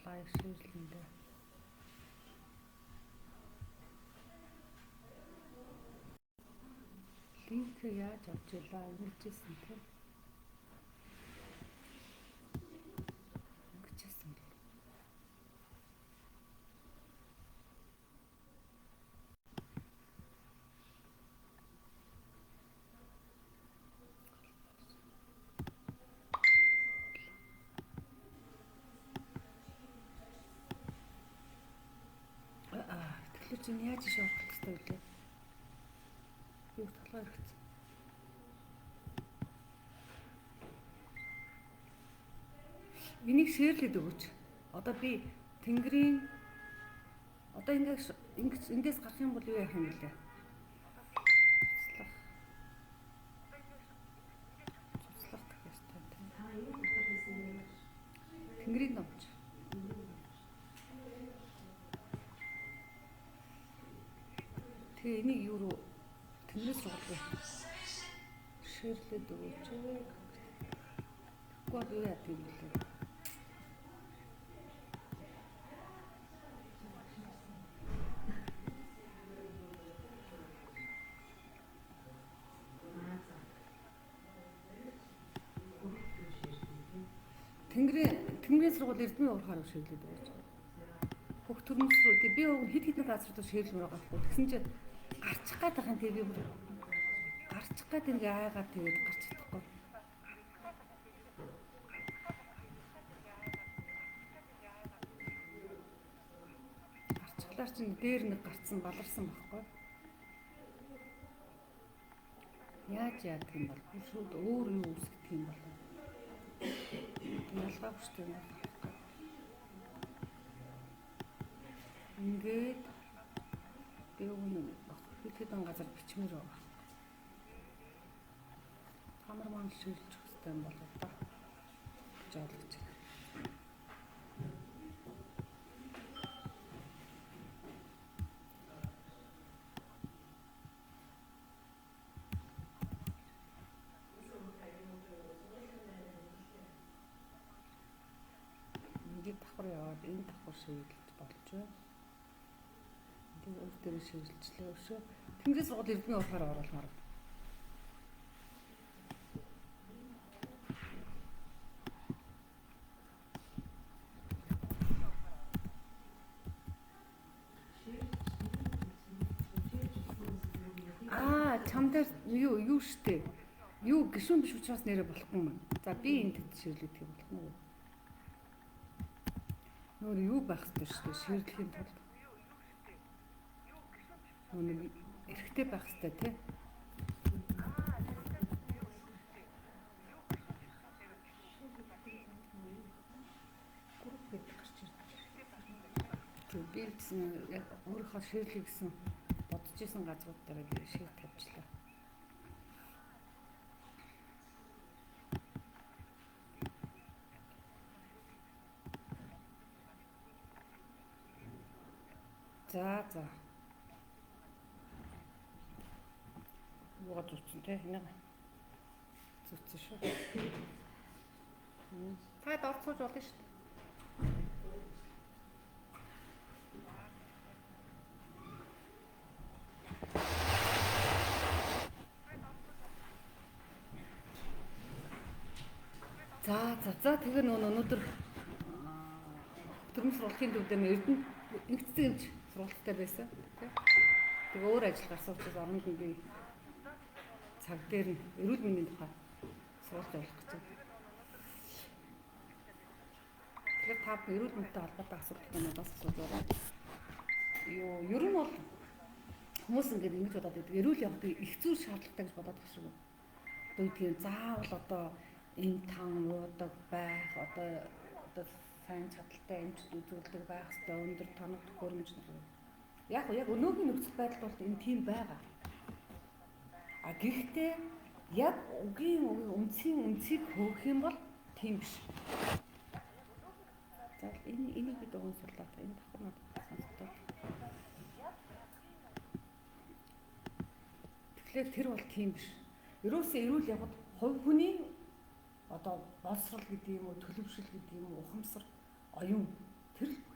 лайк шеэрлэндээ. Линк яаж авч илаа ингэж те. Ингэжсэн бил. Тэгэхээр чинь яаж иш орох хэрэгтэй вэ? Юу толгой хэрэгцээ. Энийг шеэрлээд өгөөч. Одоо би Тэнгэрийн одоо ингэж эндээс гарах юм бол юу яах юм бэ? Цуцлах гэхээстэй тийм. Тэнгэрийн номч. Тэгээ энийг юу руу Тэнгэрээс руу шеэрлээд өгөөч. Гол юу яах юм бэ? Тэнгэрийн сургууль Эрдмийн уурхаар ширлээд байж байгаа. Бүх төрмөс рүү би уг хит хитэн газар дээр ширлэмээр байгаа хгүй. Тэгсэн чинь гарчих гээд байгаа юм тэгээ бүр гарчих гээд ингээ айгаад тэгээд гарч чадахгүй. Гарчихлаар чинь дээр нэг гарцсан баларсан байхгүй. Яаж яадаг юм бол шууд өөр юу үүсгэх юм бол ялгаа хүчтэй юм байна. Ингээд би өгнө хэд газар бичмээр байгаа. Хамар маань шилжих хэрэгтэй юм болоо та. Жаалгаж. Ингээд давхар яваад энэ давхар шийлж болж байна. Тэгээд өөр дээр шийлжлээ өшөө. Тэнгэрийн сургууль Эрдмийн уурхаар оруулмаар. Чам дээр юу штэ. Юу гişүн биш учраас нэрэ болохгүй юм. За би энэ төд ширлэх юм болох нь. Нөр юу байх ёстой штэ ширдэхийн тулд. Нөр эргэтэй байх ёстой тий. Гүрэх гээд гарч ирдэг. Би яг өөрийнхөө ширлэх гэсэн бодож исэн газрууд дээр би шийд тавьчлаа. За. Юу зүтсэн те нэг зүтсэн шүү. Таад орцооч болно шүү. За тэгээ өнөөдөр төрмөс сургуулийн төвдөө Эрдэнэ ингэцэн гэж сургуультай байсан тий. Тэгээ өөр ажил гарсан учраас оронд нь би цаг дээр нь эрүүл мэндийн тухай сургалт явуулах гэж байна. Тэгэхээр та эрүүл мэндтэй холбоотой асуудал надаас асууж. Ер нь бол хүмүүс ингээд ингэж бодоод байдаг. Эрүүл явахд их зүйл шаардлагатай гэж бодоод байгаа шүү. Одоо үгүй заавал одоо энэ тан уудаг байх одоо сайн чадaltaй эмчд үзүүлдэг байх ёстой өндөр тоног төхөөрөмж нар. Яг өнөөгийн нөхцөл байдал бол энэ тийм байгаа. Гэхдээ яг үгийн үнцийг хөөх юм бол тийм биш. За энийг бид угсуулаад энэ давхар надад сонсдог. Тэгэхээр тэр бол тийм биш. Ерөөсөө эрүүл явахд хувь хүний одоо боловсрал гэдэг юм уу төлөвшил гэдэг юм уу ухамсар оюун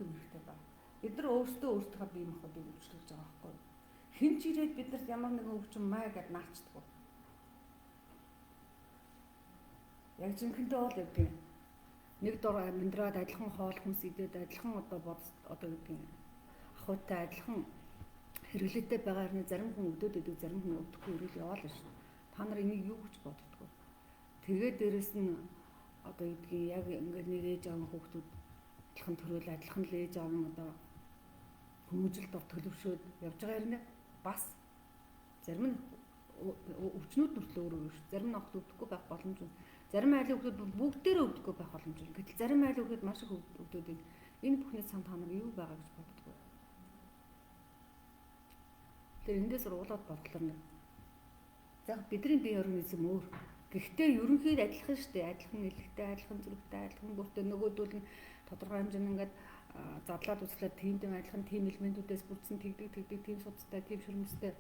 юм хэрэгтэй байна. Бид нар өөрсдөө өөртөө бие махбодыг өвчлөж байгаа байхгүй юу? Хэн ч ирээд биднэрт ямар нэгэн өвчин маа гэд наачдаг. Яг жинхэнтэй бол гэдэг нэг дор амьдраад адилхан хоол хүнс идээд адилхан одоо гэдэг ахуйтай адилхан хэрэглээтэй байгаа хэрнээ зарим хүн өдөөд идэг, зарим хүн өдөхгүй ирүүл яваал шүү. Та нар энийг юу гэж боддгоо? Тэгээд дээрэс нь одоо гэдгийг яг ингээд нэг ээж аав хүүхдүүд адилхан төрөл адилхан л ээж аав нь одоо хүмүүжилд төлөвшөөд явж байгаа хэрнээ бас зарим нь өвчнүүд нүртлээ өөрөө шүү. Зарим нь огт өвдөхгүй байх боломж нь. Зарим айлын хүүхдүүд бүгдээрээ өвдөхгүй байх боломж нь. Гэтэл зарим айлын хүүхдүүд маш их өвдөдөг. Энэ бүхний цаана та нар юу байгаа гэж боддгоо? Тэр эндээс уулаад бодлоо нэг. За бидний бие организм өөр. Гэхдээ ерөнхийд адилхан шүү дээ. Адилхан нэлэгтэй, адилхан зүрхтэй, адилхан бүртээ нөгөөдөл нь тодорхой хэмжээнд ингээд задлаад үзлээ тийм адилхан тийм элементүүдээс бүрдсэн тэгдэг тийм судастай, тийм шөрмөстэй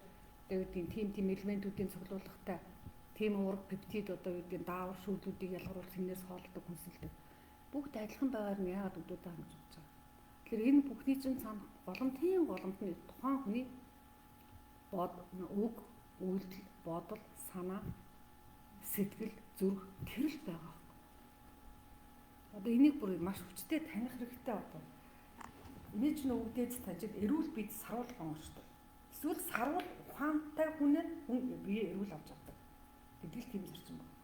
тэгээд тийм элементүүдийн цуглуулгатай тийм ураг пептид одоо юу гэдэг даавар шүүлүүдийг ялгаруулах хэмнээс хоолдог хүнсэлдэг. Бүгд адилхан байгаар нь яагаад өдөөдөө хангаж байгаа. Тэгэхээр энэ бүхний чинь цаана голомт нь тухайн хүний үг, үйлдэл, бодол, санаа, сэтгэл, зүрх тэр л байгаа. Одоо энийг бүр маш хүчтэй таних хэрэгтэй одоо. Эний чинь өвдөөж таньжид эрүүл бид саруулах юм шүү дээ. Эсвэл сарвал ухаантай хүнээр хүн бие эрүүл авч чаддаг. Тэгэл тийм зарчим байна.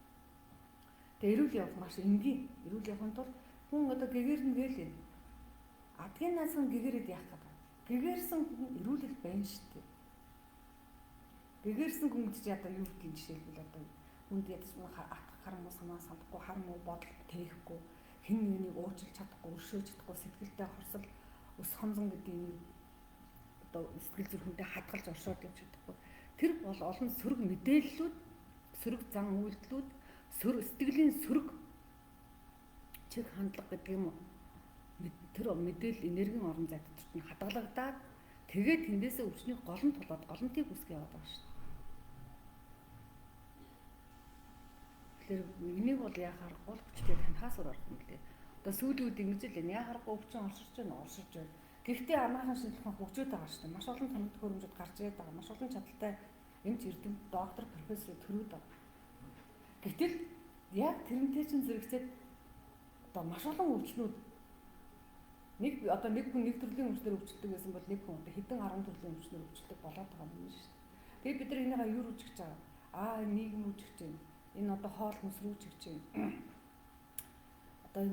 Тэгээ эрүүл явах маш энгийн. Эрүүл явахын тулд хүн одоо гэгээр нь гээл юм. Адгийн наасан гэгэрээд яах гэдэг. Гэгэрсэн хүн эрүүлэл байна шүү дээ. Гэгэрсэн хүн гэж одоо юу гэдэг нь жишээлбэл одоо хүнд ядсан хар муу санаа сандахгүй, хар муу бодол тээхгүй, хэн нэгнийг уучлах чадахгүй, өршөөж чадахгүй, сэтгэлдээ хорсол, өс хонзон гэдэг юм одоо сэтгэл зүрхэндээ хадгалж оршоод явж чадахгүй. Тэр бол олон сөрөг мэдээллүүд, сөрөг зан үйлдэлүүд, сэтгэлийн сөрөг чиг хандлага гэдэг юм уу? Тэр мэдээлэл энергийн орон зай дотор нь хадгалагдаад тэгээд тэндээсээ өвчний голомт болоод голомтыг үсгэж яваад байгаа шүү дээ. Тэгэхээр энийг бол яхаар гол хүчтэй танихаас өөр арга юм лээ. Одоо сүүлийн үед ингэж л яхаар өвчин орширч байна. Гэхдээ амархан шинжилгээ хөгжөөд байгаа шүү дээ. Маш олон томд төхөөрөмжөд гарч ирээд байгаа. Маш олон чадaltaй эмч эрдэмт доктор, профессор төрөөд байгаа. Гэтэл яг тэрнтэй чинь зэрэгцээд одоо маш олон өвчнүүд нэг хүн нэг төрлийн өвчнөр өвчлөдөг байсан бол нэг хүн одоо хэдэн 10 төрлийн өвчнөр өвчлөдөг болоод байгаа юм шүү дээ. Тэгээд бид нар энийгээ юу рүү чигч байгаа? Нийгэм рүү чигч байна. Энэ одоо хоол хүнс рүү чигч байна. Одоо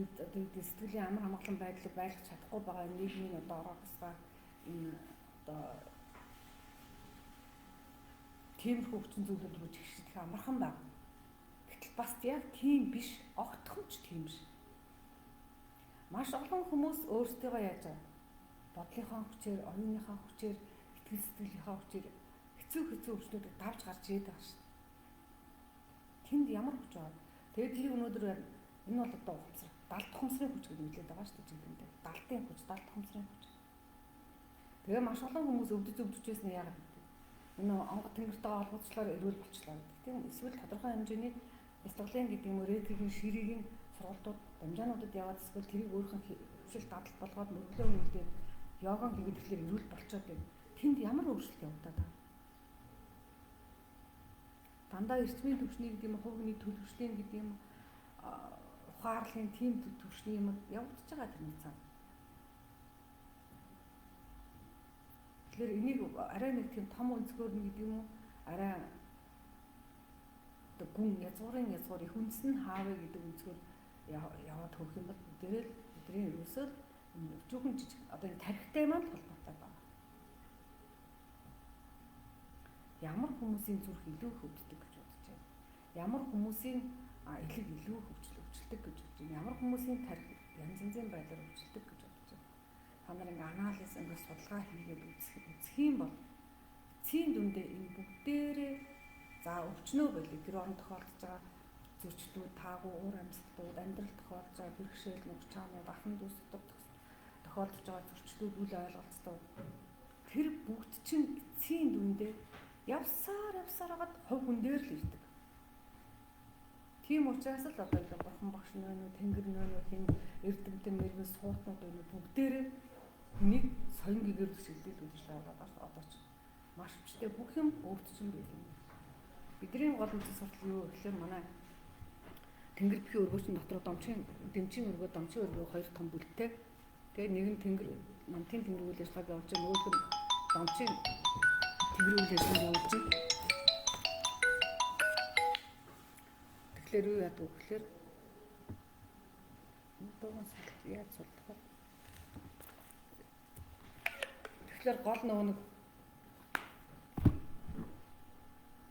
сэтгэлийн амар хамгаалан байдлыг байлгах чадахгүй байгаа нийгмийн одоо ороогсгаа энэ одоо тиймэрхүү хүчин зүйлүүд рүү чигшдэх амархан байна. Гэтэл бас яг тийм биш, огтхонч тийм биш. Маш олон хүмүүс өөрсдөө яаж бодлынхаа хүчээр, оюуныхаа хүчээр, итгэл сэтгэлийнхаа хүчээр хэцүү өвчнүүдийг давж гарч ирээд байгаа шүү дээ. Тэнд ямар хүч байна? Тэгээд тэр өнөөдөр энэ бол одоо далд ухамсарын хүч гэж нэрлэдэг байгаа шүү дээ. Далдын хүч, далд ухамсарын хүч. Тэгээ маш олон хүмүүс өвдөж байсан яагаад гэвэл энэ онгод тэнгэртэй холбооцлоор эрүүл болчлаа гэдэг. Тийм эсвэл тодорхой хэмжээний бяцлаглалын гэдэг юм уу, ретригийн ширийн сургалтууд дамжаануудад яваад эсвэл тэрийг өөрхөн хөвшил дадал болгоод мөрөглөө үйлдээд йоган хийгээд ирэхээр эрүүл болчоод байна. Тэнд ямар өөрчлөлт явагдаад байна? Дандаа эрчмийн төвчний гэдэг юм уу, хувийн төлөвшлийн гэдэг юм ухаарлын тийм төвчний юм явагдаж байгаа тэрний цаана. Тэгэхээр энийг арай нэг тийм том өнцгөр нь гэдэг юм уу, арай одоо гүн язгуурын хүнсэн хаавэ гэдэг өнцгөр яваад хөрөх юм бол бүгдээрээ л бидний ерөөсөө өчүүхэн жижиг одоо энэ тархитай маань холбоотой байна. Ямар хүмүүсийн зүрх илүү их өвддөг гэж бодож байна. Ямар хүмүүсийн элэг илүү өвчлөдөг гэж бодож байна. Ямар хүмүүсийн тархи янз янзын байдлаар өвчлөдөг гэж бодож байна. Та нар ингээ анализ ингээ судалгаа хийгээд үзэх юм бол эцсийн дүндээ энэ бүгдээрээ за өвчнөө болиг тэр орон тохиолдож байгаа зөрчлүүд, таагүй, уур амьсгалууд, амьдрал тохиолдож байгаа бэрхшээл, нухчаанууд, ахын дүүс тохиолдож байгаа зөрчлүүд, үл ойлголцлууд тэр бүгд чинь эцсийн дүндээ явсаар хагаад хувь хүн дээр л ирдэг. Тийм учраас л одоо бурхан багш нөө тэнгэр нөө хин эрдэмтэн мэрэгэн суутнууд өнө бүгдээрээ Хүнийг соён гэгэрл шилдэг үйлчлэл одоо ч маш хүчтэй бүх юм өөрчлөсөн байдаг. Бидний гол үндэс суртал юу гэхээр манай тэнгэр бүхий өргөөчн дотор дэмчийн өргөө, домчийн өргөө хоёр том бүлттэй. Тэгээ нэг нь тэнгэр намтын тэнгэр үйл ажиллагааг явуулж байгаа, нөгөөх нь домчийн тэнгэр үйл ажиллагааг явуулж байна. Тэгэхээр юу яадаг вэ гэхээр дууган яаж суулгах вэ? Тэгэхээр гол нэг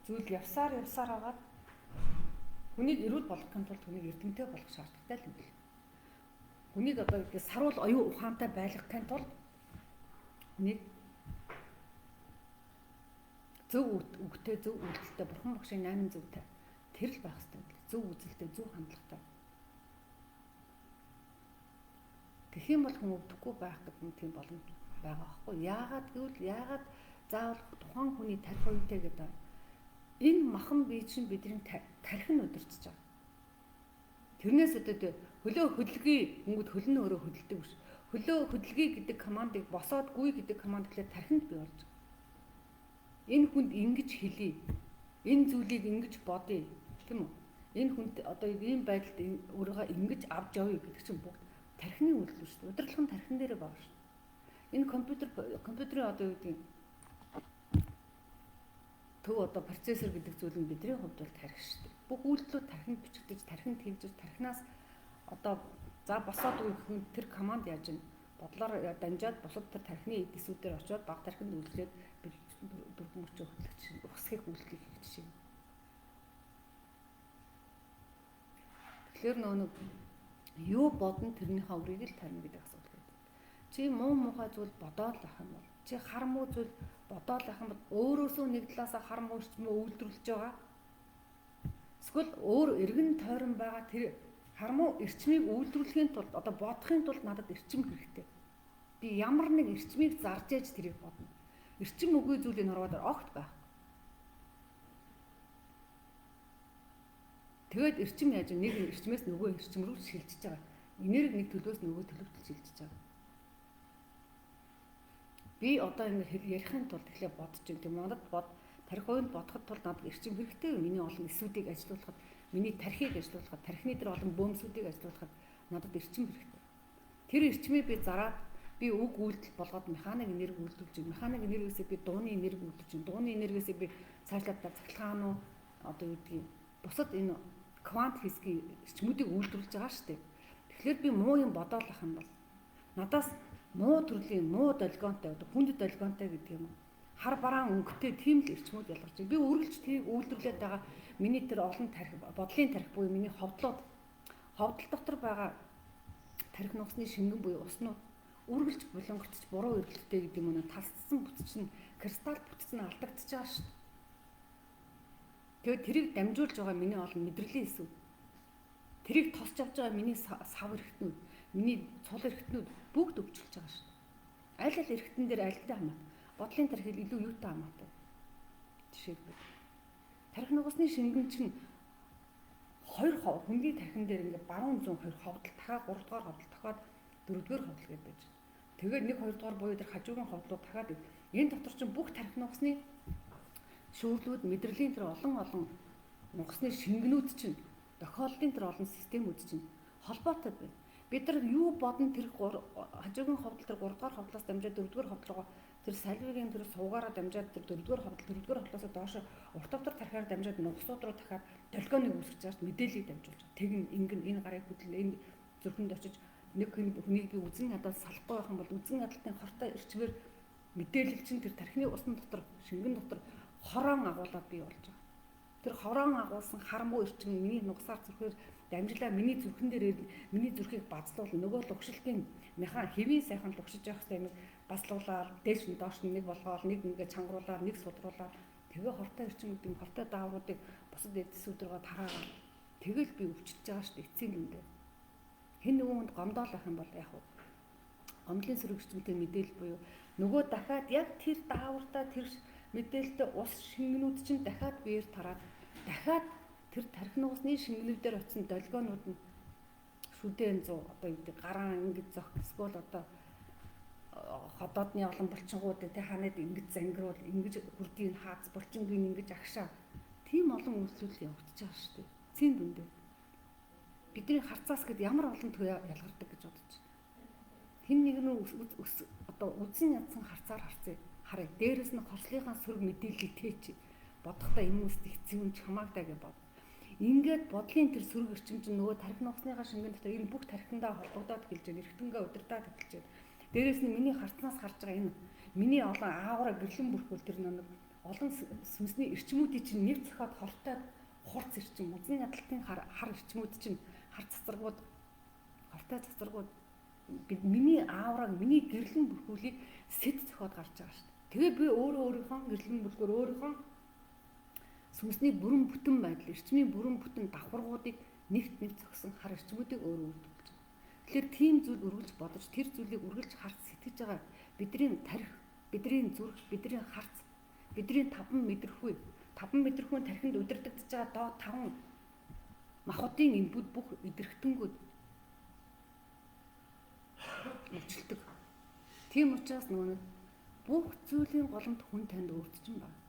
зүйл явсаар агаад хүнийг эрүүл болгохын тулд хүнийг эрдэмтэй болгох шаардлагатай л юм байна. Хүнийг одоо саруул оюун ухаантай байлгахын тулд хүнийг зөв үгтэй, зөв үйлдэлтэй, бурхан багшийн 8 зөвтэй тэр л байх хэрэгтэй. Зөв үзэлтэй, зөв хандлагатай. Тэгэх юм бол хүн өвдөхгүй байх гэдэг нь тийм боломж байгаа байхгүй. Яагаад заавал тухайн хүний тарих уянтай гэдэг энэ махан бие чинь бидний тархин удирдах байгаа. Тэрнээс өдөө хөлөө хөдөлгөе гингүүд хөлн өөрөө хөдөлдөг биш. Хөлөө хөдөлгөе гэдэг командыг босоод гүй гэдэг команд гэхлээр тархинд бий болж байгаа. Энэ хүнд ингэж хэлье. Энэ зүйлийг ингэж бодъё, тийм үү? Энэ хүнд одоо ийм байдалд өөрийгөө ингэж авч явъя гэдэг чинь бүгд тархины үйлдэл шүү дээ. Удирдлага нь тархин дээрээ байгаа шүү дээ. Энэ компьютерийн одоо юу гэдэг төв одоо процессор гэдэг зүйл нь бидний хувьд бол тархи шүү дээ. Бүх үйлдэлүүд тархинд бичигдэж, тархинд хийгдэж, тархинаас одоо за босоод үеийн тэр команд яаж ийн бодлоор дамжаад бусад тэр тархины эдисүүдээр очиод баг тархинд үйлчлээд дөрвөн мөчөө хөтлөгч ухсхийг үйлчлэх жишээ. Тэгэхээр нэг юу бодно тэрнийхээ үрийг л тарина гэдэг асуудал байдаг. Чи муу мухай зүйл бодоод байх юм бол, чи хар муу зүйл бодоод байх юм бол өөрөөсөө нэг талаасаа хар муу эрчмээ үйлдвэрлэж байгаа. Эсвэл өөр эргэн тойрон байгаа тэр хар муу эрчмийг үйлдвэрлэхийн тулд одоо бодохын тулд надад эрчим хэрэгтэй. Би ямар нэг эрчмийг зарж яаж тэрийг бодно. Эрчим үгүй зүйлийг хараад огт байх. Тэгээд эрчим яаж нэг эрчмээс нөгөө эрчим рүү шилжиж байгаа. Энерги нэг төлөөс нөгөө төлөвт шилжиж байгаа. Би одоо ингэ ярихын тулд эхлээ бодож юм. Тийм надад тарих уйнд бодоход тулд надад эрчим хэрэгтэй. Миний олон эсүүдийг ажилуулахад, миний тархийг ажилуулахад, тархины дээр олон бөөмсүүдийг ажилуулахад надад эрчим хэрэгтэй. Тэр эрчмийг би зараад би үг үйлдэл болгоод механик энерги үйлдвэрлэж байна. Механик энергиэсээ би дууны энерги үйлдвэрлэж байна. Дууны энергиэсээ би цаашлаад цахилгаан уу одоо юу гэдгийг бусад энэ квант физикийн эрчмүүдийг үйлдвэрлэж байгаа шүү дээ. Тэгэхээр би муу юм бодоол ах юм бол надаас муу төрлийн муу долгионтой одоо хүнд долгионтой гэдэг юм. Хар бараан өнгөтэй тийм л эрчмүүд ялгарч байна. Би үргэлж тэрийг үйлдвэрлээд байгаа миний тэр олон тарих бодлын тарих буюу миний ховдлууд ховдол дотор байгаа тарих нугасны шингэн буюу уснууд үргэлж булангартч буруу эргэлттэй гэдэг юм уу талцсан бүтцэн кристалл бүтцэн алдагдчихж байгаа шүү дээ. Тэгээд тэрийг дамжуулж байгаа миний олон мэдрэлийн эсүүд. Тэрийг тосч авч байгаа миний сав эргэтнүүд, миний цул эргэтнүүд бүгд өвчлөж байгаа шүү дээ. Аль эргэтэн дээр альтай хамаатай. Бодлын тархил илүү юутай хамаатай. Жишээлбэл тарих нугасны шингэн чинь 2 хүнгийн тархин дээр ингээд баруун зүүн 2 ховдол дахиад 3 дугаар ховдол дахиад 4 дугаар ховдол гэж байж. Тэгээд 1 2 дугаар буюу тэр хажуугийн ховдлууд дахиад энэ дотор чинь бүх тарих нугасны шүүрлүүд мэдрэлийн тэр олон нугасны шингэнүүд чинь тохиолдлын тэр олон системүүд чинь холбоотой байна. Бид нар юу бодно тэр хажуугийн ховдол тэр 3 дугаар ховдлоос дамжаад 4 дугаар ховдол руу тэр салвигийн тэр сувгаараа дамжаад тэр 4 дугаар ховдол 4 дугаар ховдлоос доош урт тавдар тархиар дамжаад нугасууд руу дахиад долгионыг үүсгэж байгаа мэдээллийг дамжуулж. Тэгин ингэн энэ гарыг хөдлөн энэ зүрхэнд очиж нэг хүнийг би үзэн ядаад салахгүй байх юм бол үзэн ядалтын хортой эрчмээр мэдээлэл чинь тэр тархины усан дотор шингэн дотор хороон агуулад бий болж байгаа. Тэр хороон агуулсан хар муу эрчим миний нугасаар зүрхээр дамжлаа миний зүрхэн дээр миний зүрхийг базлуул нөгөө лугшилтын механ хэвийн сайхан лугшиж явах хэрэгтэй юм базлуулаад дээш нь доош нь нэг болгоод нэг ингээд чангруулаад нэг судруулаад тэгээ хортой эрчимүүдийн хортой даавруудыг бусад эдсүүд рүү тараагаад тэгэл би өвчтөж байгаа шүү дээ эцсийн үндэ. Хэн нэгүнд гомдоолох юм бол яг гомдлын сөрөгчмөнтэй мэдээлэл буюу нөгөө дахиад яг тэр даавартаа тэр мэдээлэлтэй ус шингэнүүд чинь дахиад биеэр тараад дахиад тэр тархи нугасны шингэнүүдээр очисон долгионууд нь шүдэн 100 одоо юу гэдэг гараан ингэж зөх эсвэл одоо ходоодны олон булчингууд тэ ханад ингэж зангируул, ингэж хүрдийн хаац булчингийн ингэж агшаа. Тийм олон үйлчлэл явагдаж байгаа шүү дээ. Цэн дүндээ. Бидний харцаас гэд ямар олон төө ялгардаг гэж бодож. Хин нэг нь одоо үзэн ядсан харцаар харцээ. Харъя. Дээрээс нь хорслынхаа сөрөг мэдээллийг тээч. Бодохдоо энэ үст их зүүн чамаагдаа гэж бод. Ингээд бодлын тэр сөрөг эрчим чинь нөгөө тархин нугасныхаа шингэн дотор энэ бүх тархиндаа холбогдоод эхэлж байна. Эргэтэнгээ удирдаад эхэлж байна. Дээрээс нь миний харцнаас харж байгаа энэ миний олон аавра гэрлэн бүрхүүл тэр нэг олон сүнсний эрчмүүдийн чинь нэв зохиод хортой хурц эрчим үзэн ядалтын хар эрчмүүд чинь хар цацрагууд хортой цацрагууд бид миний аавраг миний гэрлэн бүрхүүлийг сэт зохиод гарч байгаа шүү дээ. Тэгээ би өөрийнхөө гэрлэн бүрхүүр өөрийнхөө сүнсний бүрэн бүтэн байдал, эрчмийн бүрэн бүтэн давхаргуудыг нэгт нэв зогсон хар эрчмүүдийг өөрөө үүдүүлж байгаа. Тэгэхээр тийм зүйл үргэлж бодож, тэр зүйлийг үргэлж харж сэтгэж байгаа бидний тарих, бидний зүрх, бидний харц, бидний таван мэдрэхүй тархинд удирдагдж байгаа доод таван махбодын эмбүүд бүх идэрхтэнгүүд мөчлөдөг. Тийм учраас нөгөө бүх зүйлийн голомт хүн танд өөрчлөж байна.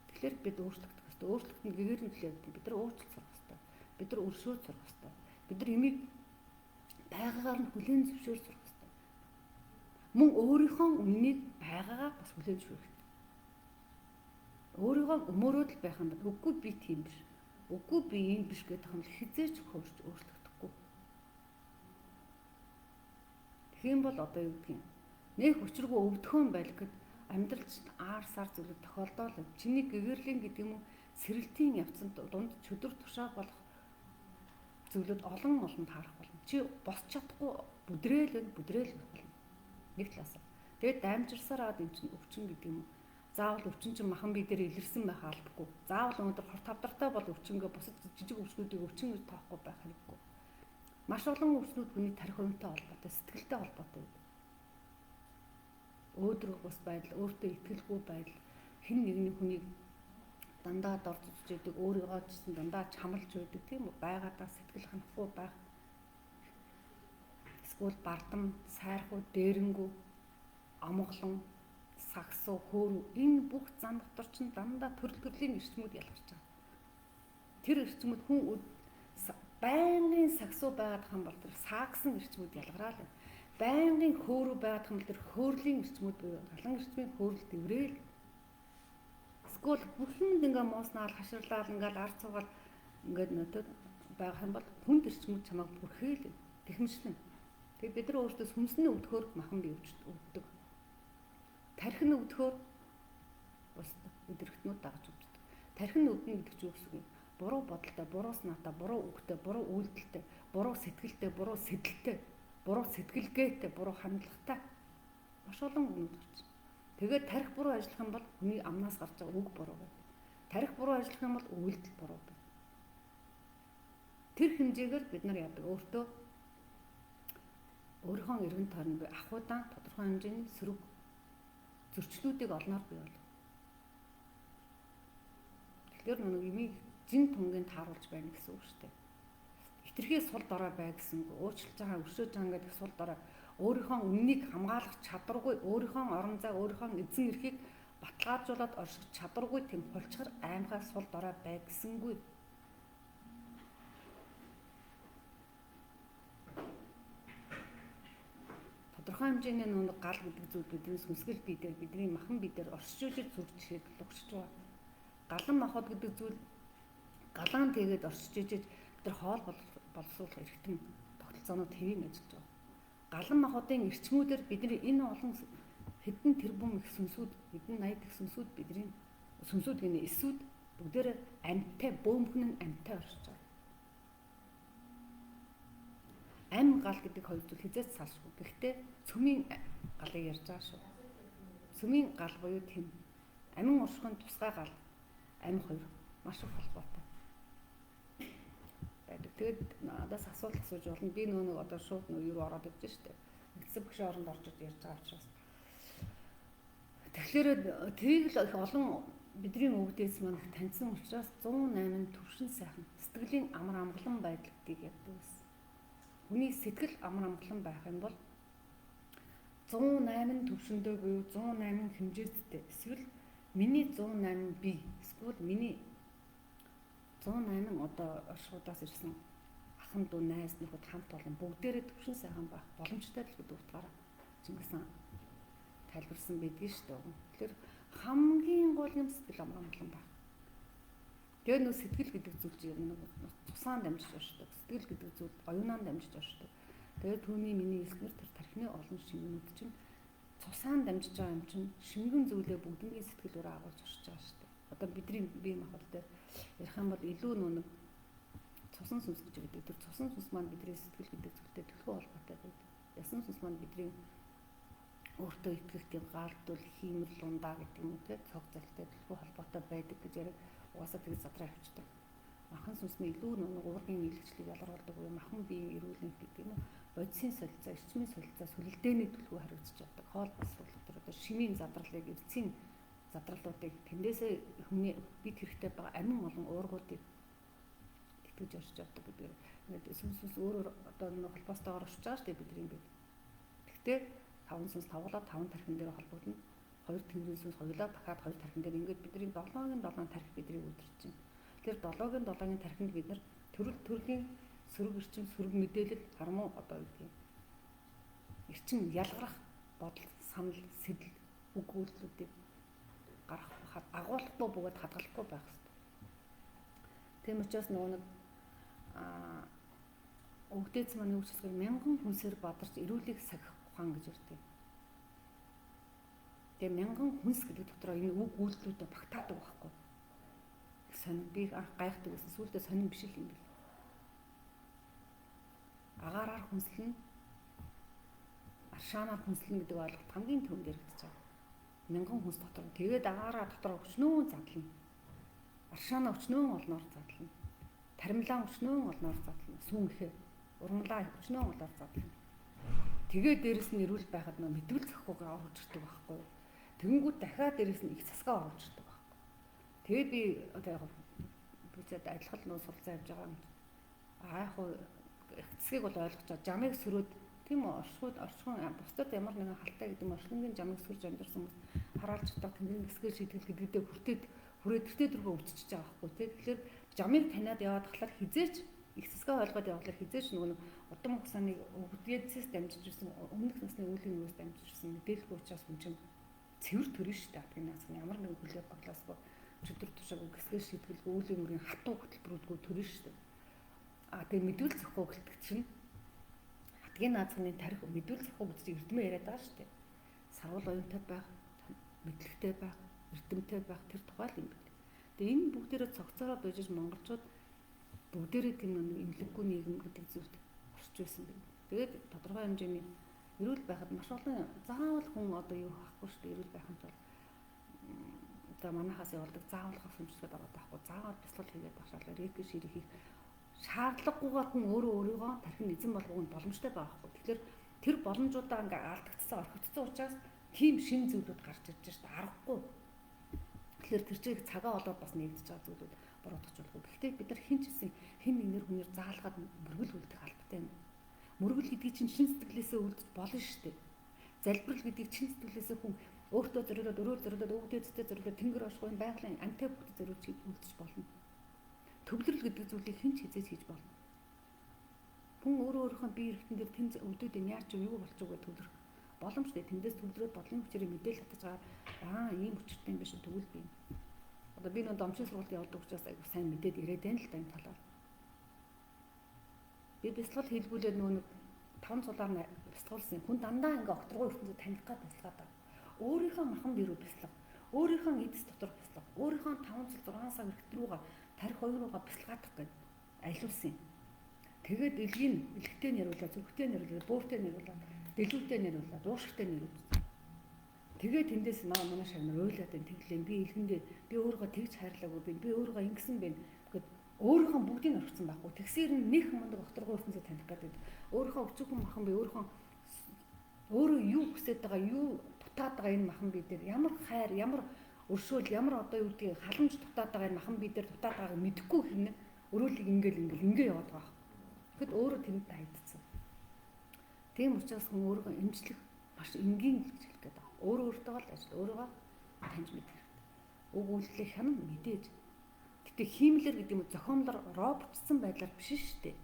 Тэгэхээр бид өөрчлөгдөх хэрэгтэй. Өөрчлөлт нь гэгээр нь хэлээд бид нар өөрчлөлт сурах хэрэгтэй. Бид нар өршөө сурах хэрэгтэй. Бид нар имийг байгаагаар нь хүлээн зөвшөөр сурах хэрэгтэй. Мөн өөрийнхөө үннийг байгаагаар бас хүлээн зөвшөөрөх хэрэгтэй. Өөрийгөө өмөрөөд л байх юм байна. Үгүй би тийм биш. Үгүй би ийм биш гэдэг юм хизээч өөрчлөгдөхгүй. Тэгхийн бол одоо юу гэдгийг нэх учиргүй өвдөхөн байл гэд амьдралч аар сар зүйлүүд тохиолдол чиний гэгэрлийн гэдэг юм уу сэрэлтийн явцанд дунд чөдөр тушаа болох зүйлүүд олон таарах болно. Чи босч чадахгүй бүдрээл болно. Нэг талаас. Тэгээд даймжирсараад эн чинь өвчин гэдэг юм уу. Заавал өвчин чинь махан бие дээр илэрсэн байх албагүй. Заавал өнөөдөр хорт тавдартай бол өвчнөө бусад жижиг өвчнүүдийг өвчин гэж тоохгүй байх хэрэггүй. Маш олон өвчнүүд хүний тарих хувьтай холбоотой, сэтгэлтэй холбоотой. Өөдрөг бус байдал, өөртөө итгэлгүй байдал, хэн нэгний хүнийг дандаа дордж идэг, өөрийгөө ч гэсэн дандаа чамлж байдаг тийм үү? Байгаадаа сэтгэл ханахгүй байх. Эсвэл бардам, сайрхуу, дээрэнгүү, амгалан, сагсуу, хөөрөв энэ бүх зам дотор чинь дандаа төрлийн эрчмүүд ялгарч байгаа. Тэр эрчмүүд хүн байнгын сагсуу байгаад хам бол тэр саагсан эрчмүүд ялгараа л. Байнгын хөөрөв байгаад хам тэр хөөрлийн эрчмүүд буюу галан эрчмийн хөөрөл дэврээл. Эсвэл бүхэнд ингээ мууснаар хаширлал ингээл ард цугаал ингээд нөтөд байх юм бол хүнд эрчмүүд чамайг бүрхээл тэхэмжлэн. Тэгээд бид нар өөрсдөө сүнсний өвдөхөөр махан бие өвддөг. Тархин өвдөхөөр бас өдөртнүүд дагаж өвддөг. Тархин өвдөн гэдэг чинь юу гэсэн юм? Буруу бодолтой, буруу санаатай, буруу үгтэй, буруу үйлдэлтэй, буруу сэтгэлтэй, буруу сэдэлтэй, буруу сэтгэлгээтэй, буруу хандлагатай маш олон үгнүүд гарч. Тэгээд тарих буруу ажиллах юм бол хүний амнаас гарч байгаа үг буруу байна. Тарих буруу ажиллах юм бол үйлдэл буруу байна. Тэр хэмжээгээр бид нар яадаг өөртөө өөрийнхөө эргэн тойронд ахуйдан тодорхой хэмжээний сөрөг зөрчлүүдийг олноор бий бол. Тэгэхээр нэг юмыг жин тунгийн тааруулж байна гэсэн үг шүү дээ. Хитрхээ сул дорой бай гэсэн уучлж байгаа өршөөж байгаа гэдэг сул дорой өөрийнхөө үннийг хамгаалах чадваргүй, өөрийнхөө орон зай, өөрийнхөө эзэн эрхийг баталгаажуулаад орших чадваргүй тийм хулчгар аймхай сул дорой бай гэсэнгүй. Тодорхой хэмжээний нэг гал гэдэг зүйл бидний сүнсгэл бие дээр бидний махан бие дээр оршижүүлж зүрхжихэд лугшиж байгаа. Галан махбод гэдэг зүйл галаан тэгээд оршиж ижиж тэр хоол боловсруулах эрхтэн тогтолцоонууд хэвийн ажиллаж байгаа. Галан махбодын эрчмүүдээр бидний энэ олон хэдэн тэрбум их сүнсүүд, хэдэн 80 их сүнсүүд бидний сүнсүүд гинэ эсүүд бүгдээр амьттай бөмбөгн амьттай оршиж байгаа. Ам гал гэдэг хоёр зүйл хизээч салшгүй. Гэхдээ цөмийн галыг ярьж байгаа шүү. Цөмийн гал буюу тэм. Амин уршихын тусгай гал, ам хоёр маш их холбоотой. Тэгээд надаас асуулт асууж болно. Би нэг одоо шууд юу руу ороод ирж штэ. Нэгдсэн багшийн оронд орж ярьж байгаа учраас. Тэгэхээр тэрийг л их олон бидний өвгдөөс маань таньсан учраас 108 төвшин сайхан сэтгэлийн амар амгалан байдал гэдгийг яддаг байсан. Хүний сэтгэл амар амгалан байх юм бол 108 төвшөндөө буюу 108 хэмжээтэй эсвэл миний 108 бие эсвэл миний 108 одоо оршуудаас ирсэн ахын дүү найз нөхөд хамт олон бүгдээрээ төвшин сайхан байх боломжтой л гэдэг утгаараа Чингис хаан тайлбарсан байдгийг шүү дээ. Тэгэхээр хамгийн гол юм сэтгэл амгалан байх. Тэгээд нөө сэтгэл гэдэг зүйл чинь нэг тусаан дамжиж оршдог. Сэтгэл гэдэг зүйл оюунаар дамжиж оршдог. Тэгээд түүний миний эсгээр тэр тархины олон шингэнүүд чинь цусаан дамжиж байгаа юм чинь шингэн зүйлээ бүгднийг сэтгэл рүү агуулж оршиж байгаа шүү дээ. Одоо бидний бие махбод дээр ярих юм бол илүү нэг цусан сүнс гэж байдаг. Тэр цусан сүнс маань бидний сэтгэл гэдэг зүйлтэй төлхөө холбоотой байдаг. Ясан сүнс маань бидний өөртөө итгэх тийм гаалдвал хиймэл лундаа гэдэг юм те цог залтай төлхөө холбоотой байдаг гэж яриг угаасаа тэр задраа авчдаг. Махан сүнсний илүү нэг уургийн нийлэгчлийг ялгаруулдаг уу махан биеийн эрүүлэнх гэдэг юм уу? Бодисын солилцоо, эрчмийн солилцоо сүлэлдээний төлхөө хариуцж явдаг. Хоол босрол одоо шимийн задралыг эвцийн задралуудыг тэндээсээ хүний бид хэрэгтэй байгаа амин олон уургуудыг тэтгэж орж явдаг гэдэг. Ингээд сүнс өөрөөр одоо нэг холбоостойгоор оршиж байгаа шүү дээ бидний бие. Гэхдээ 5 сүнс тавгалаад 5 тархин дээр холбогдно. 2 тэнгэрийн сүнс хоёулаа дахиад 2 тархин дээр ингээд бидний 7-гийн 7 тархи бидний өдөрч чинь. Тэр 7-гийн 7-гийн тархинд бид нар төрлийн сөрөг эрчим сөрөг мэдээлэл хармуу одоо юу гэх юм. Эрчим ялгарах бодол, санал, сэтэл, үг үйлдэлүүдийг гаргах агуулахгүй бөгөөд хадгалахгүй байх хэрэгтэй. Тийм учраас нөгөө нэг өвгдөөц маань юу гэсгээр мянган хүнсээр бадарч эрүүлийг сахих ухаан гэж ярьдаг. Тэгээ мянган хүнс гэдэг дотроо энэ үг үйлдэлүүдэд багтаадаг байхгүй. Сонин би анх гайхдаг гэсэн сүулдэ сонин биш л юм бэл. Агаараар хүнслэн аршаанаар хүнслэн гэдэг ойлголт хамгийн түрүүнд яригдчихэж байгаа. Мянган хүнс дотор тэгээд агаараа дотор өчнөө задлана. Аршаанаа өчнөө олноор задлана. Таримлаа өчнөө олноор задлана. Сүнхээ урмлаа өчнөө олноор задлана. Тэгээд дээрэс нь ирүүл байхад нөө мэдвэл зохиог оруулж ирдэг байхгүй юу? Тэгэнгүүт дахиад дээрэс нь их цасгаа оруулж ирдэг байхгүй юу? Тэгээд би одоо яг бүцэд адилхан нөө суралцаа явж байгаа юм. Яг эцсийг бол ойлгочоо жамыг сөрөөд тийм оршихуун бусдад ямар нэгэн халтай гэдэг нь оршингийн жамыг сөрж амьдсан хүмүүс хараалж чадах тэнгэрийн хэсгээр шийтгэл гэдэгдээ хүрээд тэртээ дөрвөө өвдчихөж байгаа байхгүй тийм. Тэгэхээр жамыг таниад яваад тахлаар хизээч их цэсгээ ойлгоод явахлаар хизээч нөгөө удам хугацааны өвдөөдсөөс дамжиж ирсэн өмнөх насны үеийн үеэс дамжиж ирсэн мэдээлэл учраас хүн чинь цэвэр төрнө шүү дээ. Энэ нас ямар нэгэн хүлээ баглаасгүй өдөр тушааг хэсгээр шийтгэл үеийн үрийн хатуу хөтөлбөрүүдгүй төрнө шүү дээ. Тэгээ мэдвэл зохио гэлдэг чинь хадгийн наазганы тарих мэдвэл зохио гэж эрдэмээ яриад байгаа шүү дээ. Сарвал оюунтай байх, мэдлэгтэй байх, эрдэмтэй байх тэр тухай юм байна. Тэгээ энэ бүгдээрээ цогцороод бижиж монголчууд бүгдээрээ тийм эмнэлэггүй нийгэм гэдэг зүйлд орж байсан байна. Тэгээд тодорхой хэмжээний эрүүл байхад маш олон заавал хүн одоо юу хахгүй шүү дээ. Эрүүл байхын тулд одоо манайхаас явуулдаг заавал хав хэмжлэгээд байгаа байхгүй. Заавал бяцлал хийгээд багшаалаа рек ширх хийх шаардлагагүйгээр хүн өөрийгөө тархин эзэн болгох нь боломжтой байхгүй. Тэгэхээр тэр боломжуудаа ингээ алдагдсан, орхигдсон учраас тийм шин зүйлүүд гарч ирж байгаа шүү дээ. Аргагүй. Тэгэхээр тэр чинь цагаа олоод бас нэгдэж байгаа зүйлүүд буруутгах болохгүй. Гэхдээ бид нар хин ч гэсэн хэн нэгнэр хүнээр заалгаад мөргөл үлдэх албатай юм. Мөргөл гэдгийг чинь шин сэтгэлээсээ үлдэж болно шүү дээ. Залбирал гэдгийг шин сэтгэлээсээ хүн өөртөө зориулаад, өрөөл зориулаад, өвдөцтэй зориулаад, тэнгэр оршихуйн байгалийн антай бүтэц зориулж үлдэж болно. Төвлөрөл гэдэг зүйлийг хэн ч хизээж хийж болно. Хүн өөрийнхөө бие эрхтэн дээр тэн өвдөд нь яаж юу болчих вэ төвлөрөх боломжтой. Тэндээс төвлөрөөд бодлын хүчээр мэдээлэл татаж байгаа ийм хүчтэй юм биш тэгвэл би. Одоо би нөө домшин сургалт явуулдаг учраас айгу сайн мэдээд ирээд байна л да энэ талаар. Би бяцлал хийлгүүлээд нэг 5 цулаар бяцлуулсан. Хүн дандаа ингээ окторгоо ертөнцөд таних гад бяцлаад байгаа. Өөрийнхөө махан бие рүү бяцлах, өөрийнхөө эдэс дотор бяцлах, өөрийнхөө 5 цул 6 сар эрт рүүгээ тарих хоёруугаа бяцлагаадах гэж аялуулсан. Тэгээд элэгтэй нэруулаад, зүрхтэй нэруулаад, бөөртэй нэруулаад, дэлгүүртэй нэруулаад, уушигтай нэруулсан. Тэгээд тэндээс манай шагнар ойлаад энэ тэглээ би элхэндээ би өөрийгөө тэгж хайрлаагүй би өөрийгөө ингэсэн байна гэд өөрийнхөө бүгдийг орхисон байхгүй. Тэгсээр нэг мундаг окторгоо ертөнцөд таних гэдэг. Өөрийнхөө өчүүхэн махан би өөрөө юу хүсэж байгаа, юу дутаад байгаа энэ махан би дээр ямар хайр, ямар өршөөл, ямар одоо юу гэдгийг халамж дутаад байгаа энэ махан би дээр дутаад байгааг мэдэхгүй хийнэ. Өрөөлийг ингээ яваад байгаа. Тэгэхэд өөрөө тэнд хайдсан. Тийм учраас хүн өөрийгөө эмчлэх маш энгийн гэж хэлэх гээд байна. Өөртөө л ажил, өөрийгөө таньж мэдэх хэрэгтэй. Уг үйлдэлээ хянан мэдээж. Гэтэ хиймлэр гэдэг юм зохиомлоор роботцсон байдлаар биш шүү дээ.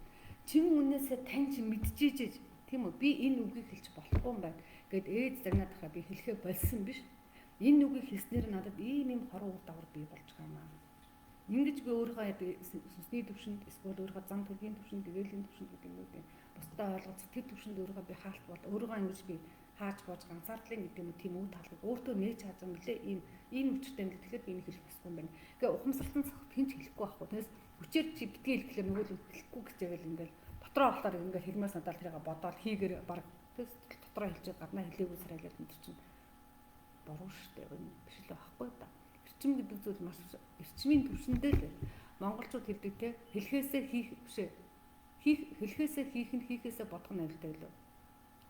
Чин үнээсээ таньж мэдчихэж тийм үү? Би энэ үгийг хэлж болохгүй юм байна гэд ээж загнаад байхаа би хэлэхээ болсон биш. Энэ үгийг хэлснээр надад ийм хорон үр дагавар бий болж байгаа юм аа. Ингэж би өөрийнхөө сүнсний төвшөнд эсвэл өөрийнхөө зам төлгийн төвшөнд, гэрээлийн төвшөнд гэдэг юм уу? Бусдаа ойлгох сэтгэл төвшөнд өөрийгөө би хаалт бол өөрийгөө ингэж би хааж боож ганцаардлын гэдэг юм тийм үг таалгыг өөртөө нээж хааж байгаа юм лээ. Ийм өчтэй юм тэгэхээр би энийг хэлэх болохгүй юм байна. Гэхдээ ухамсарлан цагт хинч хэлэхгүй байхгүй. Тэгээс хүчээр чи битгий хэлэхлээр нөгөө л хэлэхгүй гэжээгээл ингээл дотроо болохоор ингээл хэлмээс надад тэрийг бодоод хийгээр баг тэгээс дотроо хэлж гаднаа хэлээгүй сарайлаад энэ чинь буруу шүү дээ. Энэ биш л байхгүй да. Эрчим гэдэг зүйл маш эрчмийн төвшөндөө л монголчууд хэлдэг те хэлхээсээ хийх бишээ. Хэлхээсээ хийх нь хийхээсээ бодох нь аюултай лөө.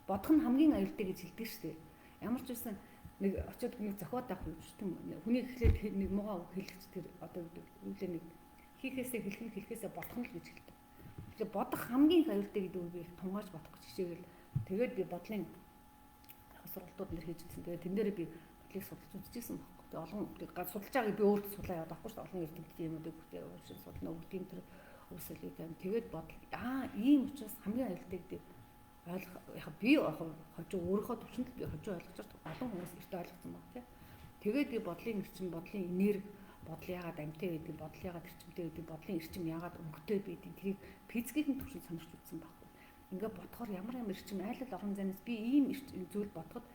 Бодох нь хамгийн аюултай гэж хэлдэг шүү дээ. Ямар ч байсан нэг очиод нэг зохиод авах юм шүү дээ. Хүний эхлээд нэг муугаа хэлэх тэр одоо үгүй нэг хийхээсээ хэлэх нь хэлхээсээ бодох нь л гэж хэлдэг. Тэгэхээр бодох хамгийн их аюултай гэдэг үгийг би тунгааж бодох гэж хичээгээл тэгээд би бодлын сургалтууд нэр хийж ирсэн. Тэгээд тэн дээр би бодлыг судалж үзчихсэн байхгүй. Тэгээд олон судалж байгааг би өөртөө судлаа яваад байхгүй шүү дээ. Олон эрдэмтдийн юмнуудыг бүртээ уушин судална, өвдгийн тэр өсөлийг юм. Тэгээд бодол ийм учраас хамгийн аюултай гэдэг ойлгох яг би хожуу өөрийнхөө төвшөнд би хожуу ойлгож байгаа олон хүмүүс ихтэй ойлгосон баг тий. Тэгээд би бодлын эрчим, бодлын энерги, бодол яагаад амьтаа гэдэг, бодол яагаад эрчимтэй гэдэг, бодлын эрчим яагаад өнгөтэй гэдэг тэрийг физикийн төвшөнд сонирч үзсэн байхгүй. Ингээ бодохоор ямар эрчим айлал орон зайнаас би ийм зүйл бодоход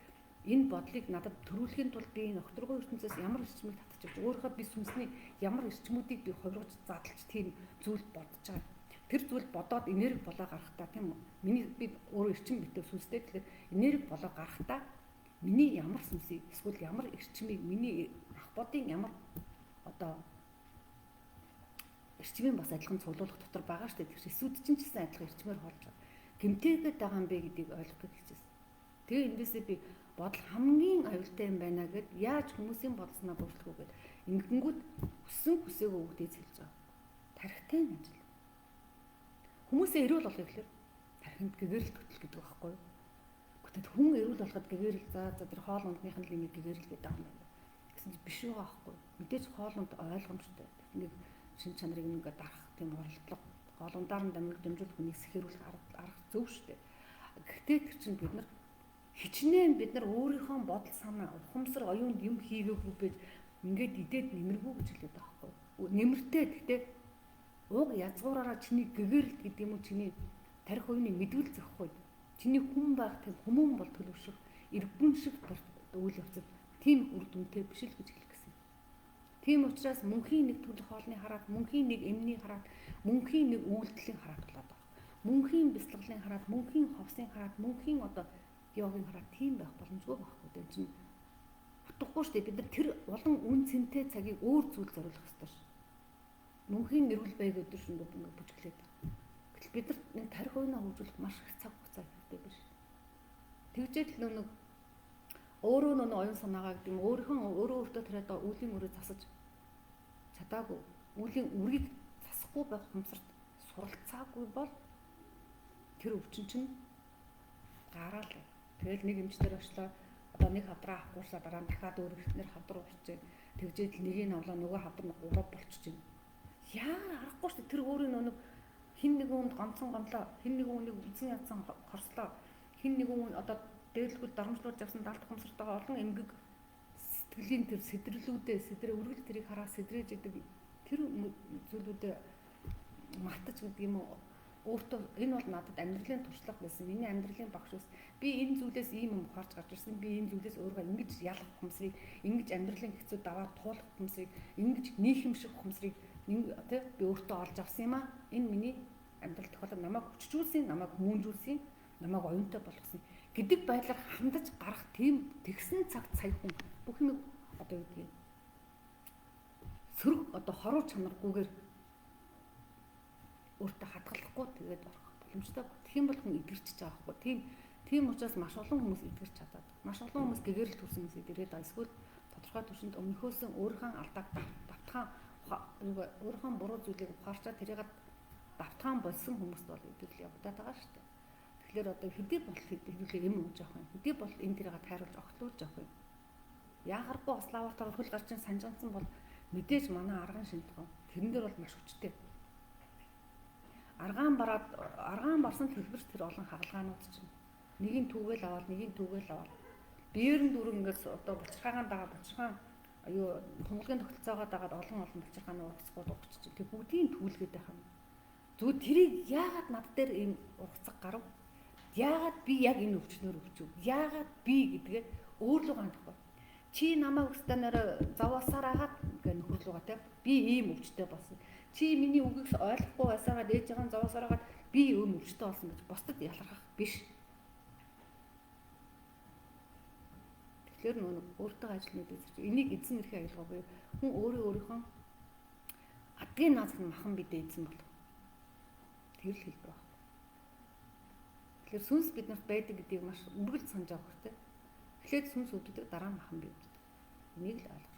энэ бодлыг надад төрүүлэхийн тулд би энэ огторгой ертөнцөөс ямар эрчмийг татчих вэ? Өөрийнхөө би сүнсний ямар эрчмүүдийг би хувиргаж задлж тийм зүйл бодож байгаа. Тэр зүйл бодоод энерги болоо гарахтаа тийм үү? Миний би өөрөө эрчим битүү сүнстэй тэгэхээр энерги болоо гарахтаа миний ямар сүнсийг эсвэл ямар эрчмийг миний ах бодын ямар одоо эрчмийн бас адилхан цуглуулах дотор байгаа шүү дээ. Тэр эсүүд чинь ч гэсэн адилхан эрчмээр болж байгаа. Гэмтээгээд байгаа юм бэ гэдгийг ойлгохыг хичээсэн. Тэгээ эндээсээ би бодол хамгийн аюултай юм байна гэд яаж хүмүүсийн бодсноо өөрчлөх үү гэд ингэнгүүт өссөн хүсээгөө өгдөөж хэлж байгаа. Тархитай ажил. Хүмүүсээ эрүүл болгох гэхэлэр тархинд гэгэрэл төтөл гэдэг байхгүй юу? Гэхдээ хүн эрүүл болоход гэгэрэл за тэр хоол ундных нь л гэгэрэл гэдэг юм байна. Гэсэн чинь биш байгаа байхгүй юу? Мэдээж хоол унд ойлгомжтой. Нэг шин чанарыг ингээд дарах тийм оролдлого хоол ундаар нь дамжуулах хүнийг сэхэрүүлэх арга зөв шүү дээ. Гэхдээ тэр чинь бид нар хичнээн бид нар өөрийнхөө бодол санаа ухамсар оюунд юм хийгээгүй байж ингээд идээд нэмэргүй гэж хэлээд байгаа байхгүй юу? Нэмэртэй гэхдээ уг язгуураараа чиний гэгэрэлт гэдэг юм уу чиний тарих үеийн мэдвэл зөхгүй. Чиний хүн байх тийм хүмүүн бол төлөвшөх эргэн шиг үйл явцад тийм үр дүнтэй биш л гэж хэлэх гэсэн. Тийм учраас мөнхийн нэг төлөх хоолны хараад, мөнхийн нэг эмний хараад, мөнхийн нэг үйлдэлийн хараад болоод байгаа. Мөнхийн бяцлаглалын хараад, мөнхийн ховсын хараад, мөнхийн одоо йогийн хараад тийм байх боломжгүй байхгүй. Тэр чинь утгагүй шүү дээ. Бид нар тэр олон үн цэнтэй цагийг өөр зүйл зориулах хэрэгтэй шүү. Мөнхийн нэрвэл байг өдөр шөнөгүй ингээд бүжиглээд байна. Гэтэл бид нар энэ тарих уйнаа хөгжүүлэх маш их цаг хугацаа хэрэгтэй биш. Тэгжээд л нэг өөрөө нэг оюун санаагаа гэдэг юм өөрөө тариад үлийн өрөө засаж чадаагүй үлийн үрийг засахгүй байх хэмсэрт суралцаагүй бол тэр өвчин чинь гараал. Тэгэл нэг эмчтэр очлоо одоо нэг хавдраа авахгүйсаа дараа нь дахиад өөр ихнэр хавдар уурчээ. Тэгжээд л нэгийг авлаа нөгөө хавдар нь гурав болчихж байна. Яа аргагүй шүү тэр өөрийн нэг хин нэгэн хүнд гомцон гомлоо хин нэгэн хүнийг үзэн ядсан хорслоо хин нэгэн хүн одоо дээлгүүл дарамжлуулж явсан даалт хумсартайгаа олон эмгэг сэтгэлийн тэр сэдрэлүүдээ үргэлж тэрийг хараа сэдрэж идэг тэр зүйлүүдэд мартаж гэдэг юм уу өөртөө энэ бол надад амьдралын туршлага байсан миний амьдралын багш ус би энэ зүйлээс ийм юм ухаарч гарч ирсэн би энэ зүйлээс өөрийгөө ингэж ялах ухамсарыг ингэж амьдралын хэцүү даваа туулах ухамсарыг ингэж нийхэмших ухамсарыг тий би өөртөө олж авсан юм аа энэ миний амьдрал тохиолдол намайг хүчжүүлсэн намайг хүмүүнжүүлсэн намайг оюунтай болгосон гэдэг байдлаар хандаж гарах тийм тэгсэн цагт сая хүн бүх юм одоо юу гэдгийг сөрөг одоо хоруу чанаргүйгээр өөртөө хадгалахгүй тэгээд орох боломжтой. Тэгэх юм бол хүн эдгэрч байгаа байхгүй. Тийм учраас маш олон хүмүүс эдгэрч чадаад. Маш олон хүмүүс гэгэрэл төрсэн хүмүүс эдгэрээд байгаа. Эсвэл тодорхой түвшинд өмнөхөөс өөрийнхөө алдааг давтахаа өөрийнхөө буруу зүйлийг ухаарчаад тэрийг давтахаан болсон хүмүүст бол эдгэрэл явагдаад байгаа шүү дээ. Тэгэхээр одоо хэдий бол хэдүүлээ юм ууж авах юм. Хэдий бол энэ дэрийг тайруулж огтлуулж авах юм. Яагаргүй бас лавартаар хөл гарч ин санжаансан бол мэдээж манай арган шинтгэн. Тэрэн дээр бол маш хүчтэй. Аргаан барсан төлбөрт тэр олон хагалгаанууд чинь. Нэгийг түгээл аваад, нэгийг түгээл аваад. Биеэр нь дөрөв ингээс одоо булчирхаагаан дагаад булчирхаан тунгалгийн тогтолцоогоо дагаад олон булчирхааны уртцгууд угч чинь. Тэг бүгдийг түлгээд байх юм. Зүг тэрийг яагаад над дээр энэ уртцаг гарав? Яагаад би яг энэ өвчнөр өвчөв? Яагаад би гэдгээ өөрлөгөө хандах. Чи намайг өстанаар зовоосаар агаад гэх нөхөрлөгөө те. Би ийм өвчтэй болсон. Чи миний үгийг ойлгохгүй байсараад ээж байгаа зовоосоор агаад би өвчтэй болсон гэж бусдад ялгархах биш. Тэгэхээр нөгөө өөртөө ажил мэдээж энийг эзэн нэрхий аялгаагүй хүн өөрийнхөө адгийн наазах махан бидээ эзэн болов. Тэр л хэлбэр байна. Тэгэхээр сүнс биднэрт байдаг гэдгийг маш үргэлж санаж авах хэрэгтэй. Эхлээд сүнс үүддэг дараа махан бий үүддэг. Энийг л ойлгох.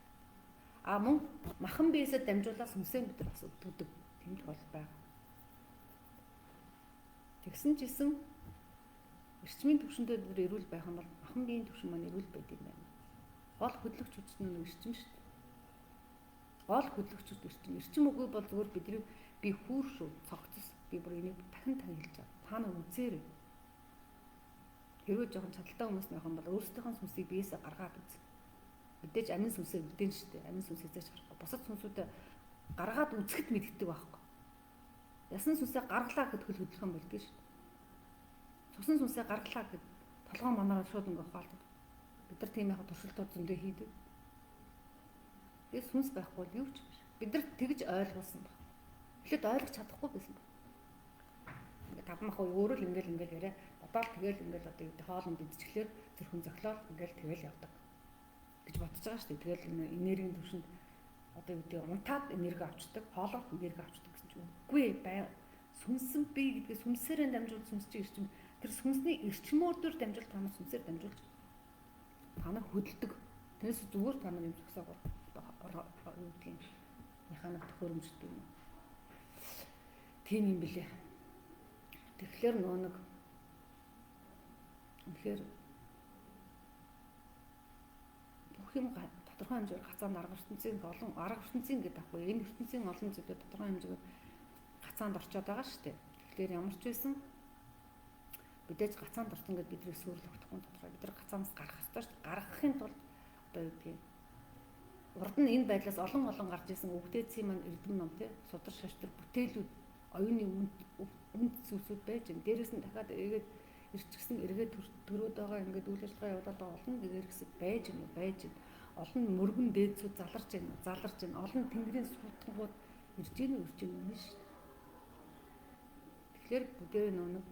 А мөн махан биесээ дамжуулаад сүнсээ бид нар бас үүддэг. Тэнд бол байгаа. Тэгсэн чисэн эрчмийн төвшөндөө бид эрүүл байх юм бол махан биеийн төвшин маань эрүүл байдаг юм байна. Гол хөдлөгч хүч нь эрчим шүү дээ. Гол хөдлөгч эрчим. Эрчим үгүй бол зүгээр бидний би хүүр шүү, цогцос. Би бүр энийг дахин хэлж байгаа. Та нар үзээрэй. Хэрвээ жоохон чадaltaй хүмүүс байх юм бол өөрсдийнхөө сүнсийг биесээ гаргаад үз. Мэдээж амин сүнсээ үлдээн шүү дээ. Амин сүнсээ зэж харахгүй. Бусад сүнсүүдэд гаргаад үзэхэд мэддэг байхгүй. Ясан сүнсээ гаргалаа гэхэд хөдөлгөх юм болдгоо шүү дээ. Цусан сүнсээ гаргалаа гэхэд толгоон манараа шууд ингээ ухаалдаг. Бид нар тийм яхад туршилтууд зөндөө хийдэг. Тэгээд сүнс байхгүй юу ч биш. Бид нар тэгж ойлгуулсан баг. Эхлээд ойлгож чадахгүй байсан баг. Ингээ тавмах өөрөө л ингээл яриа. Бодоод тэгэл ингээл одоо юу хоолнд идчихлээр тэр хүн зөглөөл ингээл тэгэл явдаг гэж бодож байгаа шүү дээ. Тэгэл энергийн төвшөнд одоо юу гэдэг унтаад энерги авчдаг, хоолоор энерги авчдаг гэсэн чинь үгүй бай. Сүнсэн бий гэдгээ сүнсээрээ дамжуул сүнс чинь эрчим. Тэр сүнсний эрчмөөр дөр дамжуул та нар сүнсээр дамжуулж та нар хөдөлдөг. Тэрээс зүгээр та нар юм зөксөг юу гэдгийг механик төхөөрөмжтэй юм. Тийм юм билээ. Тэгэхээр нэг тэгэхээр бүх юм тодорхой хэмжээгээр хацаанд арга ертөнцийн олон арга ертөнцийн гэдэг ахгүй энэ ертөнцийн олон зүйлүүд тодорхой хэмжээгээр хацаанд орчоод байгаа шүү дээ. Тэгэхээр ямар ч байсан мэдээж гацаанд орсон гэдээ бидний сүрэл өгөхгүй тодорхой. Бид нар гацаанаас гарах хэрэгтэй шүү дээ. Гаргахын тулд одоо юу гэдгийг урд нь энэ байдлаас олон гарч исэн өвгдээцийн маань эрдэм ном тий судар шаштар бүтээлүүд оюуны үнд зүйлсүүд байж байна. Дээрээс нь дахиад эргээд ирчихсэн эргээд төрөөд байгаа ингээд үйл ажиллагаа явуулаад байгаа олон гэгээр хэсэг байж байна. Олон мөргөн дээдсүүд заларч байна. Олон тэнгэрийн суудгууд ирж байна шүү дээ. Тэгэхээр бүгдээ нэг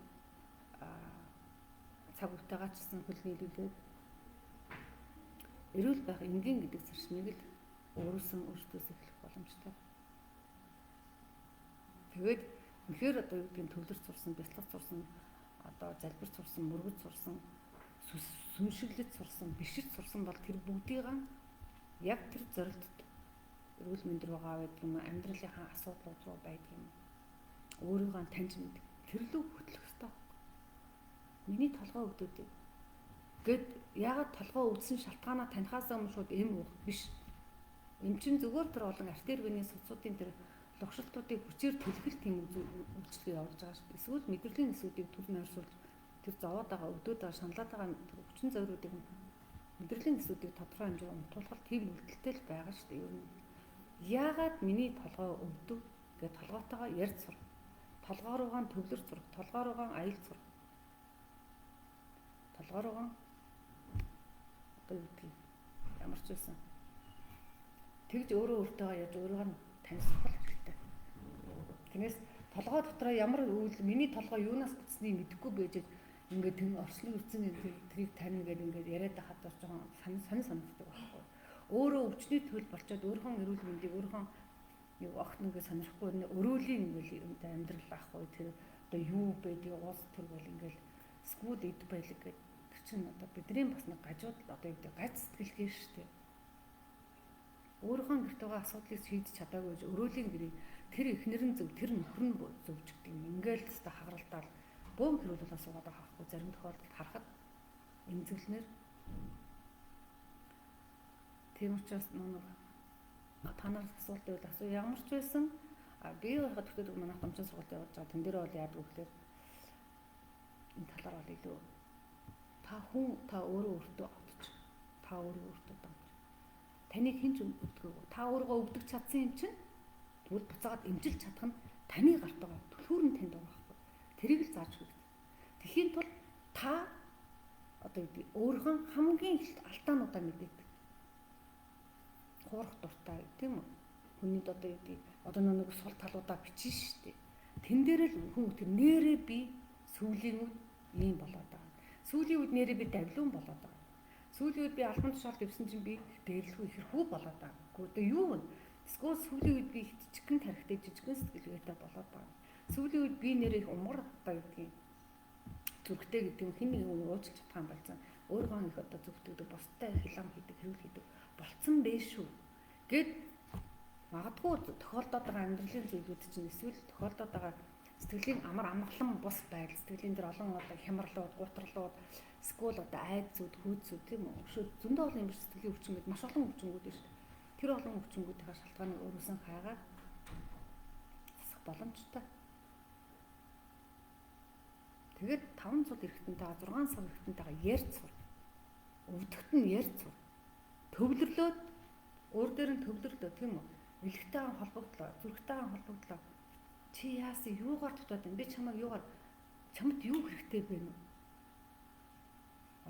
цаг үетэйгээ ч гэсэн хөл нийлүүлээд эрүүл байх энгийн гэдэг зарчмыг л өөртөөс эхлэх боломжтой. Тэгээд үнэхээр одоо юу гэдгийг төвлөрч сурсан, бяцлах сурсан, одоо залбирч сурсан, мөргөж сурсан, сүншиглэж сурсан, бишиж сурсан бол тэр бүгдийг яг тэр зорилтод эрүүл мэнд рүү байгаа юм, амьдралынхаа асуудлууд руу байдаг юм. Өөрийгөө таньж мэдэх. Тэр лөө хөтлөх ёстой. Миний толгой өгдөөд гэд ягаад толгой өвдсөн шалтгаанаа танихаас өмнө шууд эм уух биш. Эм чин зүгээр тэр олон артери вений судсуудын тэр логшилтуудыг хүчээр төлөхөл тийм үйлчлэг явуулж байгаа шүү дээ. Эсвэл мэдрэлийн нэсүүдийг түр нойрсуулж тэр зовоод байгаа өвдөд байгаа шаналаад байгаа хүчин зориудыг мэдрэлийн нэсүүдийг тодорхой хэмжээгээр унтуулах тийм үйлдэлтэй л байгаа шүү дээ. Ер нь яагаад миний толгой өвдөв гэж толгойтойгоо ярьж сур. Толгой руугаа төвлөрч сур. Толгой руугаа аялж сур. Толгой руугаа одоо юу гэх юм ямар ч байсан тэгж өөртөө яаж өөрийгөө танилцах хэрэгтэй. Тэгээс толгой дотроо ямар үйл миний толгой юунаас бүтснийг мэдэхгүй байж ингээд тэр орчлон үрцэн тэрийг тань гэдэг ингээд яриад байхад бас жоохон сонир санагддаг байхгүй. Өөрөө өвчний төл болчоод өөрийнхөө эрүүл мэндийг өөрийнхөө юу огт нэгэ сонирхгүй өрөөлийн ингээд амьдрал байхгүй тэр одоо юу байдаг уус төр бол ингээд скул эд байлаг гэдэг чинь одоо бидний бас нэг гажууд одоо юу гэдэг гац сэтгэлгээ шүү дээ. Өөрийнхөө гэрт байгаа асуудлыг шийдэж чадаагүй өрөөлийн гэрээ тэр эхнэр нь зөв тэр нөхөр нь зөв ч гэдэг юм. Ингээл тест хагаралдаал бөөн хэрүүлүүлээ суугаад байгаа байхгүй зарим тохиолдолд харахад эмзэглэнээр тийм учраас нэг танаас асуулт байвал асуу ямар ч байсан би байхад төгтөд манайх дамжин сургалт явуулж байгаа тэн дээр бол яадаг вэ гэхээр энэ талаар бол илүү та өөрөө өөртөө авч та өөрөө өөртөө дамж таныг хэн ч өгдөг та өөрийгөө өгдөг чадсан юм чинь тэгвэл буцаагаад эмчилж чадах нь таны гарт байгаа түлхүүр нь танд байгаа байхгүй тэрийг л зааж өгөх. Тэхийн тул та одоо өөрийнхөө хамгийн их алдаануудаа мэдээд хуурах дуртай тийм үү хүнийд одоо нэг сул талуудаа бичнэ шүү дээ. Тэн дээр л хүн тэр нэрээ би сүүлийн үед ийм болоод байгаа. Сүүлийн үед нэрээ би давлуун болоод байгаа. Сүүлийн үед би албан тушаалд ивсэн чинь би дээрлэхүү ихэрхүү болоод байгаа. Гэхдээ юу вэ? Эсвэл сүүлийн үед би жижигхэн тархитай жижигхэн сэтгэлгээтэй болоод байгаа. Сүүлийн үед би нэрээ умгар одоо гэдгийг зүрхтэй гэдэг нь хэн нэг хүн уучлах чадах юм болсон. Өөрийнхөө их одоо зүвтгдэг, бусдад хилам хийдэг, хэрүүл хийдэг болцсон байх шүү. Гэт магадгүй тохиолдоод байгаа амьдралын зүйлүүд чинь эсвэл тохиолдоод байгаа сэтгэлийн амар амгалан бус байдал, сэтгэлийн дээр олон одоо хямралууд, гутралууд, эсвэл одоо айдсууд, хүйцүүд тийм үү. Зөндөө олон юм биш сэтгэлийн өвчнүүд маш олон өвчнүүд шүү дээ. Тэр олон өвчнүүдийн шалтгааныг өөрөөсөө хайгаад засах боломжтой. Тэгээд 5 цул эргэтэнтэйгээ 6 сар эргэтэнтэйгээ ярьж сур. Өвдөгт нь ярьж сур. Төвлөрлөөд өөр дээр нь төвлөрлөө тийм үү? Элэгтэйгээ холбогдлоо, зүрхтэйгээ холбогдлоо. Чи яасан юугаар дутаад байна? Би чамайг юугаар чамд юу хэрэгтэй бэ нэ?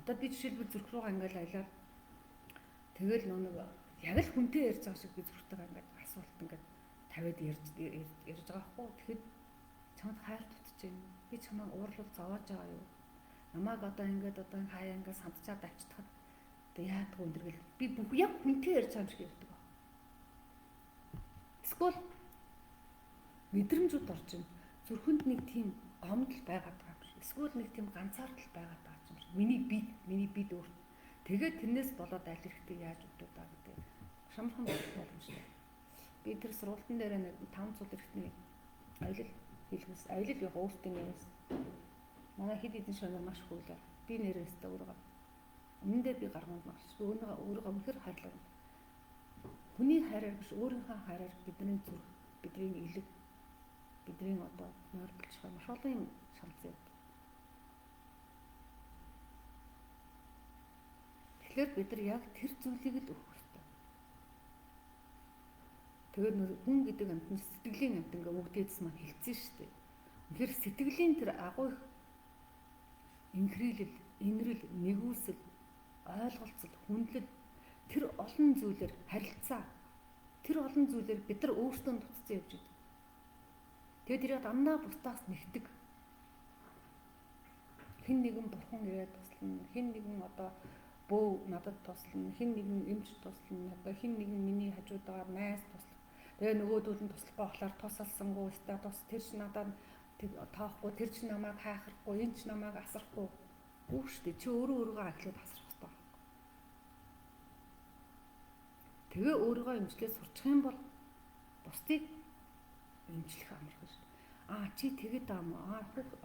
Одоо би жишээлбэл зүрх рүүгээ ингээл аялаад тэгэл нэг яг л хүнтэй ярьж байгаа шиг би зүрхтэйгээ ингээд асуулт ингээд тавиад ярьж байгаа хгүй. Тэгэхэд чамд хайр дутж байна. Би чамайг уурлал зовоож байгаа юу? Намайг одоо ингээд хаяа ингээд сандчаад авчдахад одоо яадаг вэ гэл би бүх яг хүнтэй ярьж байгаа юм шиг ярьдаг. Эсвэл мэдрэмжүүд орж ийн зүрхэнд нэг тийм гомдол байгаад байгаа юм шиг. Эсвэл нэг тийм ганцаардал байгаад байгаа юм шиг. Миний бид өөр. Тэгээд тэрнээс болоод аль хэрэгтэй яаж өгдөг даа гэдэг шамхан боломжтой. Би тэр сургалтын дээр нэг 5 цул эрхтний аялал хэлбэс аялал яг өөртөө нэрээс манай хэд хэдэн шонор маш хөглөө. Би нэрээсээ өөрөө өмнөдөө би гарганд марч өөрийгөө үнэхээр хайрлаа. Хүний хайраар биш өөрийнхөө хайраар бидний зүрх, бидний элэг, бидний одоо нойролж байгаа маш олон юм шалцсан юм. Тэгэхээр бид нар яг тэр зүйлийг л өгөх хэрэгтэй. Тэгээд хүн гэдэг амьтан сэтгэлийн амьтан ингээ өгдөөс маань хэлсэн шүү дээ. Тэгэхээр сэтгэлийн тэр агуу их инхрийлэл, инрэл, нэгүсэл, ойлголцол, хүндлэл тэр олон зүйлээр харилцаа тэр олон зүйлээр бид нар өөрсдөө тутцсан явж байдаг. Тэгээд тэрийг дандаа бусдаас нэгдэг. Хэн нэгэн бурхан ирээд туслана, хэн нэгэн одоо бөө надад туслана, хэн нэгэн эмч туслана, одоо хэн нэгэн миний хажуудагаар найз туслана. Тэгээ нөгөөдөл нь туслахгүй болохоор тусалсангүй статус тэр ч надад тоохгүй, тэр ч намайг хайхрахгүй, энэ ч намайг асрахгүй. Үгүй шүү дээ. Чи өөрийгөө ахлаад асрах хэрэгтэй. Тэгээ өөрийгөө эмчлээ сурчих юм бол бусдыг эмчлэх амархан шүү дээ. Чи тэгээд аа мó.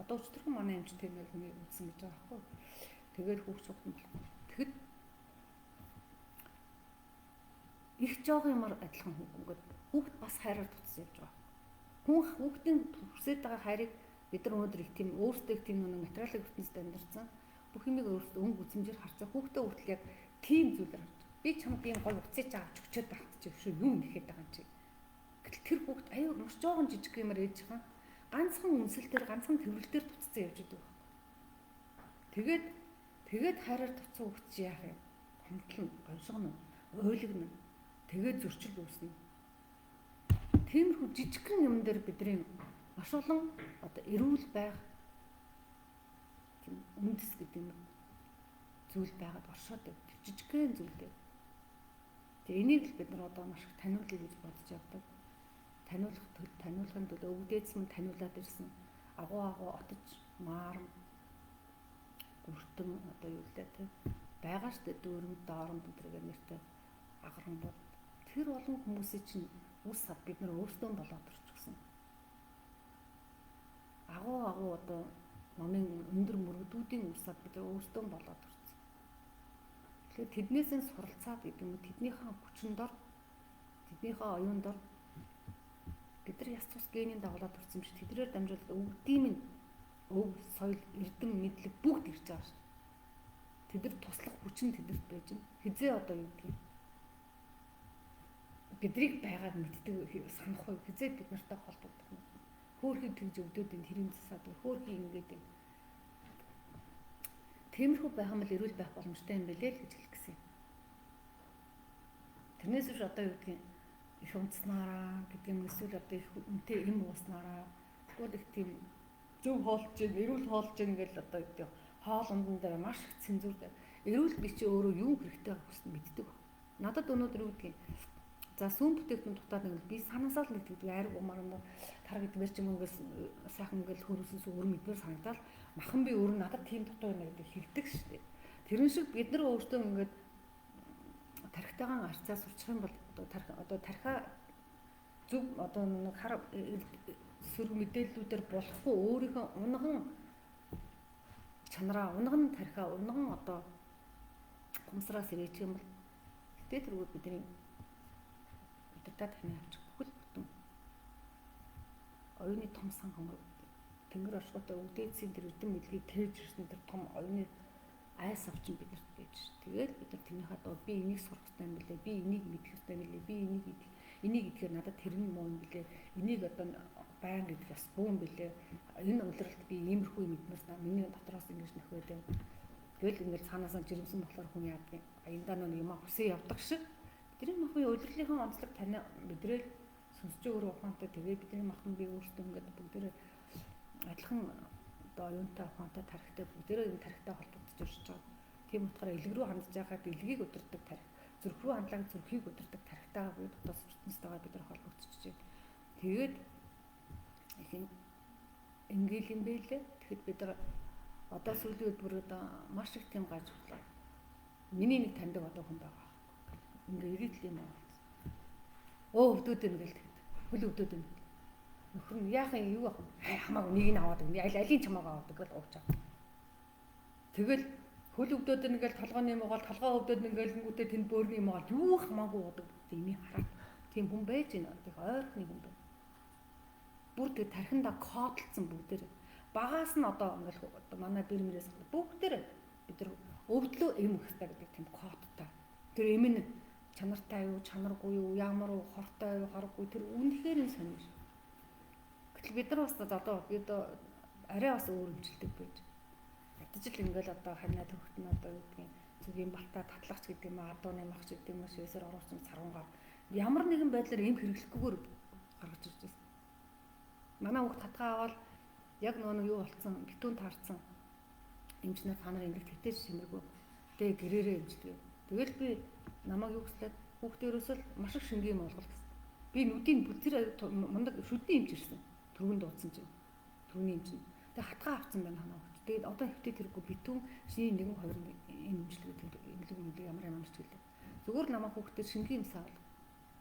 Одоо өчтөрхөн манай эмч тэр нэг хүний үтсэн гэж байгаа байхгүй. Тэгээд хүүхд шухтан болох. Тэгэхэд их жоох юмар адилхан хүүхэд хүүхд бас хайраар тутсан явж байгаа. Хүүхдийн хүсэж байгаа хайрыг бид нар өнөөдөр их тийм өөрсдөө их тийм нэг материалын ертөнцид амьдарсан. Бүх юмыг өөрсдөө өнгө үзмжээр харцаа. Хүүхдээ хүртэл яг тийм зүйлээр харж. Би чамд ийм гой уцаж авч өчөөд багт чи шүү юу нэхэд байгаа юм чи. Гэтэл тэр хүүхд аюу маш жоохон жижиг юмар ээж байгаа. Ганцхан үнсэлтээр ганцхан төвлөлтөөр тутцсан явж идэг. Тэгээд хайраар тутсан хүүхд чи яах юм? Хомдлон, гоншгоно, ойлгоно. Тэгээд зөрчил үүснэ. Тиймэрхүү жижигхэн юм дээр бидний маш олон одоо эрүүл байх үндэс гэдэг юм зүйл байгаад оршоод байна. Жижигхэн зүйлээ. Тэгээ энийг л бид нар одоо маш их таниулъя гэж бодож явдаг. Таниулахын төлөө өвдөөс мөн таниулаад ирсэн. Агуу отож маарам бүртэн одоо юу лээ те байгаа штэ дүүрэн доорн бүдрэг нэртэй агарандууд тэр олон хүмүүсийн чинь үс сад бид нар өөрсдөө болоод орчихсон. Агуу одоо номын өндөр мөрөгдүүдийн усаад бид өөрсдөө болоод ирсэн. Тэгэхээр тэднээс нь суралцаад гэдэг юм уу тэднийхээ хүчин дор тэднийхээ оюун дор бид нар яс цус генийн дагуулад төрсэн биш тэднээр дамжуулаад өвгдийн минь өв соёл эрдэм мэдлэг бүгд ирж байгаа шүү. Тэд нар туслах хүчин тэдэрт байж байна. Хизээ одоо юу гэх юм бидрийг байгааг мэддэг санах уу хизээ бид нартай холбогдох юм. Хөөхий тэгж өвдөд энэ тэрийн засаад хөөхий ингээд юм. Тиймэрхүү байх юм бол эрүүл байх боломжтой юм билээ л гэж хэлэх гэсэн юм. Тэрнээс биш одоо юу гэдгийг их унтснараа гэдэг юм эсвэл одоо их үнэтэй эм ууснараа тэгвэл их тийм зөв хоолж гин эрүүл хоолж гин гэж одоо юу гэдэг хоол ундан дээр маш их цензур эрүүл би чи өөрөө юу хэрэгтэй байгааг хүсн мэддэг. Надад өнөөдөр юу гэдгийг за сүүн бүтээгдэхүүн дутаад нэг би санаасаа л нэгтгэдэг айрг умаар юм тар гэдгээр ч юм ингээс сайхан ингээл хөрөсөс өөр мэдвэр санагдал махан би өөр надад тийм дутуу байна гэдэг хэлдэг шүү дээ. Тэрэн шиг бид нар өөртөө ингээд тархитайгаан арцаа сурчих юм бол одоо тархиа зөв одоо нэг хар сөрөг мэдээллүүдээр болохгүй өөрийнхөө унган чанараа унган тархиа унган одоо гомсроос ирэх юм бол гэтээ тэргүүд бидний удирдах таны авч бүхэл бүтэн оюуны том сан хонгор тэнгэр оршготой өвдөөцийн тэр өдөн мэдлэгийг тээж ирсэн тэр том оюуны айс авчин бидэрт байж ш. Тэгээд бид нар тэрнийхээ доо би энийг сурах хэрэгтэй юм билээ. Би энийг мэдэх хэрэгтэй юм билээ. Би энийг идэхээр надад тэр нь муу юм билээ. Энийг одоо байнга идэх бас бүү юм билээ. Энэ улиралд би иймэрхүү мэдмээс миний дотроос ингэж нөхөөд юм. Тэгэл ингээд цаанаасаа жирэмсэн болохоор хүн яадаг аяндаа нэг юм хүсээ явдаг шиг. Бидний махын улирлынхаа онцлог тань бидрэл сонсч өөрөө ухаантай тэгээд бидний махан би өөртөө ингээд бүгдээрээ адилхан одоо оюунтай ухаантай тархитай бүгдээрээ энэ тархитай холбогдож ирж байгаа. Тийм утгаараа илэг рүү хандж байгаад илгийг удирдаг тархи, зүрх рүү хандлага зүрхийг удирдаг тархитайгаа бид дотоос ертөнцтэйгээ бид нар холбогдчихж байна. Тэгээд их ингээл юм байлээ. Тэгэхэд бид нар одоо сүүлийн үед одоо маш их тийм гаж болоо. Миний нэг таньдаг одоо хүн байгаа. Ингээ ирээдл юм аа. Өвдөд энэ гээл тэгэд. Хөл өвдөд энэ. Нөхөр нь яахан юу ах хамаагүй нэг нь аваад өгнө. Алийн чамааг аваад гэж уучаа. Тэгэл хөл өвдөд энэ гээл толгойн юм угаал толгой өвдөд энэ гээл гүтээ тэнд бөөрийн юм угаал юу хамаагүй удаг имийг хараад тийм хүн байж байна. Тэг ойрхны хүн байна. Бүр тэг тархинда кодлцсон бүгдээр багаас нь одоо ингээл одоо манай бэрмэрээс бүгдээр бид нар өвдлөө эм ихтэй гэдэг тийм кодтай. Тэр эм нь чанартай юу, чанаргүй юу, ямар уу, хортой юу, хоргүй тэр үнэхээр нь сонирш. Гэтэл бид нар бас одоо бид арай бас өөр хэмжилдэг байж. Ядчил ингээл одоо ханаа төгөлт нь одоо юу гэдгийг зүгийн балтаа татлагч гэдэг юм аа, адууны махч гэдэг юм аа, шивсээр оруулсан царгунгаар ямар нэгэн байдлаар эм хэрэглэхгүйгээр гаргаж ирж байна. Манай хүүхд татгаа аваад яг нөгөө юу болцсон, битүүн таарсан. Эмчнэр та нар ингэж тэтэж сэмэргүй. Тэгээ гэрээрээ эмчдэг. Тэгэл би намайг юу гэслээ хүүхдээрөөс л маш их шингийн юм болгол гэсэн. Би нүдийн бүлзэр мундаг шүдний эмч ирсэн. Түргэн дуудсан чинь. Түргний эмч нь. Тэгээ хатгаа авсан байна ханаа хүүхд. Тэгээд одоо хөвтөд тэргүй битүүн шиний 1 2 эмчилгээ эмнэлэг мүлэг ямар ч хэлээ. Зүгээр намайг хүүхдэд шингийн юмсаа бол.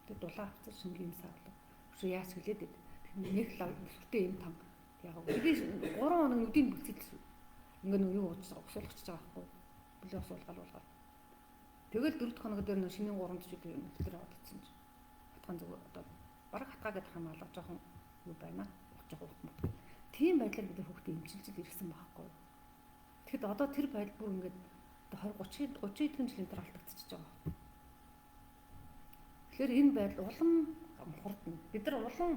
Тэгээд дулаан авцсан шингийн юмсаа бол. Өшөө яаж хэлээд байд. Нэг лав сүртэй юм там. Яг би 3 хоног нүдийн бүлцэл ингээ нэг юу усуулгач байгаа байхгүй. Бүлээ усуулгаал. Тэгэл 4 дахь хоног дээр нэг шинийн 3 жилийн нөхдөр аваад утсан чинь. Хатгаан зүг одоо бараг хатгаа гэдэг хамаалаа жоохон юу байна. Жоохон утмат. Тийм байдлаар бид хүүхдээ эмчилж ирсэн байхгүй. Тэгэхэд одоо тэр байдал бүр ингээд одоо 20 30 жилийн дараа алдагдчихж байгаа. Тэгэхээр энэ байдал улам хурдна. Бид нар улам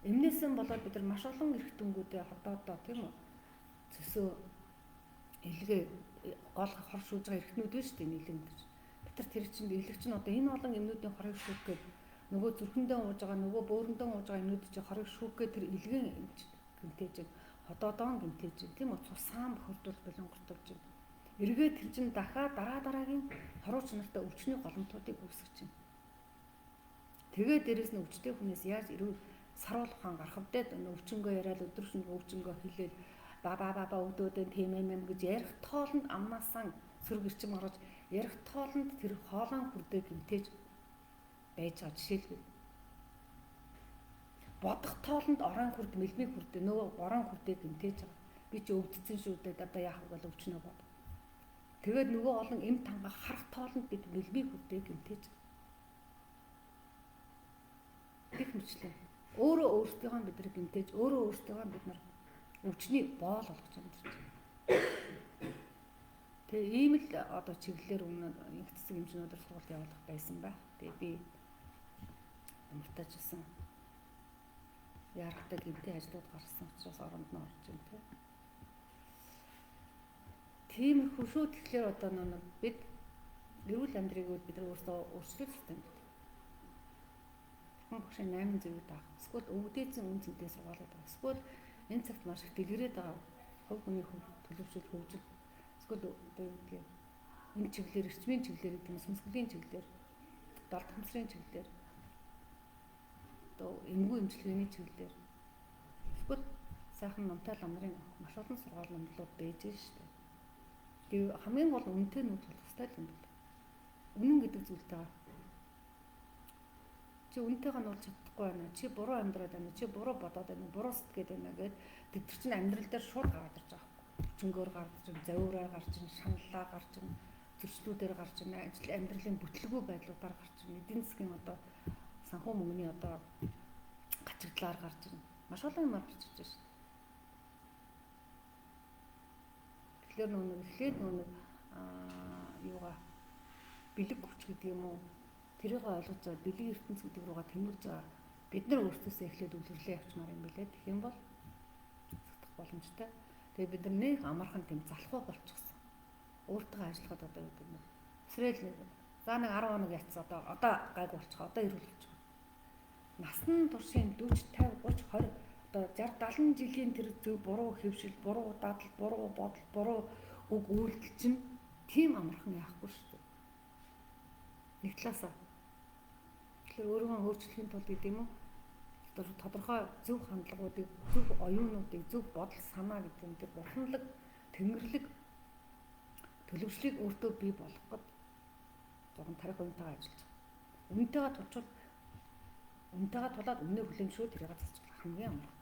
эмнээсэн болоод бид нар маш олон эрх дүнгуудээ хотоодоо тийм үү цөсөө илгээ гол хор шүүж байгаа эрхтнүүд биш үү нийлэн гэж. Бид нар тэр чинь илэгч нь одоо энэ олон эмнүүдийн хорыг шүүх гээд нөгөө зүрхэндээ ууж байгаа нөгөө бөөрөндөө ууж байгаа эмнүүд чинь хорыг шүүх гээд тэр илгэн гэмтээж хотоодоо гэмтээж тийм үү цусаан бохирдуул болонгортолж байна. Эргээд тэр чинь дахиад дараагийн хорууч нартай өвчний голомтуудыг үүсгэж байна. Тэгээд дээрэс нь өвчтэй хүнээс яаж эрүүл саруул ухаан гарах вэ? Өвчнгөө яриад өдрөшн өвчнгөө хэлээл баба өвдөөдөө тийм юм гэж ярих тоолонд амнаасан сөрөг ирчим гаргаж ярих тоолонд тэр хоолойн хүрдээ гэмтээж байж байгаа жишээлбэл бодох тоолонд орон хүрд мэлмиг хүрдээ нөгөө орон хүрдээ гэмтээж байгаа. Би ч өвдсөн шүү дээ. Одоо яах вэ гэж өвчнө бод. Тэгээд нөгөө олон эм танга харах тоолонд бид бэлбиг хүрдээ гэмтэж. Их мэтлээ. Өөрөө өөртөөгөө бид нар гэмтээж, өөрөө өөртөөгөө бид нар өвчний боол болгож амьдарч байна. Тэгээ ийм л одоо чиглэлээр өмнө их цэцэг хэмжээнүүдээр сургалт явуулах байсан ба. Тэгээ би мартажсэн. Ярахтай гэмтэй ажлууд гарсан учраас оронд нь орж юм те. Тиймэрхүү шүү. Тэгэхээр одоо нэг бид эрүүл амьдрыг бид нар өөрсдөө өөрчлөх хэрэгтэй. Хүн багшийн 8 зэрэг даах. Эсвэл өвдөөцөн үн цэнтэй сургаалаад байгаа. Эсвэл энэ цагт маш их дэлгэрээд байгаа. Хувь хүний төлөвшөл хөгжил. Эсвэл одоо юу гэдгийг энэ чиглэлээр эрчмийн чиглэлээр гэдэг нь сүнслэгийн чиглэлээр, далд хамсрын чиглэлээр, одоо эмгүү эмчилгээний чиглэлээр. Эсвэл сайхан номтой ламрын маш олон сургаал номлууд байж шүү дээ. Тэгээ хамгийн гол үнэтэй нь болох хэрэгтэй юм байна. Үнэн гэдэг зүйлтэй. Чи үнэтэйг нь болж чадахгүй байна. Чи буруу амьдраад байна. Чи буруу бодоод байна. Буруу сэтгэгээд байна гэд тэр чинь амьдрал дээр шууд гараад ирж байгаа юм. Өчнгөөр гарч ир, завиураар гарч ир, шаналлаа гарч ир, зөрчлүүдээр гарч ир, ажил амьдралын бүтлгүй байдлуудаар гарч ир, эдийн засгийн одоо санхүү мөнгөний одоо гачигдлаар гарч ир. Маш олон юм гарч ирж байна. Тэгэхээр нөгөө эхлээд нөгөө юугаа бэлэг хүч гэдэг юм уу? Тэрийг ойлгож байгаа бэлэг ертөнц гэдэг руугаа тэмүүлж байгаа. Бид нар өөрсдөөсөө эхлээд үлгэрлээ явчмаар юм билээ. Тэгэх юм бол сатах боломжтой. Тэгээ бид нар нэг амархан тийм залхуу болчихсон. Өөртөө ажиллахад одоо гэдэг нь өсрөөл за нэг 10 хоног яцсан одоо гайг болчих. Одоо ирүүл болчих. Насны туршийн 40, 50, 30, 20 одоо 60, 70 жилийн тэр зөв буруу хэвшил, буруу дадал, буруу бодол, буруу үг үйлдэл чинь тийм амархан яахгүй шүү дээ. Нэг талаасаа тэгэхээр өөрийгөө өөрчлөхийн тулд гэдэг юм уу? Тодорхой зөв хандлагуудыг, зөв оюунуудыг, зөв бодол санаа гэдэг юм дээр бурханлаг, тэнгэрлэг төлөвшлийг өөртөө бий болгоход зурган тарих үнтэйгээ ажиллаж байгаа. Үнтэйгээ тулаад өмнөө хүлэмжшүү тэрийг засчих хамгийн амар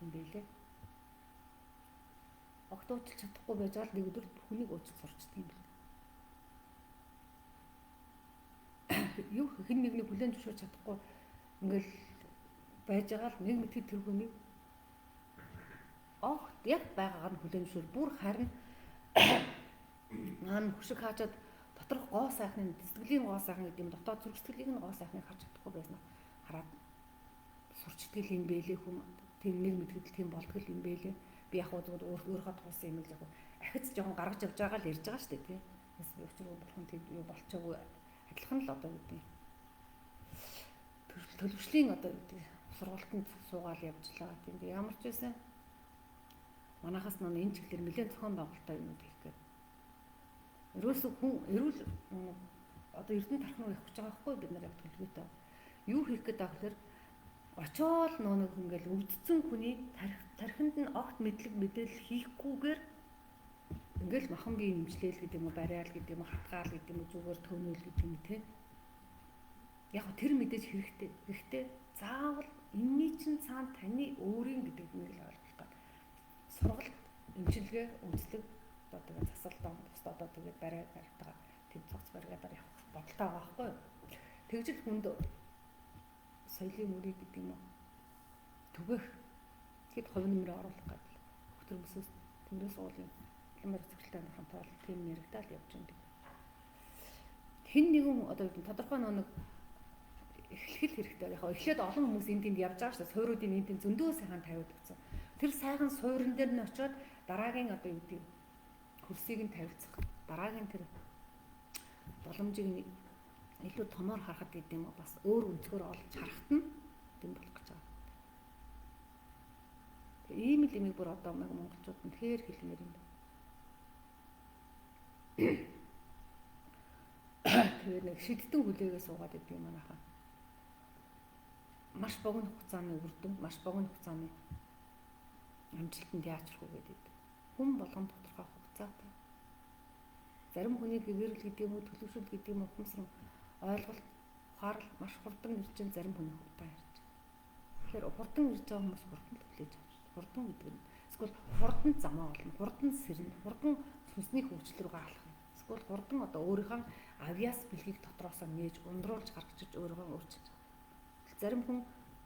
юм байлээ. Огт уучлах чадахгүй байж байгаа л нэг өдөр хүнийг уучлах сурчдаг юм байна. Юу хэн нэгний хүлээн зөвшөөрч чадахгүй ингээл байж байгаа л нэг мэтгэд тэр хүнийг огт яг байгаагаар нь хүлээн зөвшөөр бүр харин нaan хөшиг хаачаад доторх гоо сайхны сэтгэлийн гоо сайхан гэдэг юм дотоод зүрх сэтгэлийг нь гоо сайхныг харж чадахгүй байснаа хараад сурчдаг юм бэлээ хүн тийм нэг мэтгэл тийм болтгол юм бэлээ би яг зүгээр өөрийнхөө туулсан юм л яг ахиц жоохон гаргаж явж байгаа л ярьж байгаа шүү дээ тийм өчигдөр бурхан тийм юу болчихоогүй адилхан л одоо гэдэг төлөвшлийн одоо гэдэг сургалтанд суугаал явжлаа тийм ямар ч байсан манайхаас нөө энэ чиглэлээр нэлээд зохион байгуулалттай юмуд хийх гээд ерөөсөө хүн эрүүл одоо эрдэнэ тархин руу явах гэж байгаа байхгүй бид нар яг төлөвлөгөөтэй юу хийх гээд байгаа гэхээр очоод нэг ингээл өвдсөн хүний тархинд нь огт мэдээлэл хийхгүйгээр ингээл махан бие нэмжлээл гэдэг юм уу бариал гэдэг юм уу хатгаал гэдэг юм уу зүгээр төнөөл гэдэг юм те яг тэр мэдээж хэрэгтэй. Гэхдээ заавал энэний чинь цаана таны өөрийн гэдэг нэг л ойлголт байна. Сургалт, эмчилгээ, үндэслэг одоо тэгээ засалдаа бусдад одоо тэгээ бариад барьтайгаа тэд цогц бариадаар явах бодолтой байгаа байхгүй юу? Тэгжил хүнд соёлын мөрийг гэдэг юм уу? Түгэх хэд хувь нэмрээ оруулах гэдэг. Хөтөр бүсээс тэндээс уулын ямар зөвлөлтэй хамт бол тийм нэрэгдэл явж байгаа. Хэн нэгэн одоо тодорхой нэг эхлэл хэрэгтэй. Яг эхлээд олон хүмүүс энд тэнд явж байгаа шүү дээ. Сууруудын энд тэнд зөндөө сайхан тавиад өгсөн. Тэр сайхан суурин дээр нь очиод дараагийн одоо юу гэдэг хөрсийг нь тавилцах. Дараагийн тэр боломжийг нь илүү томоор харахад гэдэг юм уу бас өөр өнцгөр олж харахт нь тийм болох гэж байгаа. Тэгээ ийм л имийг бүр одоо монголчууд нь тэгэхээр хэлмээр юм байна. Тэгээ нэг шиддэн хүлээгээ суугаад идэв юм манайхаа. Маш богино хугацааны үрдэн, маш богино хугацааны амжилтанд яачих вэ гэдэг. Хүн болгон тодорхой хугацаатай. Зарим хүний гэгэрэл гэдэг юм уу, төлөвшөл гэдэг юм уу, хүмүүсийн ойлголт, ухаарал маш хурдан ирж байгаа, зарим хүний хурдан ирж байгаа. Тэгэхээр хурдан ирж байгаа хүмүүс хурдан хүлээж авч. Хурдан гэдэг нь Эсвэл хурдан замаа болно, хурдан сэрнэ, хурдан сүнсний хөгжил рүү алах юм. Эсвэл хурдан одоо өөрийнхөө авьяас бэлгийг дотроосоо нээж ундруулж гаргаж иж өөрийгөө өөрчилж байгаа. Зарим хүн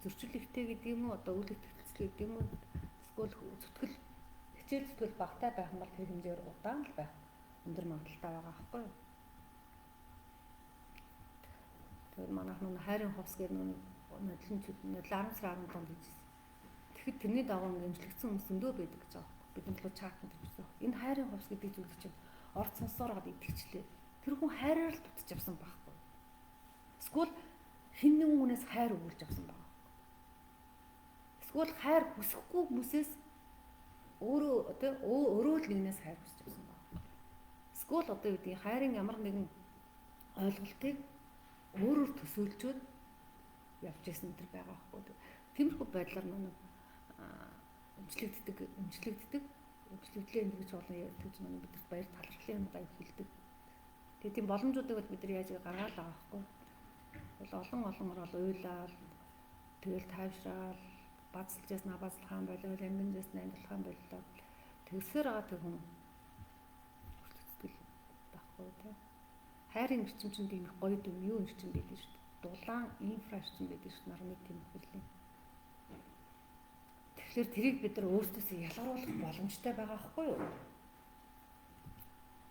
зөрчил ихтэй гэдэг юм уу, одоо үйл ихтэйцэл гэдэг юм уу, эсвэл зүтгэл хичээл зүтгэл багтай байх юм бол тэр хэмжээр удаан л байх өндөр магадaltaй байгаа аахгүй юу? Тэгэхээр манайх нүн хайрын хувс гэдэг нүн нодлон 10 сарын 17-нд хийжсэн. Тэгэхэд тэрний дагуу имжлэгдсэн хүмүүс өндөө байдаг гэж байгаа. Бидний төлөө чаатанд бичсэн. Энэ хайрын хувс гэдэг зүйл чинь орц сонсоор гад итгэжлээ. Тэр хүн хайраар л дутж авсан байхгүй. Эсвэл хэн нэгэн хүнээс хайр өгүүлж авсан байна. Эсвэл хайр хүсэхгүй хүмүүсээс өөрөө л нэгнээс хайр хүсэж авсан байна. Эсвэл одоо юу гэдэг хайрын ямар нэгэн ойлголтыг өөрөөр төсөөлжөөд явж исэн төр байгаа байхгүй. Тиймэрхүү байдлаар нэг өмчлөгддөг өмчлөгдлээ ингэж болно гэж манай бид баяр талархлын юм аяг хэлдэг. Тэгээ тийм боломжуудыг бол бид нар яаж гаргаад байгаа байхгүй. Бол олон орол уйлал тэгэл тайвшраал бацлж яснаа бацлахаан болов амин яснаа амилахаан боллоо. Тэгсээр байгаа тэг хүн хүртэл байхгүй тий. Хайрын эрчим чинь тийм их гоё юм юу эрчим байдаг шүү дээ. Дулаан инфра эрчим байдаг шүү нарны тийм хөрлөлийн. Тэгэхээр тэрийг бид нар өөрсдөөсөө ялгаруулах боломжтой байгаа байхгүй юу?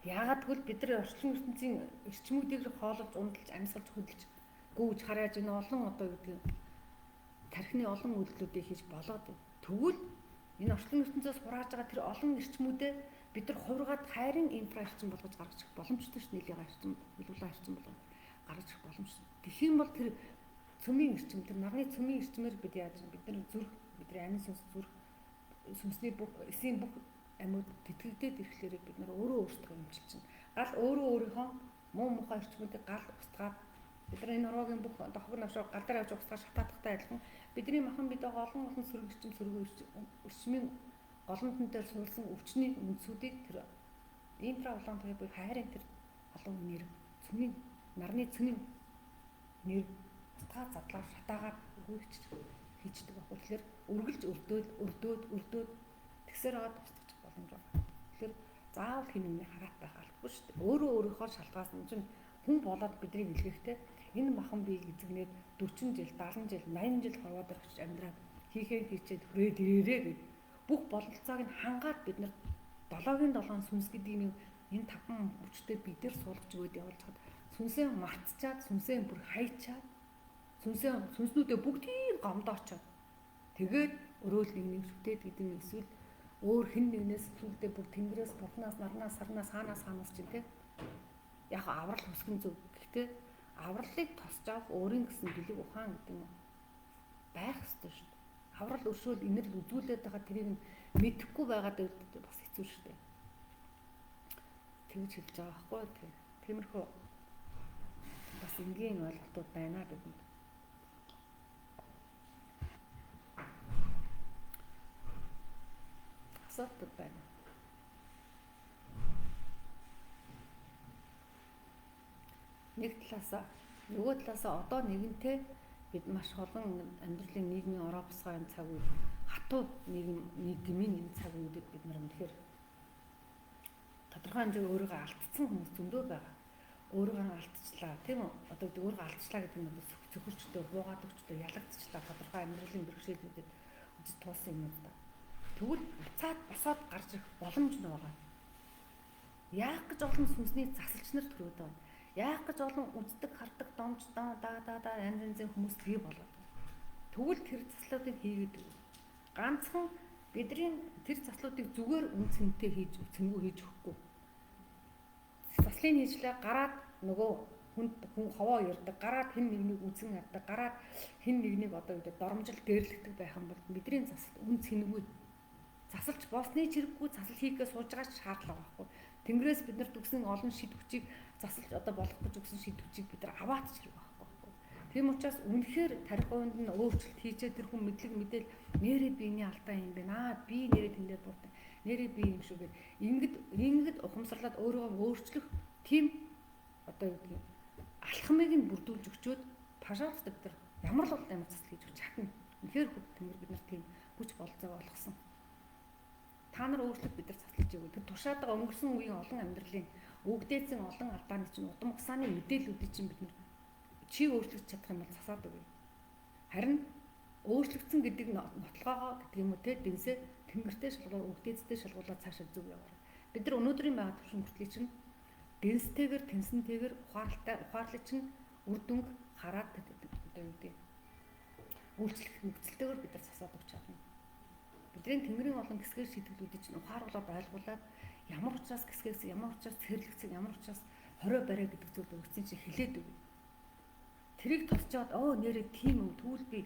Яагаад гэвэл бид нар орчин ертөнцийн эрчмүүдийг хоололж, ундалж, амьсгалж, хөдөлж, гүйж харааж энэ олон одоо гэдэг тархины олон үйлдэлүүдийг хийж болоод тэгвэл энэ орчин ертөнцөөс хурааж байгаа тэр олон эрчмүүдээ бид нар хувиргаад хайрын инфра эрчим болгож гаргаж ирэх боломжтой шүү дээ. Нийлээ эрчим, хөлөвлөө эрчим болгож гаргаж ирэх боломжтой. Тэгэх юм бол тэр цөмийн эрчим, тэр нарны цөмийн эрчмээр бид яаж бид нар зүрх, бидний амин сүнс зүрх, сүнсний бүх эсийн бүх амьд тэтгэгдээд ирэхлээр бид нар өөрөө өөрсдөө өмчилж чинь. Гал өөрөө өөрийнхөө муу мухай эрчмүүдийг гал устгаад бид нар энэ ороогийн бүх хог навшаа гал дээр авч устгаад шатаадахтай адилхан бидний махан бид олон сөрөг эрчим сөрөг эрчмийн голомтон дээр суулсан өвчний үндсүүдийг тэр инфра улаан төрийн буй хайрын тэр халуун нэр цөмийн нарны цөмийн нэр утгаа задлаа шатаагаад өгөөч хийждэг байх. Тэгэхээр үргэлж өрдөөд тэгсээр аваад тусдагч боломж байна. Тэгэхээр заавал хин юмны хараат байх албагүй шүү дээ. Өөрөө өөрийнхөө шалтгаалсан юм чинь хүн болоод бидний илгээхтэй энэ махан биеийг эзэгнээд 40 жил, 70 жил, 80 жил хорвоод орчих амьдраад хийхээр хийчээд хүрээд ирээрээ гэж бүх бололцоог нь хангаад бид нар 7-7 сүнс гэдэг нэг энэ 5 хүчтэй бид нар суулгаж өгөөд явуулж хад сүнсээ мартчихад, сүнсээ бүр хайчаад, сүнснүүдээ бүгдийг гомдоочоод тэгээд өрөөл нэг шүтээд гэдэг нь эсвэл өөр хэн нэгнээс сүлдээ бүр тэнгэрээс, бурхнаас, нарнаас, сарнаас, хаанаас чинь те яг аврал хүсгэн зүг. Гэхдээ авралыг тосч авах өөрийн гэсэн бэлэг ухаан гэдэг нь байх ёстой шүү дээ. Аврал өршөөл инэрл үзүүлээд байгаа тэрийг нь мэдэхгүй байгаад бас хэцүү шүү дээ. Тэгж хэлж байгаа байхгүй. Тиймэрхүү бас энгийн ойлголтууд байна бидэнд. Асуудал байна. Нэг талаасаа нөгөө талаасаа одоо нэгэнтээ бид маш олон амьдралын нийгмийн ороо босгоо энэ цаг үед хатуу нийгмийн энэ цаг үед бид нар үнэхээр тодорхой хэмжээгээр өөрийгөө алдсан хүмүүс зөндөө байгаа. Өөрийгөө алдчихлаа тийм үү? Одоо өөрийгөө алдчихлаа гэдэг нь зөвхөрчдөө, буугаад өгчдөө, ялагдчихлаа тодорхой амьдралын бэрхшээлүүдэд үзэж туулсан юм да. Тэгвэл буцаад босоод гарч ирэх боломж нь байгаа. Яах гэж олон сүнсний засалч нар төрөөд байна. Яах гэж олон үздэг, хардаг, домж, янз янзын хүмүүс бий болоод байна. Тэгвэл тэр заслуудыг хийгээд ганцхан бидний тэр заслуудыг зүгээр үн цэнтэй хийж өгөхгүй. Заслын хийжлээ гараад нөгөө хүн ховоо ярддаг, гараад хэн нэгнийг үзэн яддаг, гараад хэн нэгнийг одоо юу доромжил дээрлэгдэг байх юм бол бидний засал үн цэнгүй. Засалж болсны чирэггүй засал хийхээ сууж байгаа шаардлага байхгүй. Тэнгэрээс бид нарт өгсөн олон шид хүчийг засалж одоо болох гэж өгсөн шид хүчийг бид нар аваад чирэг байхгүй. Тийм учраас үнэхээр тарих uuнд нь өөрчлөлт хийчээ тэр хүн мэдлэг мэдээл нэрээ биений алдаа юм байна. Би нэрээ тэндээ дуртай. Нэрээ би юм шүү гэд ингэд ухамсарлаад өөрийгөө өөрчлөх тийм одоо юу гэдэг алхмыг нь бүрдүүлж өгчөөд пожалуйста бид нар ямар л бол амар засал хийж өгч чадна. Үнэхээр тэнгэр бид нар тийм хүч болцоо болгосон. Та нар өөрчлөлт бид нар цацлаж өгөө. Тэр тушаад байгаа өнгөрсөн үеийн олон амьдралын өвгдээсэн олон алдааны чинь удам хугацааны мэдээллүүдийг чинь бид нар чи өөрчлөж чадах юм бол засаад өгье. Харин өөрчлөгдсөн гэдэг нотлогоогоо гэдэг юм уу те дэнсээ тэнгэртэй шалгуулаад өвгдээцтэй шалгуулаад цаашаа зүг яваарай. Бид нар өнөөдрийн байгаа төвшин хүртлийг чинь дэнстэйгэр тэнсэнтэйгэр ухаарлыг чинь үр дүнг хараад одоо юу гэдэг үйлчлэх нөхцөлтэйгээр бид нар засаад өгч чадна. Бидний тэнгэрийн олон гэсгээр шийдвэрлүүдийг чинь ухааруулаад ойлгуулад ямар учраас гэсгээс ямар учраас цэрлэгцэн ямар учраас хорио барай гэдэг зүйл өгсөн чинь хэлээд өгнө. Тэрийг тосчоод нэрээ тийм үү тэгвэл би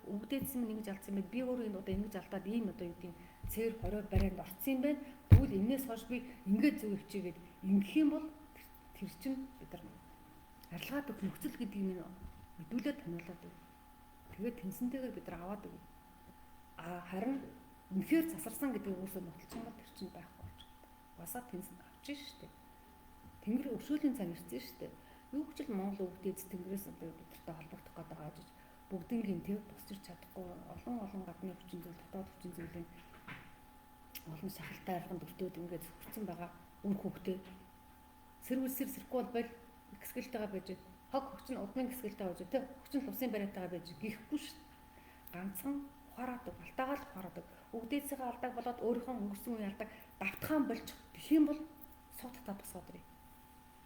өвгдээдсэн минь ингэж алдсан юм би өөрөө энэ удаа ингэж алдаад ийм одоо юу гэдэг цээр хорио барайнд орцсон юм байна. Тэгвэл энээс хойш би ингэж зөв өвчигээд ингэх юм бол тэр чинь бид нар арилгаад өгөх нөхцөл гэдэг юм мэдүүлээд таниулаад өг. Тэгээд тэнсэнтэйгээр бид нар аваад өг. Харин үнэхээр засарсан гэдэг үүсээ нотолцсон бол тэр чинь байхгүй болж байна. Басаа тэнсэн авчих штеп. Тэнгэр өршөөлийн цаг ирсэн штеп. Юу ч л Монгол өвгдөөд тэнгэрээс одоо бидэртэй холбогдох гэдэг аажиж бүгдийн төв тусчирч чадахгүй олон гадны хүчин зүйл дотоод хүчин зүйлийн олон шахалтай арганд өртөөд ингээд хүрсэн байгаа үр хөвгтэй сэрвэлсэр сэрэхгүй бол гисгэлтэйгээ байж хог хөгч нь удмын гисгэлтэй байж тэ хөгч нь тусын бариатайгаа байж гихгүй шүү дээ. Ганцхан ухаараад алтаагаал ухаараад өвгдээсээ алдааг болоод өөрийнхөө өнгөрсөн үеийн алдааг давтахаан болж гэх юм бол суудтаа босоод ирээ.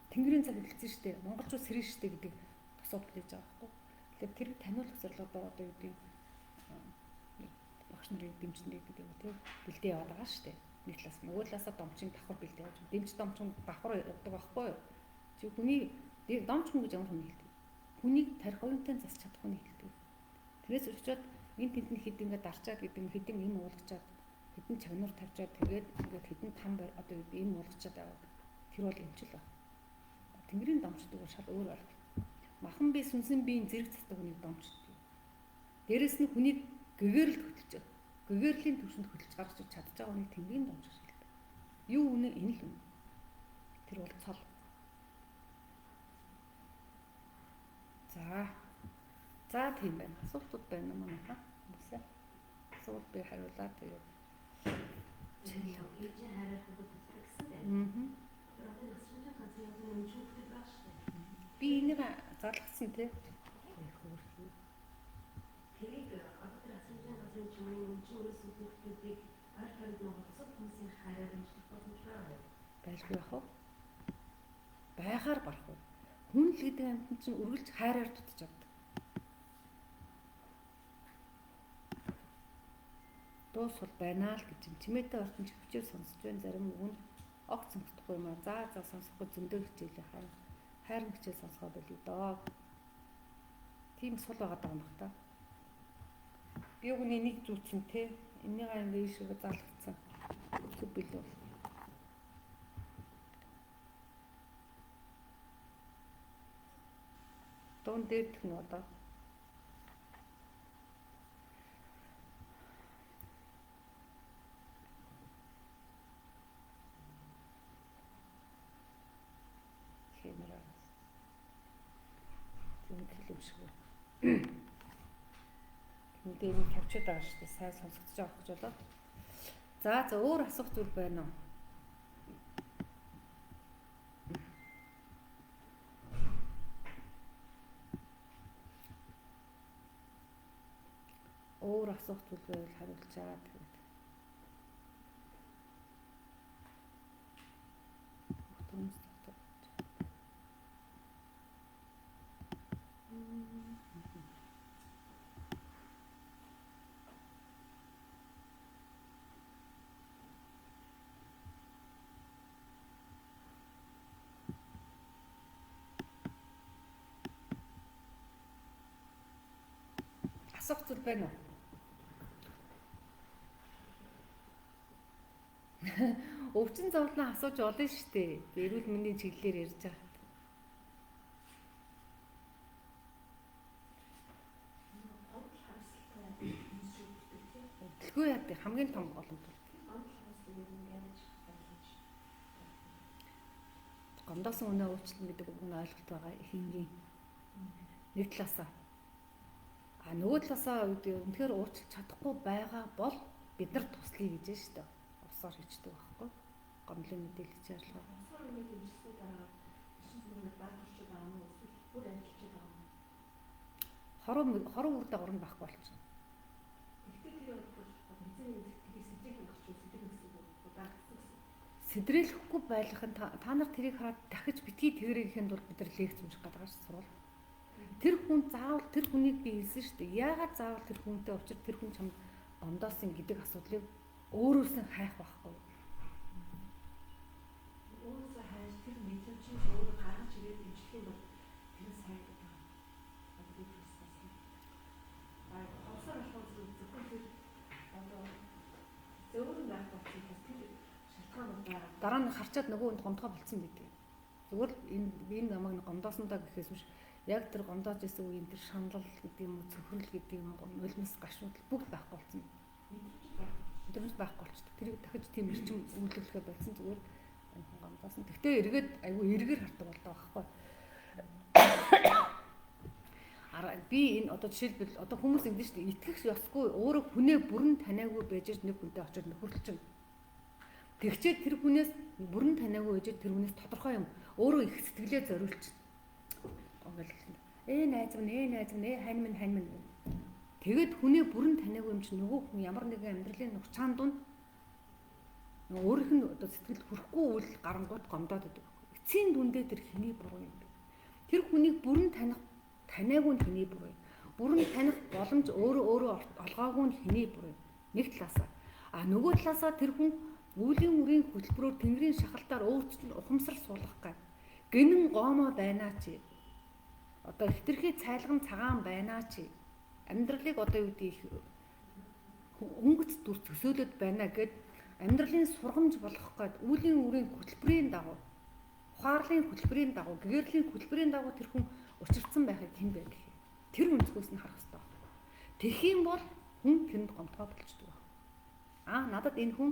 Тэнгэрийн цаг эхэлсэн шүү дээ. Монголчууд сэрэн шүү дээ гэдэг тосоод хэлж байгаа байхгүй. Тэгэхээр тэр таниулах зорилгоор одоо юу гэдэг багш нарын дэмжлэг гэдэг үү тийм бэлдээ яваад байгаа шүү дээ. Нэг талаас нөгөө талаасаа домчин давхар бэлдээ явж дэмж домчин давхар явдаг байхгүй юу? Чи хүний домчин гэж ямар хүн хэлдэг. Хүнийг тарих оюунтай засч чадах хүн хэлдэг. Тэрээс өчөөд энэ тентний хэд ингээд дарчаад гэдэг юм хэдэн юм уулгачаад хэдэн чагнуур тавьчаад тэгээд ингээд хэдэн там одоо юм уулгачаад аваад тэр бол эмчил ба. Тэнгэрийн домчдыг шал өөр байна. Махан би сүнсэн биеийн зэрэг цацдаг хүнийг домчдгийг. Дээрэс нь хүнийг гэгэрэлд хөтлөж байгаа. Гэгэрлийн төвшөнд хөтлөж гаргаж чадж байгаа хүнийг тэнгэрийн домч гэж хэлдэг. Юу үнэ энэ л үнэ. Тэр бол цол. За тийм байна. Асуултууд байна уу манайхаа? Үсэ. Асуулт би хариулаад тэгээд чиглэл хийж хараад үздэг гэсэн дээ. Би энийг залгсан тий. Тэгээд одоо асуужаа гэж юм чиглэл сүлжүүдийг архив ногоосоо хүмүүсийн хараад ингэж боломжтой. Байлгүй яах вэ? Байгаар барах уу? Хүн л гэдэг амьтан чинь үргэлж хайраар дутж авдаг. Дуус бол байна л гэж юм. Чимээтэй ортон хөвчээр сонсож байна зарим үг нь огт сонсохгүй юм аа. За сонсохгүй зөндөө хичээлээ харин хайрын хичээл сонсгоо болъё доо. Тийм сул байгаа даа мах та. Би үгний нэг зүйлсэн те. Энийг ингээд ийшээ залгацсан. Зүг билүү. Дуун дээрх нь одоо хэмээр тийм хэлэм шиг. Энд нэг тавьчаад байгаа шүү дээ. Сайн сонсогдож байгаа гэж болоо. За өөр асуух зүйл байна уу? Өөр асуух зүйл байвал хариулчаа тэгээд. Хүмүүс татдаг. Асуух зүйл байна уу? Өвчин зовлон асууж болно шүү дээ. Эрүүл мэндийн чиглэлээр ярьж байгаа. Дэлгүү яадаг хамгийн том боломж. Гомдоосон үнэ уучлалт гэдэг үг нь ойлголт байгаа хингийн нэг талаасаа. Нөгөө талаасаа үнэхээр уучлах чадахгүй байгаа бол бид нар туслая гэж байна шүү дээ. Ус усаар хийждэг байхгүй. Гомдлын мэдээлэл зорилгоо. Усаар нэг хэмжсэн дараа чин зүрх баатарч байгаа юм уу? Эсвэл бүр амжилт байгаа юм уу? Хорон үр дагавар нь байхгүй болчихно. Гэхдээ тэр бол эзэн сэтгэлийг сэтрэх өгч сэтрэх гэсэн үг удаагдсан. Сэдрэлэхгүй байх нь та нар тэрийг хараад дахиж битгий тэгрэхийн тулд бид нар лекц унших гэдэг байгаа шүү сурвал. Тэр хүн заавал тэр хүнийг би хэлсэн шүү дээ. Яагаад заавал тэр хүнтэй учир тэр хүн чамд гомдоосон гэдэг асуудлыг өөрөөс нь хайх байхгүй. Өөрөөсөө хайж тэр мэдрэмжийг өөрөө гаргаж ирээд имжлэх юм бол тэр сайн гэдэг. Хосоор болохоос зөвхөн тэр зөвөрн байх болсон бас тэр шалтгаан удаа Дараа нь харчаад нөгөө хүнд гомдгоо болцсон байдаг. Зүгээр л энэ намайг гомдоосондоо гэхээс биш яг тэр гомдоож исэн үеийн тэр шаналл гэдэг юм уу цөхрөл гэдэг юм уу нулимс гашуудлал бүгд байхгүй болсон. Мэдэрч байхгүй болчихсон. Тэрийг дахиж тийм эрчим үйлдвэрлэхэ болсон зүгээр гомдоосон. Тэгтээ эргээд айгүй эргээр хардаг болдог байхгүй. Би энэ одоо жишээлбэл одоо хүмүүс ингэдэж шүү дээ итгэх ёсгүй өөрөө хүнээ бүрэн таниагүй байж нэг хүнтэй очиод нөхөрлөж чинь. Тэгчээд тэр хүнээс бүрэн таниагүй байж тэр хүнээс тодорхой юм өөрөө их сэтгэлээ зориулж найз минь хань минь тэгээд хүнээ бүрэн таниагүй юм чинь нөгөө хүн ямар нэгэн амьдралын нухчаан дунд өөрийнх нь одоо сэтгэл хүрэхгүй үйл гарангууд гомдоод байдаг. Эцсийн дүндээ тэр хэний буруу юм бэ? Тэр хүнийг бүрэн таниагүй нь хэний буруу юм? Бүрэн таних боломж өөрөө олгоогүй нь хэний буруу юм? Нэг талаасаа нөгөө талаасаа тэр хүн үеийн үрийн хөтөлбөрөөр тэнгэрийн шахалтаар өөрчлөн ухамсар суулгах гад гинэн гоомоо байна чи одоо хитрхи цайлган цагаан байна чи амьдралыг одоо юу гэдэг өнгөц дүр төсөөлөд байна гэд амьдралын сургамж болгох гээд үеийн үрийн хөтөлбөрийн дагуу ухаарлын хөтөлбөрийн дагуу гэгэрлийн хөтөлбөрийн дагуу тэр хүн учирсан байхыг хэн бэ гэх юм тэр өнцгөөс нь харах хэрэгтэй. Тэгэх юм бол хүн тэнд гомдгоо болчдөг. Надад энэ хүн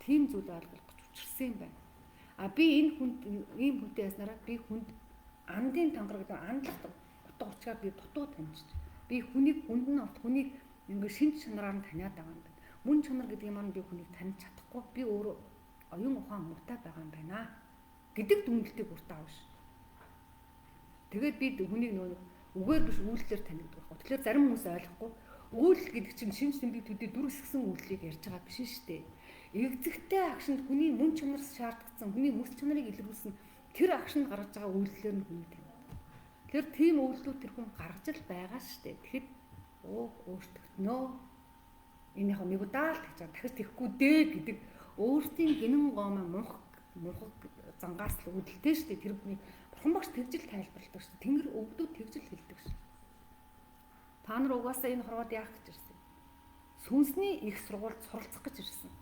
тийм зүйл ойлгох гэж учирсан юм байна. Би энэ хүнд ийм хүнтэй яснараа би хүнд андын тангар гэдэг андлах утга учираа би дутуу таньж. Би хүнд нь орт хүнийг ингээд шинж чанараар нь таниад байгаа юм байна. Мөн чанар гэдэг юм аа би хүнийг таних чадахгүй. Би өөрөө оюун ухаан муутай байгаа юм байна гэдэг дүнэлтийг хүртээ авна ш. Тэгээд би хүнийг нөгөө үгээр биш үйлдэлээр танигддаг байхгүй. Тэгэхээр зарим хүмүүс ойлгохгүй. Үйлдэл гэдэг чинь шинж тэмдэг төдий дүрсгсэн үйлдэлийг ярьж байгаа биш шүү дээ. Эгзэгтэй акшнд хүний мөн чанар шаардлагатай хүний мэс чанарыг илэрхийлсэн тэр акшнд гаргаж байгаа үйлдэлээр нь хүний таньдаг. Тэр тийм үйлдэлүүд тэр хүн гаргаж л байгаа шүү дээ. Тэгэхэд өөртөгтнөө энийхөө нэг удаа л гэж дахиж тэхгүй дээ гэдэг өөртөө гинэн гоомоо мунхаг зангаас л үүдэлтэй шүү дээ. Тэр хүний бурхан багш тэгжил тайлбарладаг шүү дээ. Тэнгэр өвгдүүд тэгжил хэлдэг шүү. Та нар угаасаа энэ хорвоод яах гэж ирсэн? Сүнсний их сургуульд суралцах гэж ирсэн.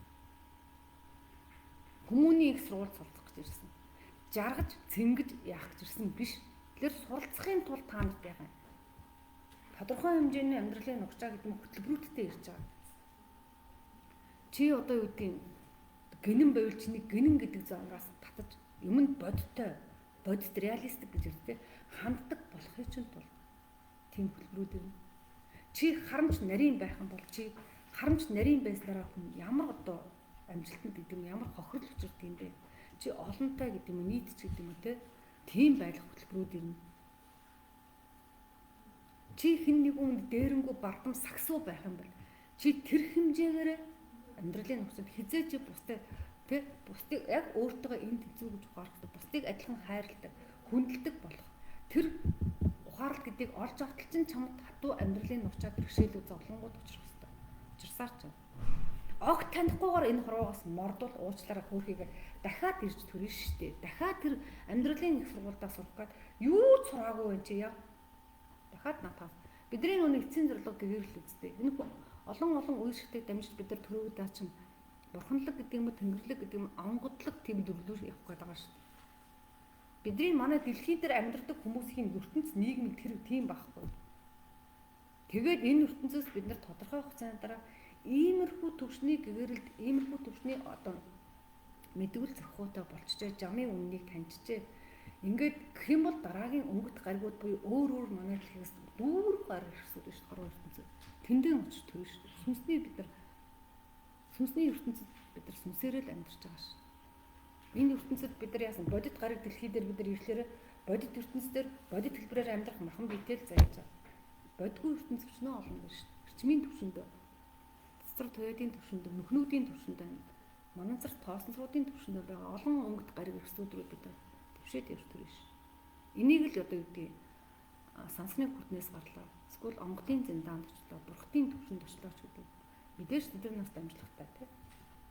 Хүмүүний их сургуульд суралцах гэж ирсэн. Жаргаж, цэнгэж яах гэж ирсэн биш. Тэгэхээр суралцахын тулд та нарт яах юм? Тодорхой хэмжээний амьдралын нухчаа гэдэг нь хөтөлбөрүүдтэй ирж байгаа. Чи одоо юу гэдэг гинэн байвал чиний гинэн гэдэг замраас татаж юмд бодит реалистик гэж ирдэг ханддаг болохын чинь тул тийм хөтөлбөрүүд ирнэ. Чи харамч нарийн байх юм бол чи харамч нарийн байснараа хүн ямар одоо амжилтанд гэдэг юм ямар хохирол учирдаг юм бэ? Чи олонтой гэдэг юм нийтч гэдэг юм те тийм байх хөтөлбөрүүд ирнэ. Чи хэн нэгэн дээрэнгүү бардам сагсуу байх юм бол чи тэр хэмжээгээр амьдралын нөхцөлд хизээч бусдыг яг өөртөө энэ тэнцүү гэж ухаардаг, бусдыг адилхан хайрладаг, хүндэлдэг болох. Тэр ухаарлт гэдгийг олж автал чинь чамд хатуу амьдралын нухчаад бэрхшээлүүд зовлонгууд учрах хэрэгтэй. Учирсаар ч. Огт танихгүйгээр энэ хорвоогоос мордвол уучлаараа хөөхийг дахиад ирж төрнө шүү дээ. Дахиад тэр амьдралын их сургуульдаа сурах гээд юу ч сураагүй байх чи яа. Дахиад натаа. Бидний нүг эцсийн зорилго гэгэрл үстэй. Энэ олон үе шигтэй дамжиж бид нар төрөөдөө чинь бурханлаг гэдэг юм уу тэнгэрлэг гэдэг юм онгодлог тийм төрлөөр явах гээд байгаа шүү дээ. Бидний манай дэлхийд дээр амьдардаг хүмүүсийн ертөнц нийгмийн тэр тийм байхгүй. Тэгээд энэ ертөнцөөс бид нар тодорхой хугацааны дараа иймэрхүү төвшний гэгэрэлд иймэрхүү төвшний одоо мэдвэл зөрхөөтэй болчихжээ, жамын үннийг таньжжээ. Ингээд гэх юм бол дараагийн өнгөт гаригууд буюу өөр манай дэлхийгээс дүүр гар ирсүүд шүү дээ. Хорвоо ертөнцөд тэндээ очиж төрнө шүү дээ. Сүнсний ертөнцид Бид нар сүнсээрээ л амьдарч байгаа шүү. Энэ ертөнцид бид нар яасан бодит гараг дэлхий дээр бид нар ирэхлээр бодит ертөнцийн бодит хэлбэрээр амьдрах махан биетэй л зааж байгаа. Бодитгүй ертөнц өчнөө олон байна шүү. Эрчмийн төвшөндөө, цэцэр туяадын төвшөндөө, нүхнүүдийн төвшөндөө, мананцар тоосонцруудын төвшөндөө байгаа олон өнгөт гараг эрсдүүдрүүд бид нар төвшөөд явж төрөн шүү. Энийг л одоо юу гэдэг сансны хүртнээс гарлаа. Эсвэл онгодын зэндаанд очлоо, бурхтын төвшөнд очлоо ч гэдэг. Мэдээж тэд нар нас дамжлагтай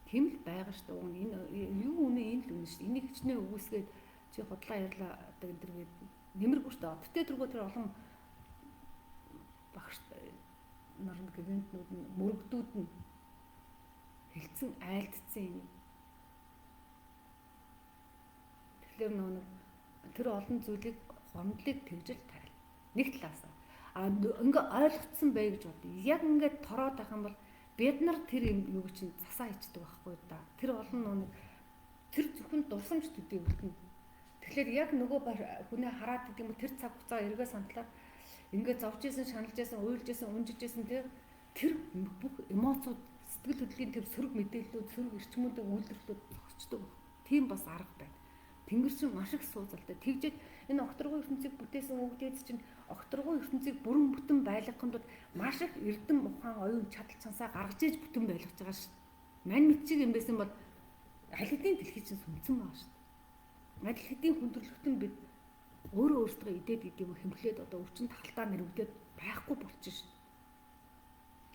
тийм л байгаа шүү дээ. Энэ юу үнэ энэ л үнэ шүү. Энийг хичнээн өгөөсгээд чи худлаа ярьлаа одоо гэдэргээд нэмэргүй шүү дээ. Тэгтээ тэргөө тэр олон багш нарны гэнтнүүд нь мөрөгдүүд нь хилцэн айлдсан юм. Тэгэхээр нөгөө тэр олон зүйлийг гомдлыг тэгжэл тайл. Нэг талаас ингээ ойлгоцсон бай гэж бод. Яг ингээд тороод байх юм бол бид нар тэр юм юу чинь засаа ичдэг байхгүй да. Тэр олон нэг тэр зөвхөн дурсамж төдий үлдэнэ. Тэгэхээр яг нөгөө хүнээ хараад гэдэг юм тэр цаг хугацаа эргээ сандлаар ингээд зовж исэн, шаналж исэн, уйлж исэн, унжиж исэн тэр бүх эмоцууд, сэтгэл хөдлөлийн тэр сөрөг мэдээллүүд, сөрөг эрчмүүдийн үйлдвэрлэлүүд зогсчдөг. Тийм бас арга байна. Тэнгэр чинь маш их сууцалтай. Тэгжээд энэ окторгоо ертөнцийг бүтээсэн өвгдээд чинь окторгоо ертөнцийг бүрэн бүтэн байлгахын тулд маш их эрдэм ухаан оюун чадал цансаа гаргаж иж бүтэн байлгаж байгаа шүү дээ. Мань мэдчиг юм байсан бол аль хэдийн дэлхий чинь сүнцэн байгаа шүү дээ. Аль хэдийн хүндрэлтэн бид өөрөө өөрсдөө идээд гэдэг юм хэмхлээд одоо өвчин тахалтаа нэрвдээд байхгүй болчих шүү дээ.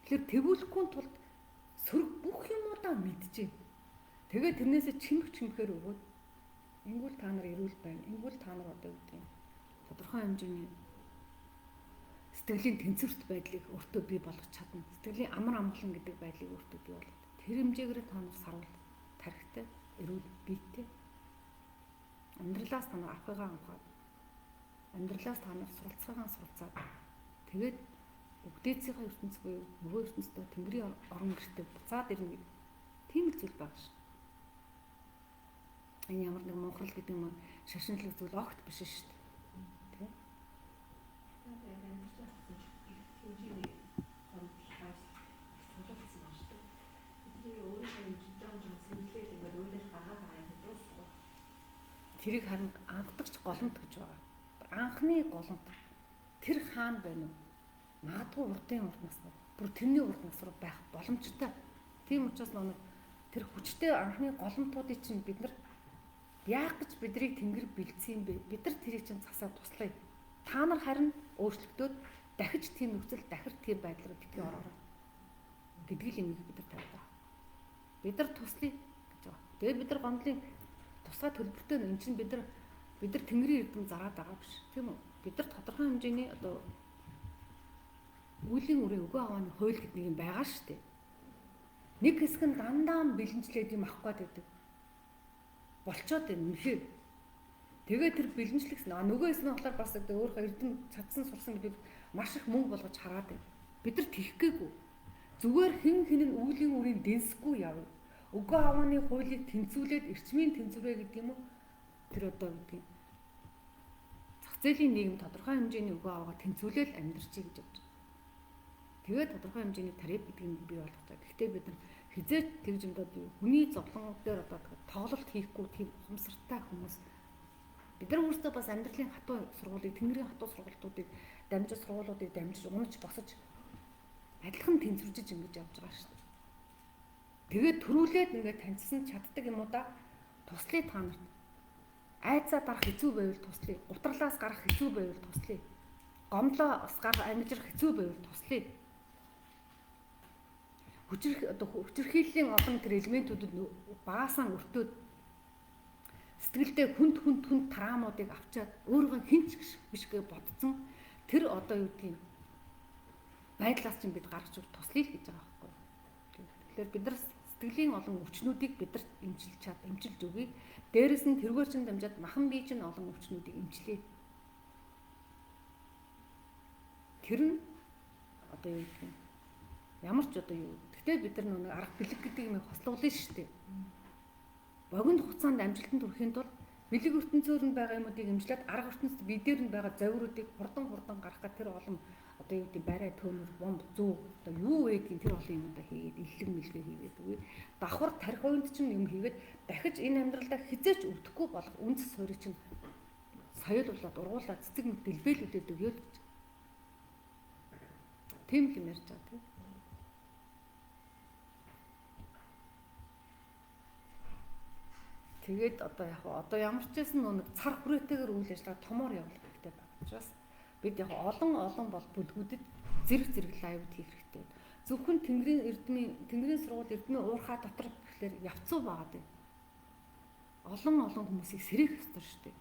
Тэгэхээр тэгүүлэхгүй тулд сөрөг бүх юмудаа мэдчихэв. Тэгээд тэрнээсээ чимэхээр өгөөд ингүүл та нар ирүүл байна. Ингүүл та нар одоо гэдэг юм. Тодорхой хэмжээний сэтгэлийн тэнцвэрт байдлыг өөртөө бий болгож чадна. Сэтгэлийн амар амгалан гэдэг байдлыг өөртөө бий болгох. Тэр хэмжээгээр та нар сарвал тархитай, эрүүл биетэй. Амьдралаас та нар авахыгаа авахад, амьдралаас та нар суралцахыгаа суралцаад тэгээд өгдөөцийнхээ ертөнц буюу нөгөө ертөнцийн тэнгэрийн орон гэртээ буцаад ирнэ гэдэг. Тийм л зүйл байгаа шүү. Энэ ямар нэг монхрол гэдэг юм шашинлаг зүйл огт биш шүү дээ. Тэрийг харин анхдагч голомт гэж байгаа. Анхны голомт тэр хаана байна вэ? Магадгүй урдын урд нас бүр тэрний урд нас руу байх боломжтой. Тийм учраас нэг тэр хүчтэй анхны голомтуудыг чинь бид нар яах гэж биднийг тэнгэр бэлдсэн юм бэ? Бид нар тэрийг чинь засаа туслая. Та нар харин өөрчлөгдөөд дахиж тийм нөхцөл дахир тийм байдал руу битгий ороорой. Гэдгийг юм бид нар тавьдаг. Бид нар туслая гэж байгаа. Тэгээд бид нар гомдлын тусгай төлбөртэй энэ чинь бид нар тэнгэрийн эрдэм зараад байгаа биш. Тийм үү? Бид нар тодорхой хэмжээний одоо үеийн үрээ өгөө авааны хууль гэдэг нэг юм байгаа шүү дээ. Нэг хэсэг нь дандаа бэлэнчлээд юм авах гээд байдаг. Болчоод байна үнэхээр. Тэгээд тэр бэлэнчлэгс нөгөө хэсэг нь болохоор бас өөрөө эрдэм чадсан сурсан гэдэг маш их мөнгө болгож хараад байна. Бид нар тийх гээгүй. Зүгээр хэн нь үеийн үрийн дэнсгүй явна. Өгөө авааны хуулийг тэнцвүүлээд эрчмийн тэнцвэрээ гэдэг юм уу? Тэр одоо гэдэг юм. Зах зээлийн нийгэм тодорхой хэмжээний өгөө аваагаа тэнцвүүлэл амьдарчий гэж бодож. Тэгээд тодорхой хэмжээний тариф гэдэг нь бий болгож байгаа. Гэхдээ бид нар хизээч тэгж юм доо хүний зовлон дээр одоо тоглолт хийхгүй тийм ухамсартай хүмүүс. Бид нар өөрсдөө бас амьдралын хатуу сургуулийг, тэнгэрийн хатуу сургуулиудыг дамжиж сургуулиудыг дамжиж унаж босож адилхан тэнцвэржиж ингэж явж байгаа шүү дээ. Тэгээд төрүүлээд ингээд таньсан чаддаг юм уу да? Туслая та нарт. Айцаа дарах хэцүү байвал туслая. Гутралаас гарах хэцүү байвал туслая. Гомдлоос гарах ангижрах хэцүү байвал туслая. Хүчирхийллийн олон тэр элементүүдэд багасаа өртөөд сэтгэлдээ хүнд траамуудыг авчаад өөрийгөө хинч биш гэж бодсон тэр одоо юу гэдгийг байдлаас чинь бид гарч ир туслая гэж байгаа байхгүй. Тэгэхээр бид нар сэтгэлийн олон өвчнүүдийг бид нар эмчилж өгье. Дээрээс нь тэргээр чинь дамжаад махан бие чинь олон өвчнүүдийг эмчлэе. Тэр нь одоо юу гэдэг юм ямар ч одоо юу. Гэхдээ бид нар нэг арга бэлэг гэдэг юм хослуулна шүү дээ. Богино хугацаанд амжилтанд хүрэхин тулд Бэлэг ертөнцөөр нь байгаа юмуудыг имжлээд арга ертөнцид бидээр нь байгаа завируудыг хурдан гаргах гэх тэр олон одоо юу гэдэг барай төмөр бомб зүү одоо юу вэ гэх тэр олон юмудаа хийгээд иллэг мэлгээ хийгээд үгүй давхар тарих уйнд чинь юм хийгээд дахиж энэ амьдралдаа хизээч өвдөхгүй болох үнс суурийг чинь соёлуулаад ургуулад цэцэг мэт дэлбэлүүлээд өгөөд гэж. Тийм л юм ярьж байгаа тийм. Тэгээд одоо ямар ч байсан нэг цар хүрээтэйгээр үйл ажиллагаа томоор явуулах хэрэгтэй байна. Учраас бид олон бол бүлгүүдэд зэрэг лайвд хийх хэрэгтэй. Зөвхөн Тэнгэрийн сургууль эрдмийн уурхай дотор гэхлээр явцуу байгаа дээ. Олон хүмүүсийг сэрэх ёстой шүү дээ.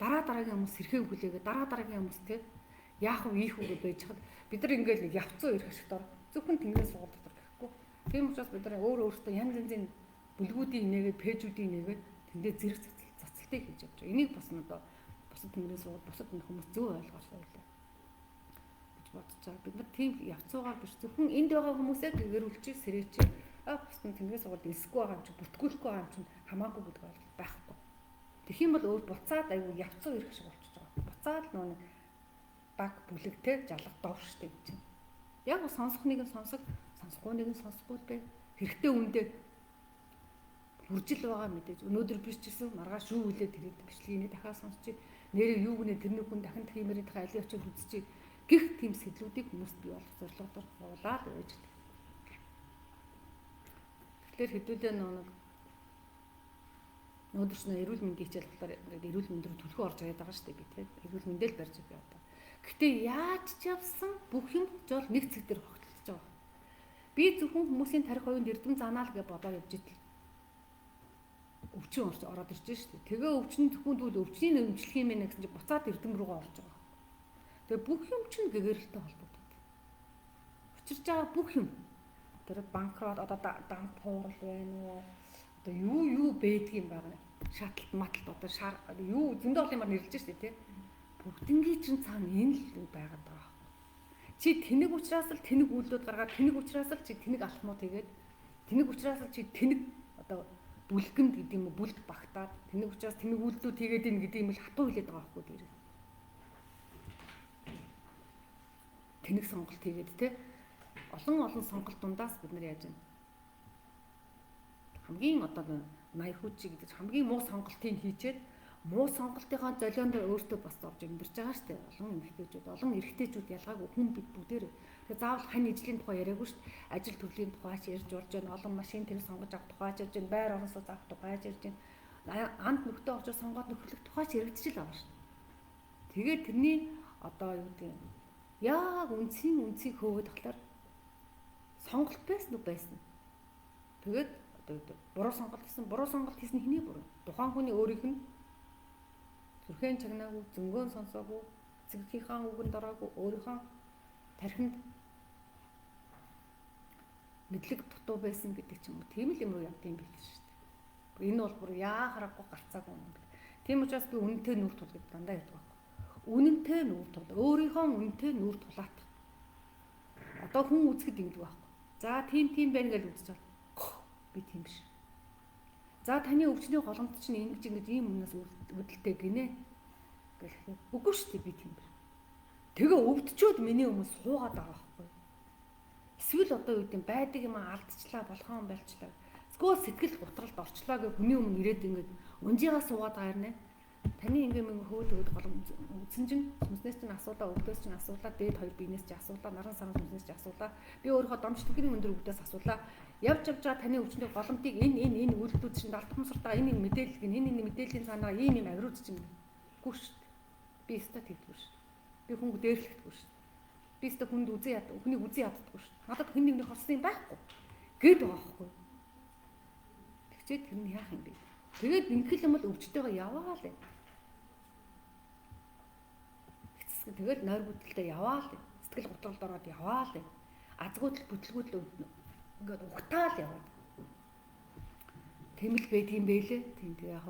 Дараагийн хүмүүс сэрхээ хүлээгээ дараагийн хүмүүс те яах вэ ийх үү байж хад бид нар ингээл нэг явцуу ирэх шиг дор зөвхөн Тэнгэрийн сургууль дотор гэхгүй. Тийм учраас бид нар өөртөө янз янзын бүлгүүдийн нээгээд пэйжүүдийн нээгээд тэндээ зэрэг цацалтыг хийж явж байгаа. Энийг бас бусад Тэнгэрийн сургууль бусад хүмүүс зөв ойлгоосоо байлаа гэж бодож байгаа. Бид нар тийм явцуугаар биш зөвхөн энд байгаа хүмүүсээ гэрүүлчих сэрээчих бусад Тэнгэрийн сургууль элсэхгүй байгаа юм чи бүртгүүлэхгүй байгаа юм чи хамаагүй гэдэг ойлголт байхгүй. Тэгэх юм бол өөр буцаад аюу явцуу ирэх шиг болчихж байгаа. Буцаад нөө баг бүлэгтэй жалах доорштэй гэж байна. Яг сонсох нэг нь сонсохгүй нэг нь сонсохгүй дээ. Хэрэгтэй үндэ үржил байгаа мэдээж өнөөдөр биш ч гэсэн маргааш шүү үлээд тэгээд бичлэгийг дахиад сонсчих. Нэрээ юу гэнэ тэрний хүн дахин тиймэрийн дахиад алийг очиж үзчих. Гэх тийм сэтлүүдийг хүмүүст бий болох зорилгоор явуулаад байж байгаа. Тэгэхээр хэдүүлээ өнөөдөр ч эрүүл мэндийн хичээл болохоор эрүүл мэнд рүү төлхөө орж ирээд байгаа шүү дээ би тийм эрүүл мэндэл барьж би одоо. Гэхдээ яаж ч явсан бүх юм жол нэг цэг дээр хогтолцож байгаа. Би зөвхөн хүмүүсийн тарих оюунд эрдэм занаал гэж бодоод явж итэл өвчин ороод ирж шүү дээ. Тэгээ өвчин зөвхөн өвчний нэмжлэх юм ээ гэсэн чинь буцаад эрдэм рүүгээ орж байгаа. Тэгээ бүх юм чинь гэгэрэлтэй холбоотой. Учирч байгаа бүх юм. Тэр банкрот одоо дамп хуурал байна уу? Одоо юу бэдг юм байна. Шатлт матлт одоо юу зөндөө олон юмар нэрлэж штэ тий. Бүгднгийн чинь цаана энэ л байгаад байгаа. Чи тэнэг учраас л тэнэг үйлдэлүүд гаргаад тэнэг учраас л чи тэнэг алхмууд хийгээд тэнэг учраас л чи тэнэг одоо бүлгэнд гэдэг юм уу бүлд багтаад тэнэг учраас тэнэг үйлдэлүүд хийгээд ийн гэдэг юм л хатуу хэлээд байгаа байхгүй дээр. Тэнэг сонголт хийгээд тий. Олон сонголт дундаас бид нар яаж вэ? Хамгийн одоо 80 хүчиг гэдэг хамгийн муу сонголтыг хийчээд муу сонголтынхаа золион дээр өөртөө бас орж амьдарч байгаа шүү дээ. Олон эрэгтэйчүүд ялгаагүй хүн бид бүгдээр. Тэгээ заавал хань ижлийн тухай яриаггүй шүү дээ. Ажил төрлийн тухайч ярьж урж байна. Олон машин тэр сонгож авах тухайч ярьж байна. Байр орон сууц авах тухайч ярьж байна. Анд нөхдөд очиж сонгоод нөхөрлөх тухайч яригдчихэл байгаа шүү дээ. Тэгээд тэрний одоо юу гэдэг юм. Яг үнцийг хөөгд болохоор сонголт байсан. Тэгээд одоо буруу сонголт хийсэн хэний буруу? Тухайн хүний өөрийнх нь зүрхэн чагнаагүй, зөнгөөн сонсоогүй, цэгцийнхаа үгэнд ороогүй, өөрийнхөө тархинд мэдлэг дутуу байсан гэдэг ч юм уу. Тийм л юм руу явд юм биш шүү дээ. Энэ бол бүр яа харахгүй гарцаагүй юм байна. Тийм учраас би үнэнтэй нүр тул гэж дандаа яддаг байхгүй. Үнэнтэй нүр тул, өөрийнхөө үнэнтэй нүр тулаат. Одоо хүн үзэхэд ингэдэг байхгүй. За тийм байна гэж үзэж байна. Би тийм биш. За таны өвчний голомт чинь ингэж ийм өмнөөс үүдэлтэй гинэ гэхлээр үгүй шүү дээ би тийм биш. Тэгээ өвдчөөд миний өмнө суугаад байгаа байхгүй. Эсвэл одоо юу гэдэм байдаг юм алдчихлаа болохоо байлчлаа. Эсвэл сэтгэл гутралд орчлоо гэх хүний өмнө ирээд ингэж унжигаа суугаад байгаа юм нэ. Таны ингээм хөөд голом үзсэн чинь сүнснээс чинь асуулаа, өвдөөс чинь асуулаа, дээд хоёр биенээс чинь асуулаа, наран саран сүнснээс чинь асуулаа. Би өөрөө домчлогын өндөр өвдөөс асуулаа. Явж байгаа таны өвчний голомтыг энэ үйлдэлүүд чинь алдахмсартаа энэ мэдээлэл энэ мэдээллийн цаанаа ийм авируд чинь гүш шүү дээ. Би өстой тэгдэггүй шүү. Би хүн дээрлэхдэггүй шүү. Би өстой хүнд хүнийг үзэн яддаггүй шүү. Надад хэн нэгний хорсон юм байхгүй. Гээд байгаа байхгүй. Тэгчээд тэр нь яах юм бэ? Тэгээд ингэл юм бол өвчтөйгөө яваа л. Тэгээд нойр бүдэлтэй яваа л. Сэтгэл готролд ороод яваа л. Азгүйтэл бүтлгүүтэл ингээд ухтаал яваад. Тэмэл байдаг юм бэлээ. Тийм тэгээ яг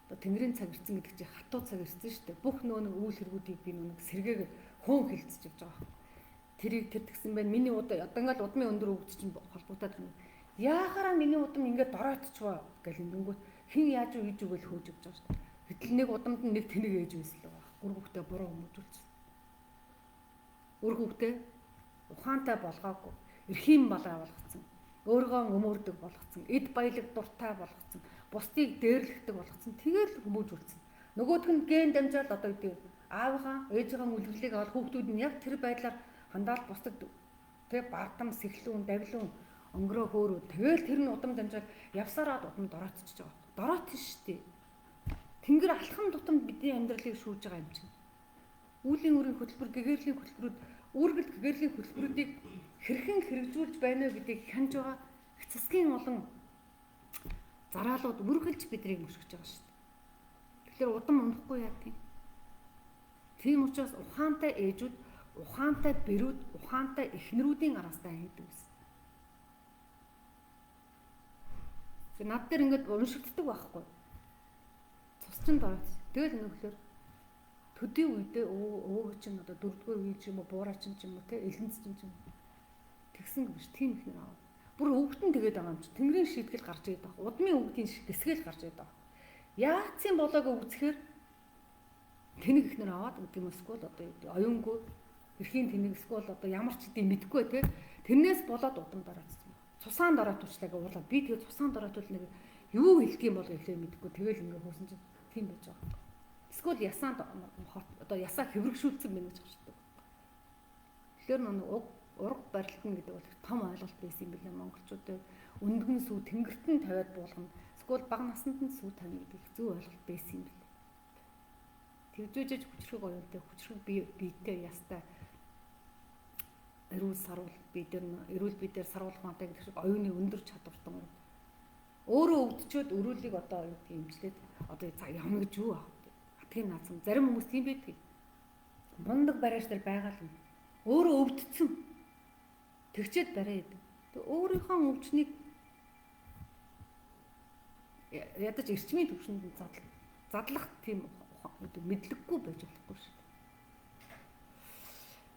одоо тэнгэрийн цаг ирсэн гэдэг чинь хатуу цаг ирсэн шүү дээ. Бүх нөө үйл хэрэгүүдийг би нөө сэргээг хөөн хилцэж явж байгаа. Тэрийг тэр тэгсэн байна. Миний удаа одоо ингээд удмын өндөр өвдөж чинь холбогдоод байна. Яахаараа миний удам ингээд дороотчихваа гэл ингэнгүүт хэн яаж юу хийж өгөөл хөөж өгч байгаа шүү дээ. Гэтэл нэг удамд нэг тэнэг ээж байсан л байгаа. Үр хүүхдээ буруу хүмүүжүүлсэн. Үр хүүхдээ ухаантай болгоогүй, эрхийн балаа болгоцсон. Өөрийгөө өмөрдөг болгоцсон, эд баялаг дуртай болгоцсон, бусдыг дээрлэгдэг болгоцсон. Тэгэл хүмүүжүүлсэн. Нөгөөх нь ген дамжаад одоо үгүй аавынхаа ээжийнхээ үлгэрлийг аваад хүүхдүүд нь яг тэр байдлаар хандаал бусдад тэг бардам сэхлүүн давлуун өнгөрөө хөөрөө тэгэл тэр нь удам дамжаад явсараад удам дороотчихж байгаа. Дороот шүү дээ. Тэнгэр алхам тутамд бидний амьдралыг шүүж байгаа юм чинь. Үүлийн үрийн хөтөлбөр, гэгэрлийн хөтөлбөрүүд, үүргэлт гэгэрлийн хөтөлбөрүүдийг хэрхэн хэрэгжүүлж байна вэ гэдгийг хянаж байгаа их засгийн олон зараалууд үргэлж биднийг мөршгөж байгаа шүү дээ. Тэгэхээр удам унахгүй яа тийм. Тийм учраас ухаантай ээжүүд, ухаантай бэрүүд, ухаантай эхнэрүүдийн араас таа хийдэг гэсэн. Тэгээ над дээр ингэж уншигддаг байхгүй. Цусчин дорооц. Тэгэл нөгөөхлөөр төдий үедээ өвөө чинь одоо 4-р үе ч юм уу, буураа чинь ч юм уу, те элэнц чинь ч юм уу. Тэгсэн гэж тийм ихнэр аав. Бүр өвгтөн тэгээд байгаа юм чи. Тэнгэрийн шийтгэл гарч ирээд байгаа. Удмын өвгтийн дэсгэл гарч ирээд байгаа. Яацын болоог үзэхээр тэнэг ихнэр аваад гэдэг юм эсвэл одоо оюунгүй эрхийн тэнэг эсвэл одоо ямар ч хэдий мэдгүй те тэрнээс болоод удам дараацсан. Цусаан дороотуулчлаа уурлаад би тэгээд цусаан дороотуул нэг юу хэлдгийм бол гэлээ мэдгүй тэгэл ингээ хөөсөн чинь тийм байж байгаа. Эсвэл ясаанд одоо ясаа хэврэгшүүлсэн байна гэж хэлдэг. Тэгэхээр нэг ураг барилтна гэдэг бол том ойлголт байсан юм билээ монголчуудад. Өндгөн сүү тэнгэртэн тавиад буулгана. Эсвэл бага наснд нь сүү тавина гэдэг зөв ойлголт байсан юм билээ. Тэгжээж хүчрэг оюунтай, хүчрэг биетэй ястай эрүүл сарвал эрүүл биедээр сарвал ухаантай гэдэг шиг оюуны өндөр чадвартан өөрөө өвдчөөд өрөөлийг одоо юу гэдэг имжлээд одоо явна гэж юу аа. Тийм наацсан. Зарим хүмүүс тийм байдаг. Мундаг бариаш дээр байгаа л юм. Өөрөө өвдсөн. Тэгчээд бариад. Тэг өөрийнхөө өвчнийг ядаж эрчмийн төвшөнд задлах тийм мэдлэггүй байж болохгүй шүү дээ.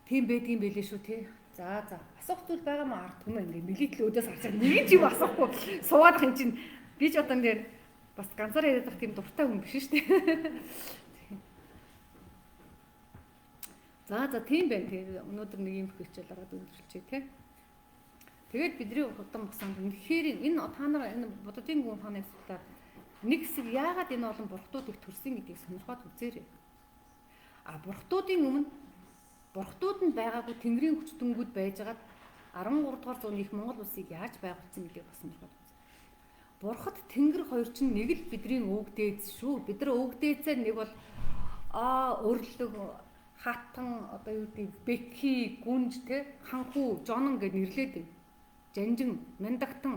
Тийм байдгийн байлээ шүү тий. За асуух зүйл байгаа маа ард түмэн ингээ мэлитэл өдөөс харж нэг ч юм асуухгүй суугаад юм чинь би ч одоо ингээ бас ганцаараа яриад байх тийм дуртай хүн биш шүү дээ. За тийм байна тий. Өнөөдөр нэг юм хичээл араад үйлчилчихье тий. Тэгээд бидний хурдан басан үнэхээр энэ та нар энэ буддын гүн хааны асуудал нэг хэсэг яагаад энэ олон бурхтууд их төрсөн гэдгийг сонирхоод үзээрэй. Бурхтуудын өмнө бурхтууд нь байгаагүй тэнгэрийн хүчтэнгүүд байжгаад 13 дугаар зууны их Монгол улсыг яаж байгуулсан гэдгийг бас сонирхоод үз. Бурхад тэнгэр хоёр чинь нэг л бидний өвөг дээдс шүү. Бид нар өвөг дээдсээ нэг бол өрлөг хатан одоо юу гэдэг бэкхи гүнж те ханху жонон гэж нэрлээд байна. Жанжин мяндагтан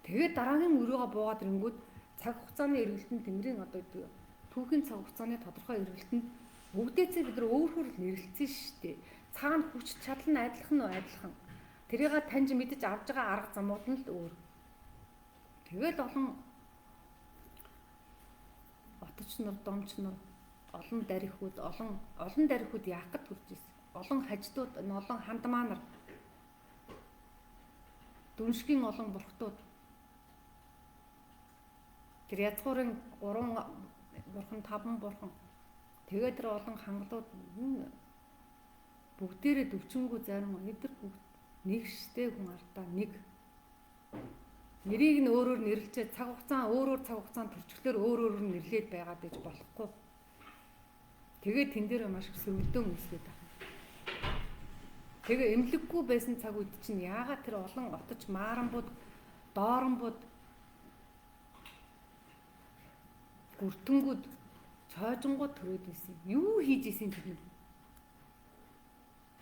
тэгээд дараагийн өрөөгөө буугаад ирэнгүүт цаг хугацааны эргэлтэнд тэнгэрийн одоо юу түүхийн цаг хугацааны тодорхой эргэлтэнд өвгдээцээ бид нар өөрөөр нэрлэлцэн шүү дээ. Цаана хүч чадал нь адилхан уу адилхан. Тэрийг таньж мэдэж авж байгаа арга замууд нь л өөр. Тэгээд олон отч нар, домч нар, олон дарихууд, олон дарихууд яах гэж хүрч ирсэн. Олон хаждууд, олон хандмаа нар, дүншгийн олон бурхтууд. Тэр язгуурын 3 бурхан, 5 бурхан. Тэгээд тэр олон хангалууд бүгдээрээ дөвчөнгөө зарим эдэр бүгд нэг штэй хүн ардаа нэг. Нэрийг нь өөрөөр нэрлэлцээ цаг хугацаанд төрчлөөр өөрөөр нь нэрлээд байгаад байж болохгүй. Тэгээд тэн дээр маш их сөрөгдөн үүсгээд байна. Тэгээ эмнэлэггүй байсан цаг үед чинь яагаад тэр олон отч мааранбууд, дооронбууд, гүртэнгүүд, цоожингууд төрөөд байсан. Юу хийж исэн тэр нь?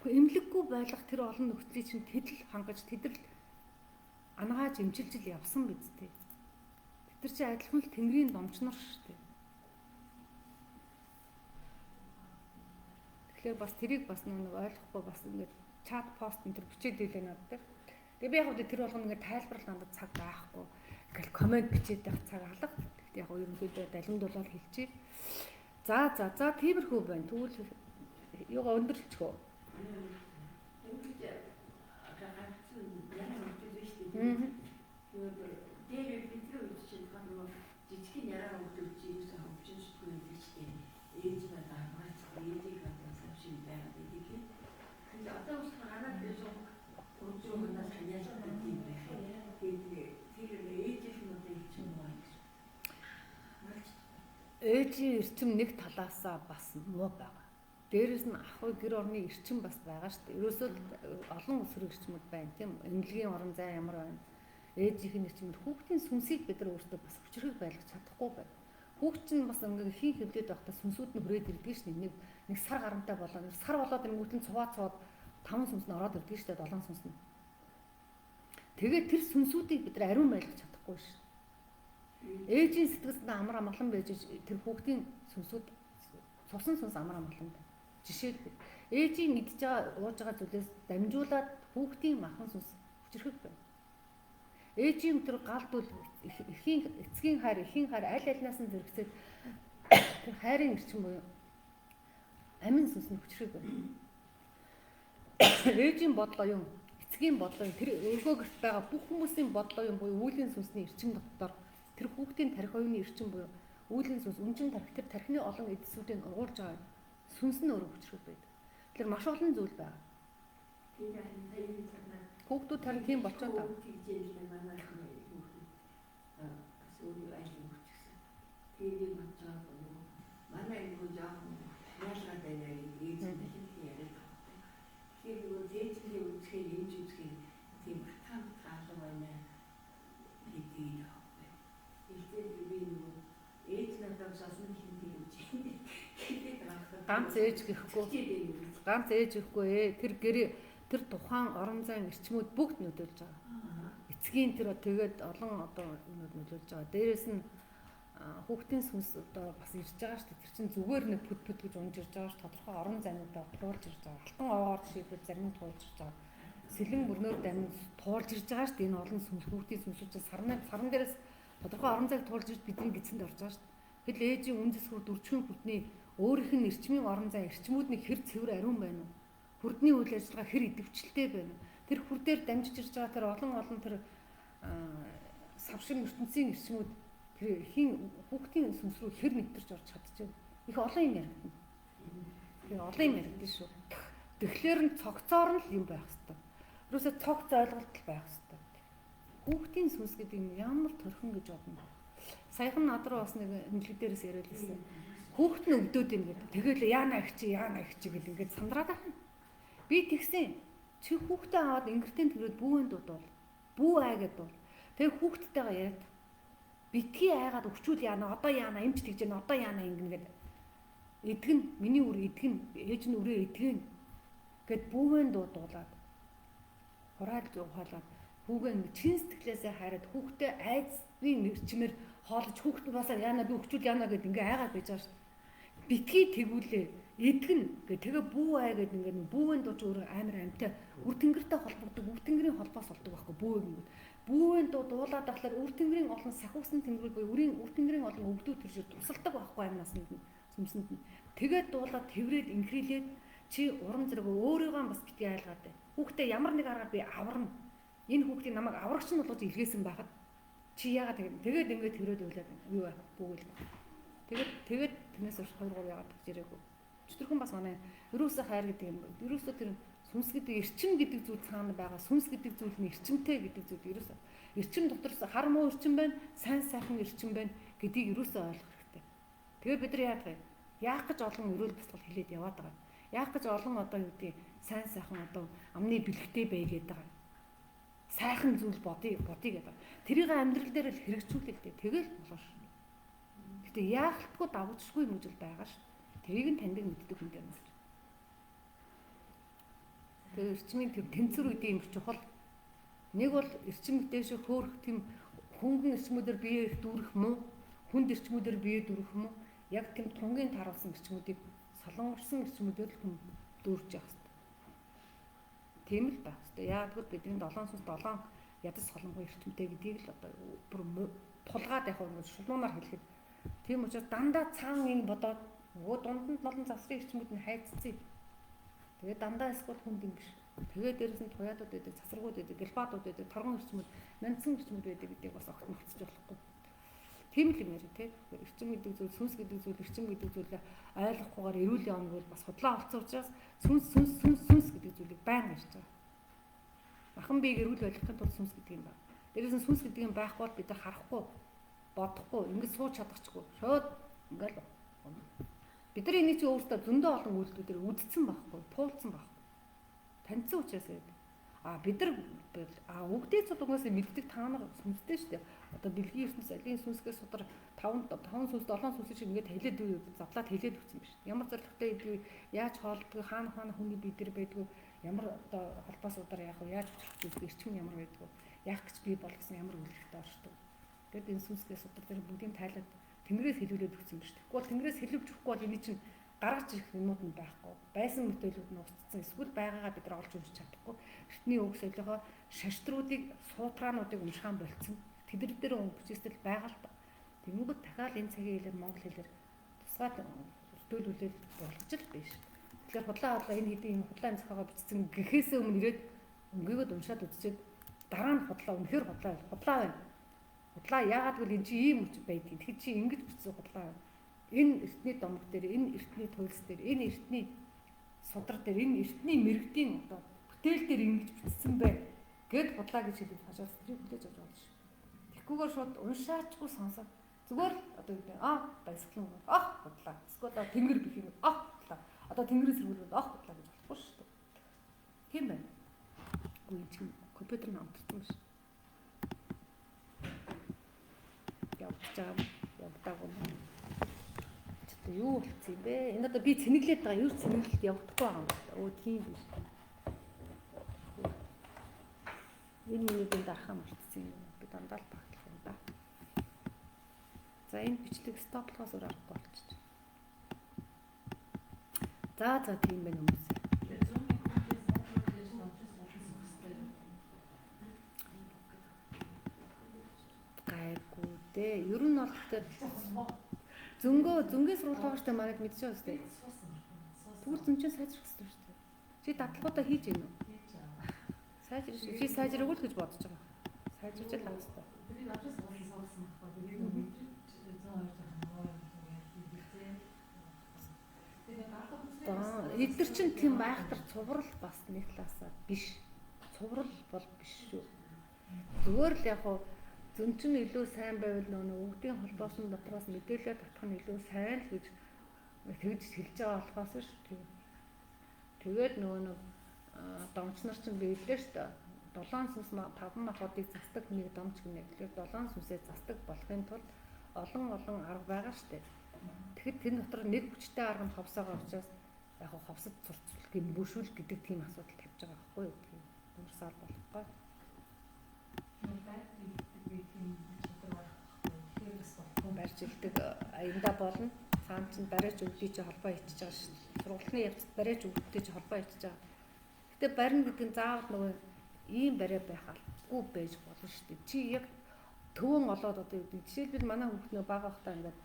Эмнэлэггүй байлгах тэр олон нөхцөлийг чинь тэдл хангаж тэдэл ангааж эмчилж явсан биз дээ. Тэр чинь адилхан л тэнгэрийн домчнор шүү дээ. Тэгэхээр бас тэрийг бас нэг ойлгохгүй бас ингээд чат пост энэ төр бичээд байлаа надад дээр. Тэгээ би яг үгүй тэр болгоно ингээд тайлбарлал надад цаг байхгүй. Ингээл комент бичээд байх цаг алга. Тэгтээ яг ерөнхийдөө далимдуулаад хэлчихье. За тиймэрхүү байна. Тэгвэл юугаа өндөрчихөө. Ээжийн эрчим нэг талаасаа бас муу байгаа. Дээрээс нь ах гэр орны эрчим бас байгаа шүү дээ. Ерөөсөө олон өсвөр эрчмүүд байна тийм үү? Эмнэлгийн орон зай ямар байна? Ээжийн эрчимд хүүхдийн сүнсийг бид нар өөрсдөө бас хүчрхэг байлгах чадахгүй байна. Хүүхд чинь бас ингээ хин хөвдөд байхдаа сүнсүүд нь хүрээд ирдэг шүү дээ. Нэг сар гарантай болоо. Сар болоод ирэнгүүт нь цуваад 5 сүнс нь ороод ирдэг шүү дээ, 7 сүнс нь. Тэгээд тэр сүнсүүдийг бид нар ариун байлгах чадахгүй шүү. Ээжийн сэтгэлд амар амгалан байж тэр хүүхдийн сүнсүүд цусан сүнс амар амгалан байна. Жишээлбэл ээжийн идж байгаа ууж байгаа зүйлээс дамжуулаад хүүхдийн махан сүнс хүчрхэг байна. Ээжийн тэр галдвал эцгийн хайр аль альнаас нь зэрэгцээд тэр хайрын эрчим буюу амин сүнс нь хүчрхэг байна. Ээжийн бодлоо юм, эцгийн бодлоо юм, тэр өргөө гэрт байгаа бүх хүмүүсийн бодлоо юм буюу үүлийн сүнсний эрчим дотор тэр хүүхдийн тарих оюуны эрчим буюу үүлийн сүнс үнжин тарих тэр тархины олон эдсүүдийн уурж байгаа сүнс нь өөрөө хүчрхэг байдаг. Тэр маш олон зүйл байна. Хүүхдүүд харин тийм болчиход байна. Ганц ээж гэхгүй тэр гэрээ тэр тухайн орон зайн эрчмүүд бүгд нөлөөлж байгаа. Эцгийн тэр тэгээд олон одоо нөлөөлж байгаа. Дээрээс нь хүүхдийн сүнс одоо бас ирж байгаа шүү дээ. Тэр чинь зүгээр нэг пүд гэж унж ирж байгаа шүү. Тодорхой орон зайнуудаа туулж ирж байгаа. Алтан овоор шийдвэр зарим нь туулж ирж байгаа. Сэлэн мөрнөөр дамж туулж ирж байгаа шүү дээ. Энэ олон сүнс хүүхдийн сүнсүүд чинь сарн дээрээс тодорхой орон зайг туулж ирж бидний гидсэнд орж байгаа шүү дээ. Тэгэл ээжийн үндэсгүр дөрвөн хүрдний өөрийнх нь эрчмийн орон зай эрчмүүдний хэр цэвэр ариун байна уу? Хүрдний үйл ажиллагаа хэр идэвхжэлтэй байна уу? Тэр хүр дээр дамжиж ирж байгаа тэр олон тэр савшин ертөнцийн эрчмүүд тэр хин хүүхдийн сүнс рүү хэр нэвтэрч орж чадчихв. Их олон юм яригдана. Тэгээ олон юм яригдана шүү. Тэгэхээр нь цогцоор нь юм байх хэрэгтэй. Юусе цогц ойлголт байх хэрэгтэй. Хүүхдийн сүнс гэдэг юм ямар төрхөн гэж бодно. Саяхан над руу бас нэг эмнэлэг дээрээс яриад байсан. Хүүхд нь өвдөд юм гэдэг. Тэгэл яана их чи гэл ингээд сандраад байна. Би тэгсэн. Чи хүүхдээ аваад ингэртэн тэрээд бүүэн дуудвал. Бүү ай гэдвэл. Тэгээ хүүхдтэйгээ яриад. Битгий айгаад өчүүл яана, одоо яана, эмч тэгж яана, одоо яана ингэнгээд. Эдгэн миний үр эдгэн, ээж нь үрээ эдгэн гэд бүүэн дуудуулаад. Хураад ухаалаад хүүгээ чин сэтгэлээсээ хараад хүүхдээ айцны нэрчмээр хоолж хүүхдээ басаа яана би өчүүл яана гэд ингээ айгаад байж байгаа шүү. Битгий тэгүүлээ эдгэн гэ тэгээ бүү ай гэд ингээ бүүэн дууч өөр амар амтай үр тэнгэртэй холбогддог үр тэнгэрийн холбоос болдог байхгүй бүү юм. Бүүэн дуулаад байхлаар үр тэнгэрийн олон сахиусан тэнгэрүүд буюу үр тэнгэрийн олон өвгдүүд төршөд тусалдаг байхгүй амнаас нь сүмсэнд нь. Тэгээд дуулаад тэврээд инхрийлээд чи урам зэрэг өөрийгөө бас битгий айлгаад бай. Хүүхдээ ямар нэг аргаар би аварна. Энэ хүүхдийн намайг аврагч нь болгож илгээсэн байхад чи яагаад тэгээд ингээд тэрөөд уйлаад юу байх бүгэл. Тэгээд тэрнээс урш 2-3 яагаад гэж ирээгүй. Өчтөрхөн бас манай ерөөсөө хайр гэдэг юм. Ерөөсөө тэр сүнс гэдэг эрчим гэдэг зүйл цаана байгаа. Сүнс гэдэг зүйл нь эрчимтэй гэдэг зүйл ерөөсөө эрчим дотор хар муу эрчим байна, сайн сайхан эрчим байна гэдгийг ерөөсөө ойлгох хэрэгтэй. Тэгээд бид нар яадаг вэ? Яах гэж олон өрөөл бясалгал хэлээд яваад байгаа. Яах гэж олон одоо юу гэдэг сайн сайхан одоо амны бэлгтэй байгээд байгаа. Сайхан зүйл бодъё гэдэг. Тэрийг амьдрал дээр л хэрэгжүүлэх дээ. Тэгэл болно шүү. Гэтэ яахтгүй давжгүй юм зүйл байгаа шүү. Тэрийг нь таньдаг мэддэг хүн юм шүү. Тэр эрчмийн тэр тэнцвэр үүдийн юм чухал. Нэг бол эрчим дэше хөөрөх тийм хөнгөн эрчмүүдээр бие дүүрэх мүү, хүнд эрчмүүдээр бие дүүрэх мүү. Яг тийм тунгийн таруулсан эрчмүүдийг солонгорсон эрчмүүдээр л хүн дүүрч явах хэрэгтэй. Тийм л байх хэрэгтэй. Яг л бидний 7 сүнс 7 ядас солонгоо эрчимтэй гэдгийг л одоо бүр тулгаад явах юм шулуунаар хэлэхэд. Тийм учраас дандаа цаан бодоод нөгөө дунд нь олон завсрын эрчмүүд нь хайццээ. Тэгээд дандаа эсвэл хүнд юм биш. Тэгээд дээрэс нь туяадууд байдаг, цасрагууд байдаг, гэлбаадууд байдаг, торгон эрчмүүд, нандсан эрчмүүд байдаг гэдгийг бас огт мөрцөж болохгүй. Тийм л юм яри тий. Эрчим гэдэг зүйл, сүнс гэдэг зүйл, эрчим гэдэг зүйлээ ойлгохгүйгээр эрүүл явна гэвэл бас худлаа олцсон учраас сүнс гэдэг зүйлийг байнга ярьж байгаа. Махан биеийг эрүүл байлгахын тулд сүнс гэдэг юм байна. Дээрээс нь сүнс гэдэг юм байхгүй бол бид нар харахгүй, бодохгүй, ингэж сууж чадахгүй. Шууд ингээл бид нар энийг чи өөртөө зөндөө олон үйлдэлүүдээр үдцсэн байхгүй, туулсан байхгүй. Таньсан учраас байдаг. Бид нар үгдээ цул угаас мэддэг та нар сүнстэй шүү дээ. Одоо дэлхийн ертөнцийн алийн сүнсгээс судар 5 сүнс 7 сүнс шиг ингээд хэлээд задлаад хэлээд өгсөн биш. Ямар зорилготой идвээ, яаж хоолддог, хаана хүний бие дээр байдгүй, ямар одоо холбоос удар яах вэ, яаж хүчлэх зүйлс эрчим ямар байдгүй, яах гэж бий болгосон ямар үйлдэлтэй оршдог. Тэгэд энэ сүнсгээс судар дээр бүгдийг тайлаад тэнгэрээс хэлүүлээд өгсөн биш. Тэгэхгүй бол тэнгэрээс хэлүүлж өгөхгүй бол энэ чинь гаргаж ирэх юмуд нь байхгүй. Байсан мэтэлүүд нь устцсан. Эсвэл байгаагаа бид нар олж уншиж чадахгүй. Эртний үг солиогоо шаштруудыг, суутраануудыг уншаан болцсон. Тэдэр дээр өнгөцөсөл байгаа л та. Тэнгүүд дахиад энэ цагийн хэлээр монгол хэлээр тусгай төлөвлөлөд болгож л биш. Тэгэхээр худлаа энэ хэдийн юм худлаа онцгойгоо бичсэн гэхээс өмнө ирээд өнгөөгөө уншаад үзчихээд дараа нь худлаа үнэхээр худлаа байна. Худлаа яагаад гэвэл энэ чи ийм үч байдгийг. Тэгэхээр чи ингэж бичсэн худлаа байна. Энэ эртний домог дээр, энэ эртний туйлс дээр, энэ эртний судар дээр, энэ эртний мэрэгдийн одоо бүтээл дээр ингэж бичсэн бай гэд худлаа гэж хэлээд хашаас тэр хүлээж авч байгаа шүү. Тэгхгүйгээр шууд уншаачгүй сонсоод зүгээр одоо юу гэдэг баясгалан худлаа. Эсвэл тэнгэр гэх юм худлаа. Одоо тэнгэрээс ирүүлвэл худлаа гэж болохгүй шүү дээ. Тийм байна. Үгүй чинь компьютер намтарсан шүү. Явдаг юм. Юу болцсон юм бэ? Энэ одоо би цэнэглээд байгаа. Юу цэнэглэлд явагдахгүй байгаа юм байна. Тийм биш. Энэ нэг энэ дарахаа мартсан юм. Би дандаа л багтлах юм да. За энэ бичлэг стоплохоос өөр аргагүй болчих. За тийм байна хүмүүс. Гайгүй дээ. Ер нь бол зөнгөө сургууль штэ манайд мэдчихэж байна штэ. Түр зөнчөө сайжрах хэрэгтэй штэ. Чи дадлгуудаа хийж гэнэ үү? Чи сайжрах гэж бодож байгаа. Сайжруулж л авах хэрэгтэй. Эдгэр чинь тийм байхтар цуврал бас нэг талаасаа биш. Цуврал бол биш шүү. Зүгээр л яг хуу зөн чинь илүү сайн байвал нөгөө өвдгийн холбоосон дотроос мэдээлэл татах нь илүү сайн л гэж тэгж хэлж байгаа болохоос шүү. Тэгээд нөгөө домч нар чинь биелээ шүү дээ. 7 сүнс 5 махбодыг застдаг нэг домч гинэ. Тэгэхээр 7 сүнсээ застдаг болохын тулд олон арга байгаа шүү дээ. Тэгэхэд тэр дотор нэг хүчтэй арга нь ховсоогоо учраас яг ховсод цурцлах гэм бүршүүл гэдэг тийм асуудал тавьж байгаа байхгүй юу? Тийм өмөрсөөр болохгүй. Барьж илдэг аяндаа болно. Цаан чинь бариач өвдөй чи холбоо ичиж байгаа шүү. Сургалтын явцад бариач өвдөй чи холбоо ичиж байгаа. Гэтэ барин гэдэг нь заавал нөгөө ийм бариа байх албагүй байж болно шүү дээ. Чи яг төвөн олоод одоо юу гэдэг. Жишээлбэл манай хүүхд нөө бага хахтаа ингээд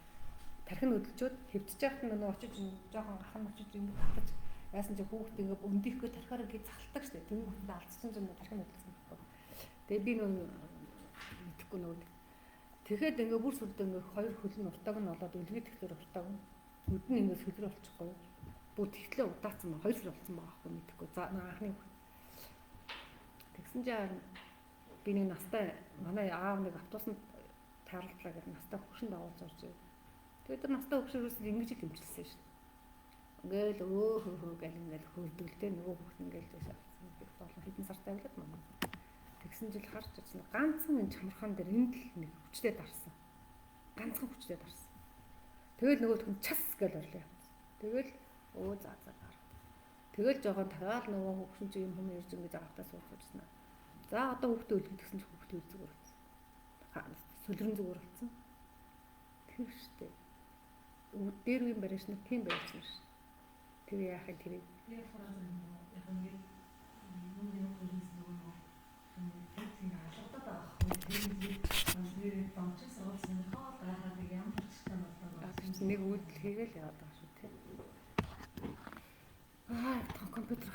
тархин хөдөлчөөд хэвдэж яхад нөгөө очиж жоохон гахам очиж ингээд татаж яасан чи хүүхд ингээд өндийхөө тархиараа ингээд захалдаг шүү дээ. Тэний хүүхдэд алдсан ч нөгөө тархин хөдөлсөн байхгүй. Тэгээ би нөгөө мэдэхгүй нөгөө тэгэхэд ингээ бүр сүрдээ ингээ хоёр хөл нь уртаг нь болоод үлгий тэгэхээр уртаг нь нүд нь ингээ сүлэр болчихгүй. Бүр тэгтлээ удаацсан ба 2 сар болсон байгаа байхгүй мэдэхгүй. За анхны тэгсэн чинь би нэг настай манай аав нэг автобусанд тааралтлаа гэдэг настай хөвшин дагуулж орж ирв. Тэгээд тэр настай хөвшөрөөс ингэж л хэмжилсэн шүү дээ. Ингээл хөө гэл ингээл хөрдөлтэй нөгөө хөвгт ингээл дэшээ авсан. Би болон хэдэн сартай байлаа маа. Тэгсэн жил харж ирсэн. Ганцхан энэ чамархан дээр энд л нэг хүчтэй дарсан. Ганцхан хүчтэй дарсан. Тэгэл нөгөөх нь час гэж орлоо явсан. Тэгэл за гар. Тэгэл жоохон тагаал нөгөө хөвгшин чи юм хүмүүс ирж ингэж авахтаа суулжсэн. За одоо хүүхдээ үлгэх гэсэн чи хүүхдээ зүгээр болсон. Сүлрэн зүгээр болсон. Тэр штэ. Дээр үн барьж нэг тийм байсан ш. Тэр яах вэ тэрийг? Нэг үүдэл хийгээл яваад байгаа шүү тий. Компьютер